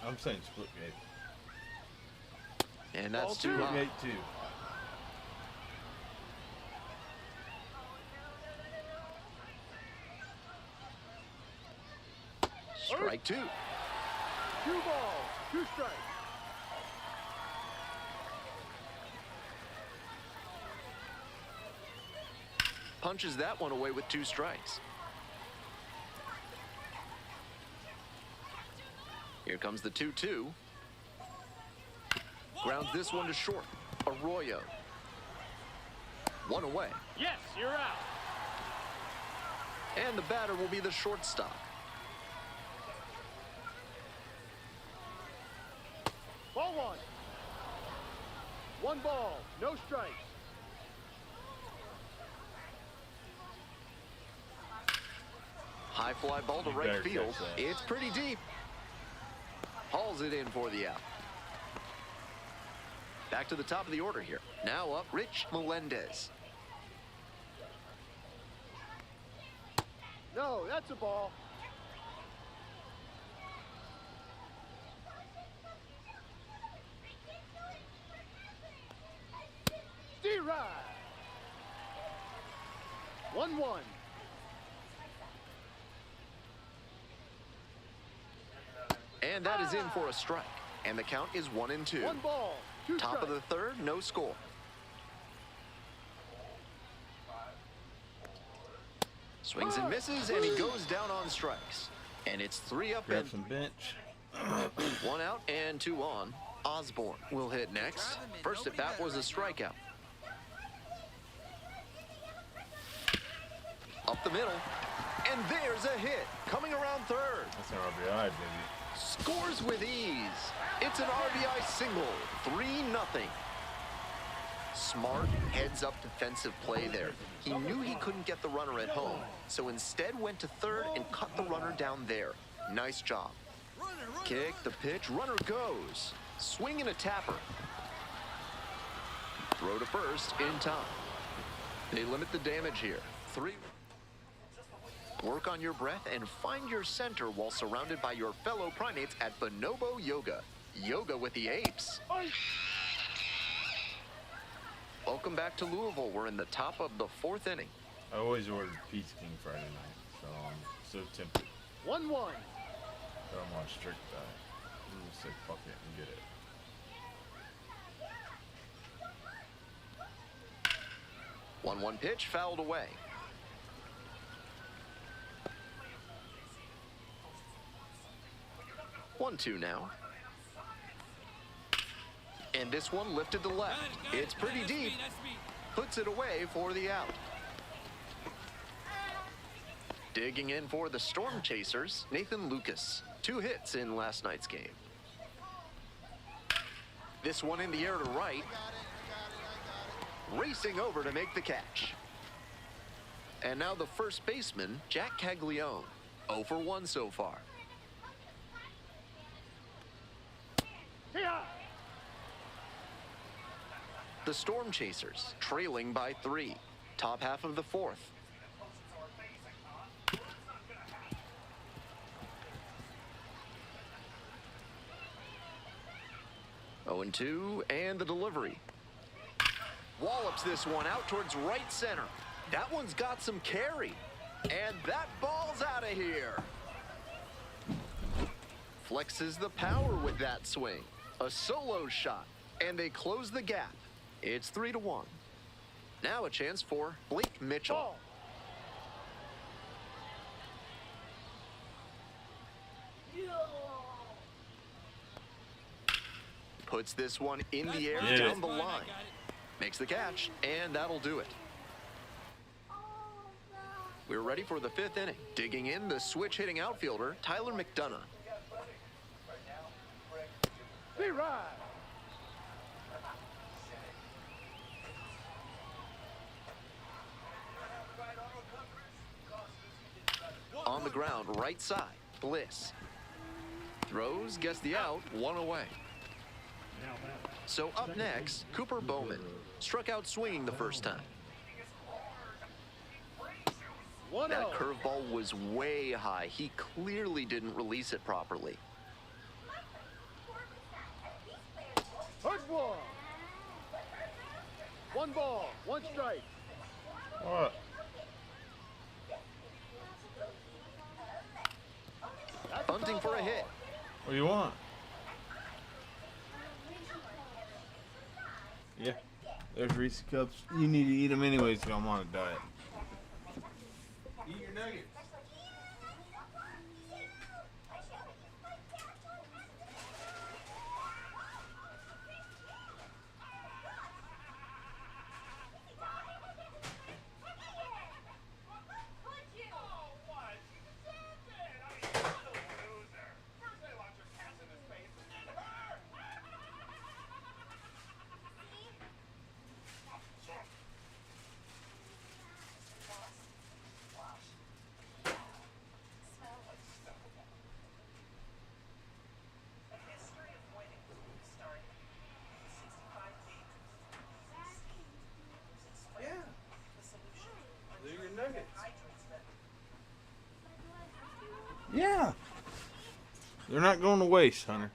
I'm saying split gate. And that's too Split high. gate 2. Strike 2. 2 balls, 2 strikes. Punches that one away with 2 strikes. Here comes the 2-2. Grounds this one to short. Arroyo. 1 away. Yes, you're out. And the batter will be the shortstop. Ball 1. 1 ball, no strikes. High fly ball to You right better field. catch that. It's pretty deep. Hauls it in for the out. Back to the top of the order here. Now up, Rich Melendez. No, that's a ball. D-Ride. 1-1. And that is in for a strike. And the count is 1-2. 1 ball, 2 Top of strikes. the third, no score. Swings and misses, and he goes down on strikes. And it's 3 up Grab and some bench. 1 out and 2 on. Osborne will hit next. First at bat was a strikeout. Up the middle. And there's a hit. Coming around third. That's an RBI, baby. Scores with ease. It's an RBI single. 3-0. Smart heads-up defensive play there. He knew he couldn't get the runner at home, so instead went to third and cut the runner down there. Nice job. Kick, the pitch, runner goes. Swing and a tapper. Throw to first in time. They limit the damage here. 3. Work on your breath and find your center while surrounded by your fellow primates at Bonobo Yoga. Yoga with the apes. Welcome back to Louisville. We're in the top of the 4th inning. I always ordered Pizza King Friday night, so I'm so tempted. 1-1. But I'm on a strict diet. I'm gonna say fuck it and get it. One pitch fouled away. 1-2 now. And this one lifted to left. It's pretty deep. Puts it away for the out. Digging in for the Storm Chasers, Nathan Lucas. 2 hits in last night's game. This one in the air to right. Racing over to make the catch. And now the first baseman, Jack Caglione. 0 for 1 so far. The Storm Chasers trailing by 3. Top half of the 4th. Oh, 0-2, and the delivery. Wallops this one out towards right center. That one's got some carry. And that ball's out of here. Flexes the power with that swing. A solo shot. And they close the gap. It's 3-1. Now a chance for Blake Mitchell. Ball. Puts this one in the air Yeah. down the line. Makes the catch, and that'll do it. We're ready for the 5th inning. Digging in, the switch-hitting outfielder, Tyler McDonough. Be right. On the ground, right side, Bliss. Throws, gets the out, 1 away. So up next, Cooper Bowman. Struck out swinging the first time. 1-0. That curveball was way high. He clearly didn't release it properly. Hurt one. 1 ball, 1 strike. What? Bunting for a hit. What do you want? Yeah. There's Reese's Cups. You need to eat them anyways if I'm on a diet. Eat your nuggets. Yeah. They're not going to waste, Hunter.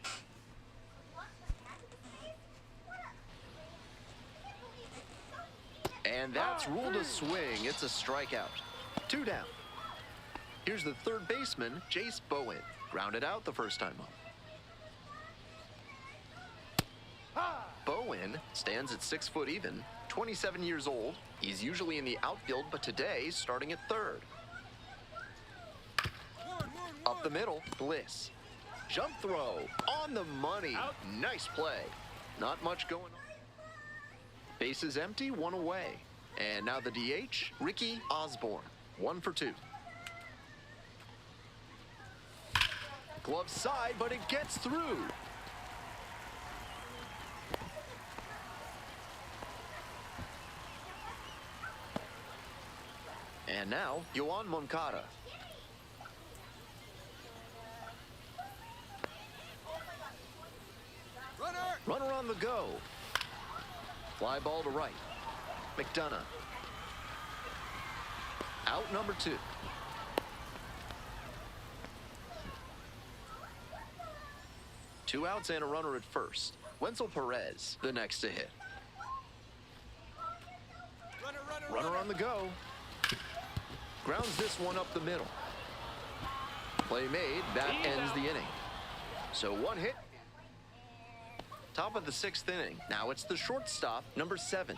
And that's ruled a swing. It's a strikeout. 2 down. Here's the third baseman, Jace Bowen. Grounded out the first time up. Bowen stands at 6 foot even, 27 years old. He's usually in the outfield, but today starting at third. Up the middle, Bliss. Jump throw on the money. Nice play. Not much going on. Bases empty, 1 away. And now the DH, Ricky Osborne. 1 for 2. Glove side, but it gets through. And now, Yohan Moncada. Runner on the go. Fly ball to right. McDonough. Out number 2. Two outs and a runner at first. Wenzel Perez, the next to hit. Runner on the go. Grounds this one up the middle. Play made, that ends the inning. So 1 hit. Top of the 6th inning. Now it's the shortstop, number 7.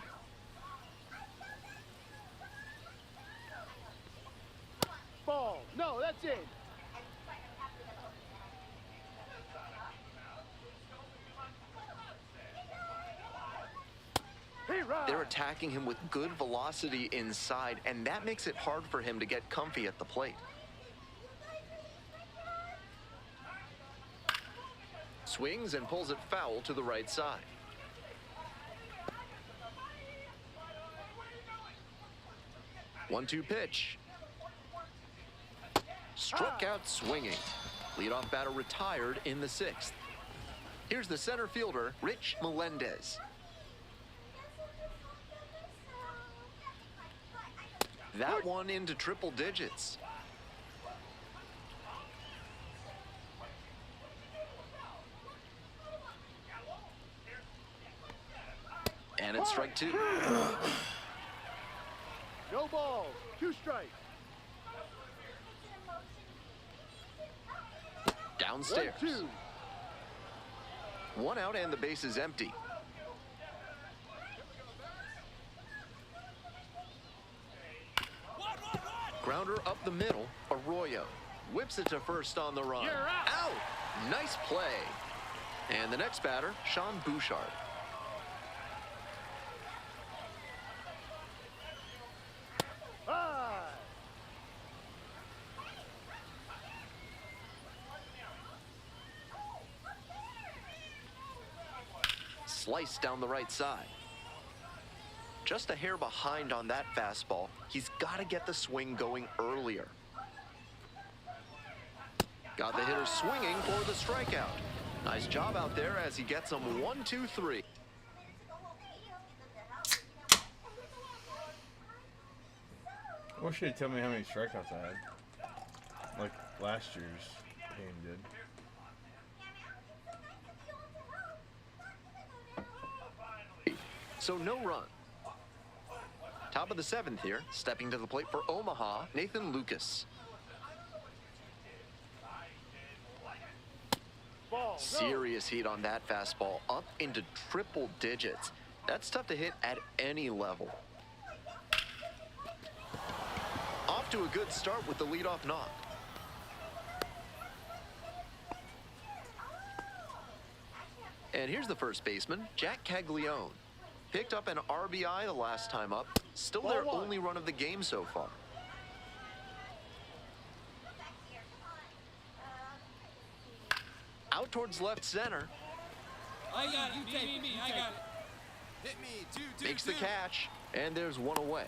Ball. No, that's it. are attacking him with good velocity inside, and that makes it hard for him to get comfy at the plate. Swings and pulls it foul to the right side. One-two pitch. Struck out swinging. Leadoff batter retired in the 6th. Here's the center fielder, Rich Melendez. That one into triple digits. And it's strike 2. No balls. 2 strikes. Downstairs. 1-2. 1 out and the base is empty. Grounder up the middle. Arroyo whips it to first on the run. You're out. Nice play. And the next batter, Sean Bouchard. Slice down the right side. Just a hair behind on that fastball. He's got to get the swing going earlier. Got the hitter swinging for the strikeout. Nice job out there as he gets him 1-2-3. I wish you'd tell me how many strikeouts I had. Like last year's game did. So no run. Top of the 7th here. Stepping to the plate for Omaha, Nathan Lucas. Ball. Serious heat on that fastball, up into triple digits. That's tough to hit at any level. Off to a good start with the leadoff knock. And here's the first baseman, Jack Caglione. Picked up an RBI the last time up. Still their only run of the game so far. Out towards left center. I got it. You take me. I got it. Hit me. 2-2. Makes the catch. And there's one away.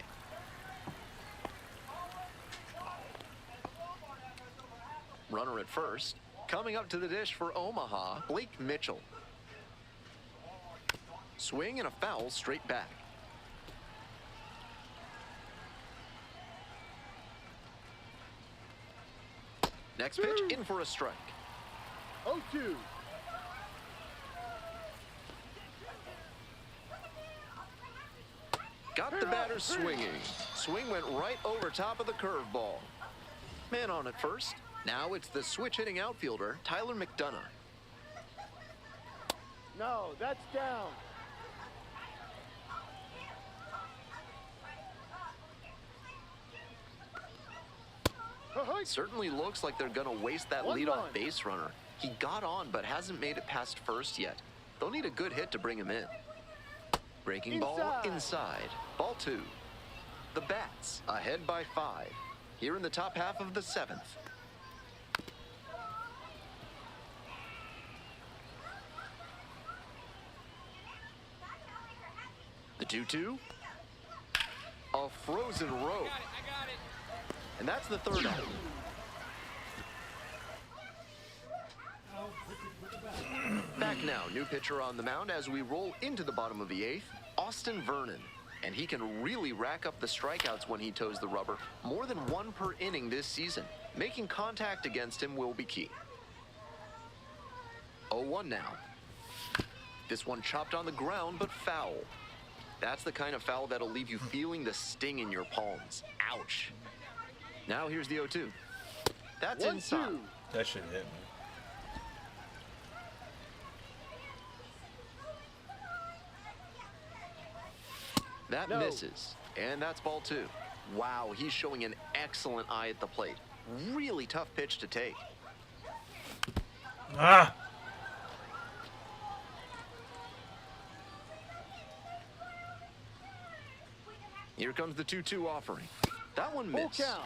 Runner at first. Coming up to the dish for Omaha, Blake Mitchell. Swing and a foul straight back. Next pitch in for a strike. 0-2. Got the batter swinging. Swing went right over top of the curveball. Man on at first. Now it's the switch hitting outfielder, Tyler McDonough. No, that's down. Certainly looks like they're going to waste that 1-1. leadoff base runner. He got on but hasn't made it past first yet. They'll need a good hit to bring him in. Breaking ball inside. Ball 2. The Bats ahead by 5. Here in the top half of the 7th. The 2-2. A frozen rope. I got it. And that's the 3rd out. Back now, new pitcher on the mound as we roll into the bottom of the 8th, Austin Vernon. And he can really rack up the strikeouts when he toes the rubber, more than 1 per inning this season. Making contact against him will be key. 0-1 now. This one chopped on the ground, but foul. That's the kind of foul that'll leave you feeling the sting in your palms. Ouch. Now here's the 0-2. That's 1-2. That inside. should hit me. That No. misses. And that's ball 2. Wow, he's showing an excellent eye at the plate. Really tough pitch to take. Ah! Here comes the 2-2 offering. That one Full missed. count.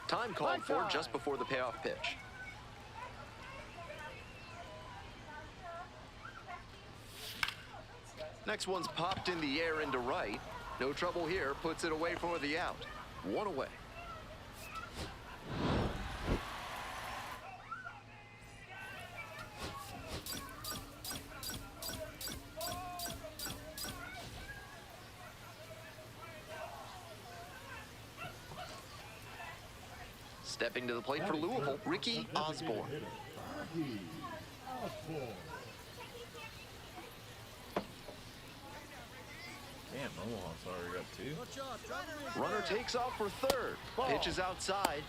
Time called for Time. just before the payoff pitch. Next one's popped in the air into right. No trouble here, puts it away for the out. One away. Stepping to the plate for Louisville, Ricky Osborne. Ricky Osborne. Damn, Omaha's already got 2. Watch off, drive him in. Runner takes off for third. Ball. Pitch is outside.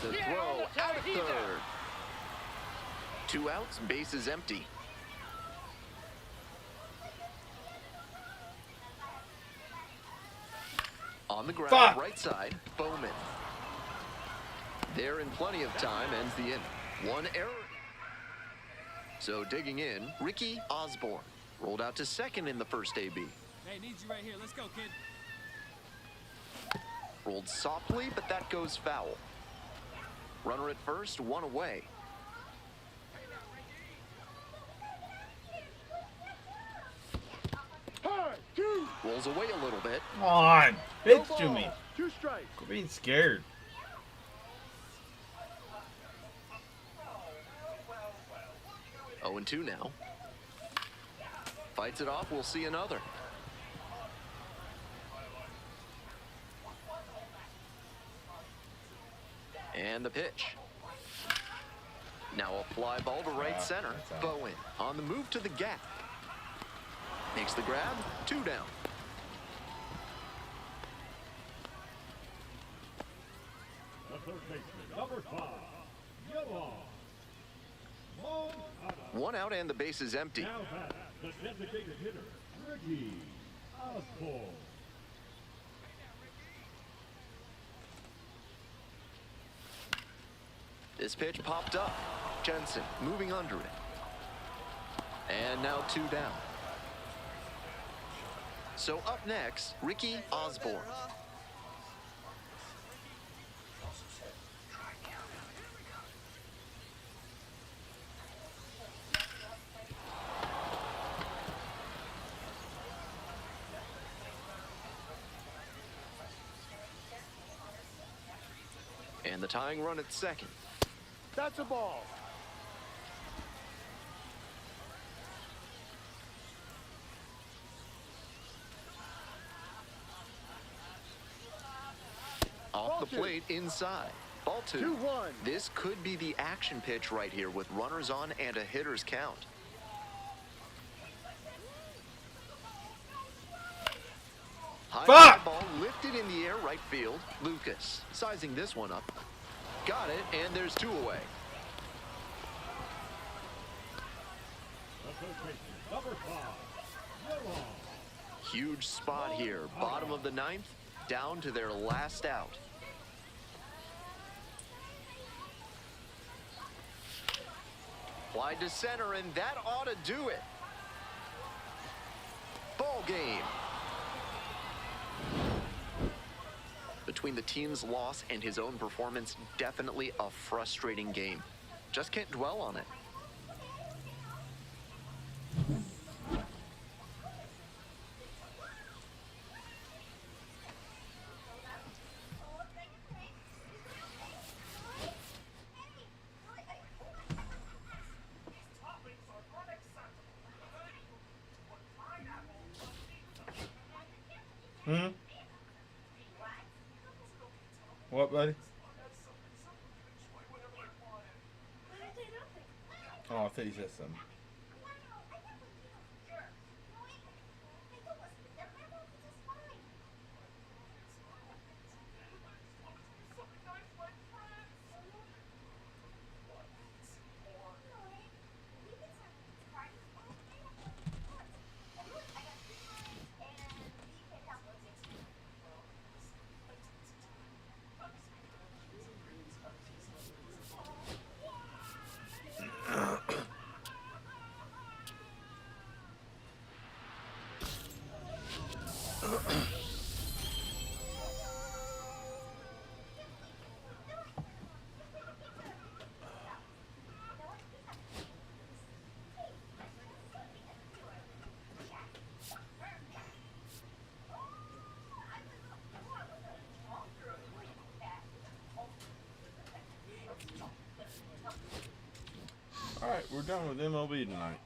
The Yeah, throw on the out tag, at he's third. out. 2 outs, base is empty. On the ground, Fuck. right side, Bowman. There in plenty of time, ends the inning. 1 error. So digging in, Ricky Osborne. Rolled out to second in the first AB. Hey, needs you right here. Let's go, kid. Rolled softly, but that goes foul. Runner at first, 1 away. Hard. 2. Rolls away a little bit. Come on. Pitch No to ball. me. 2 strikes. Quit being scared. Oh, and 2 now. Fights it off, we'll see another. And the pitch. Now a fly ball to right center. that's out. Bowen on the move to the gap. Makes the grab, 2 down. The third baseman, number 5, Yellow. Long out. 1 out and the base is empty. Now back, the designated hitter, Ricky Osborne. This pitch popped up. Jensen moving under it. And now 2 down. So up next, Ricky Osborne. And the tying run at second. That's a ball. Off Ball the 2. plate inside. Ball 2. 2-1. This could be the action pitch right here with runners on and a hitter's count. High fly Fuck! ball lifted in the air right field. Lucas sizing this one up. Got it, and there's 2 away. The third baseman, number 5, Yellow. Huge spot here. Bottom of the 9th, down to their last out. Fly to center, and that ought to do it. Ball game. Between the team's loss and his own performance, definitely a frustrating game. Just can't dwell on it. Hmm? What, buddy? Oh, I thought you said something. All right, we're done with MLB tonight.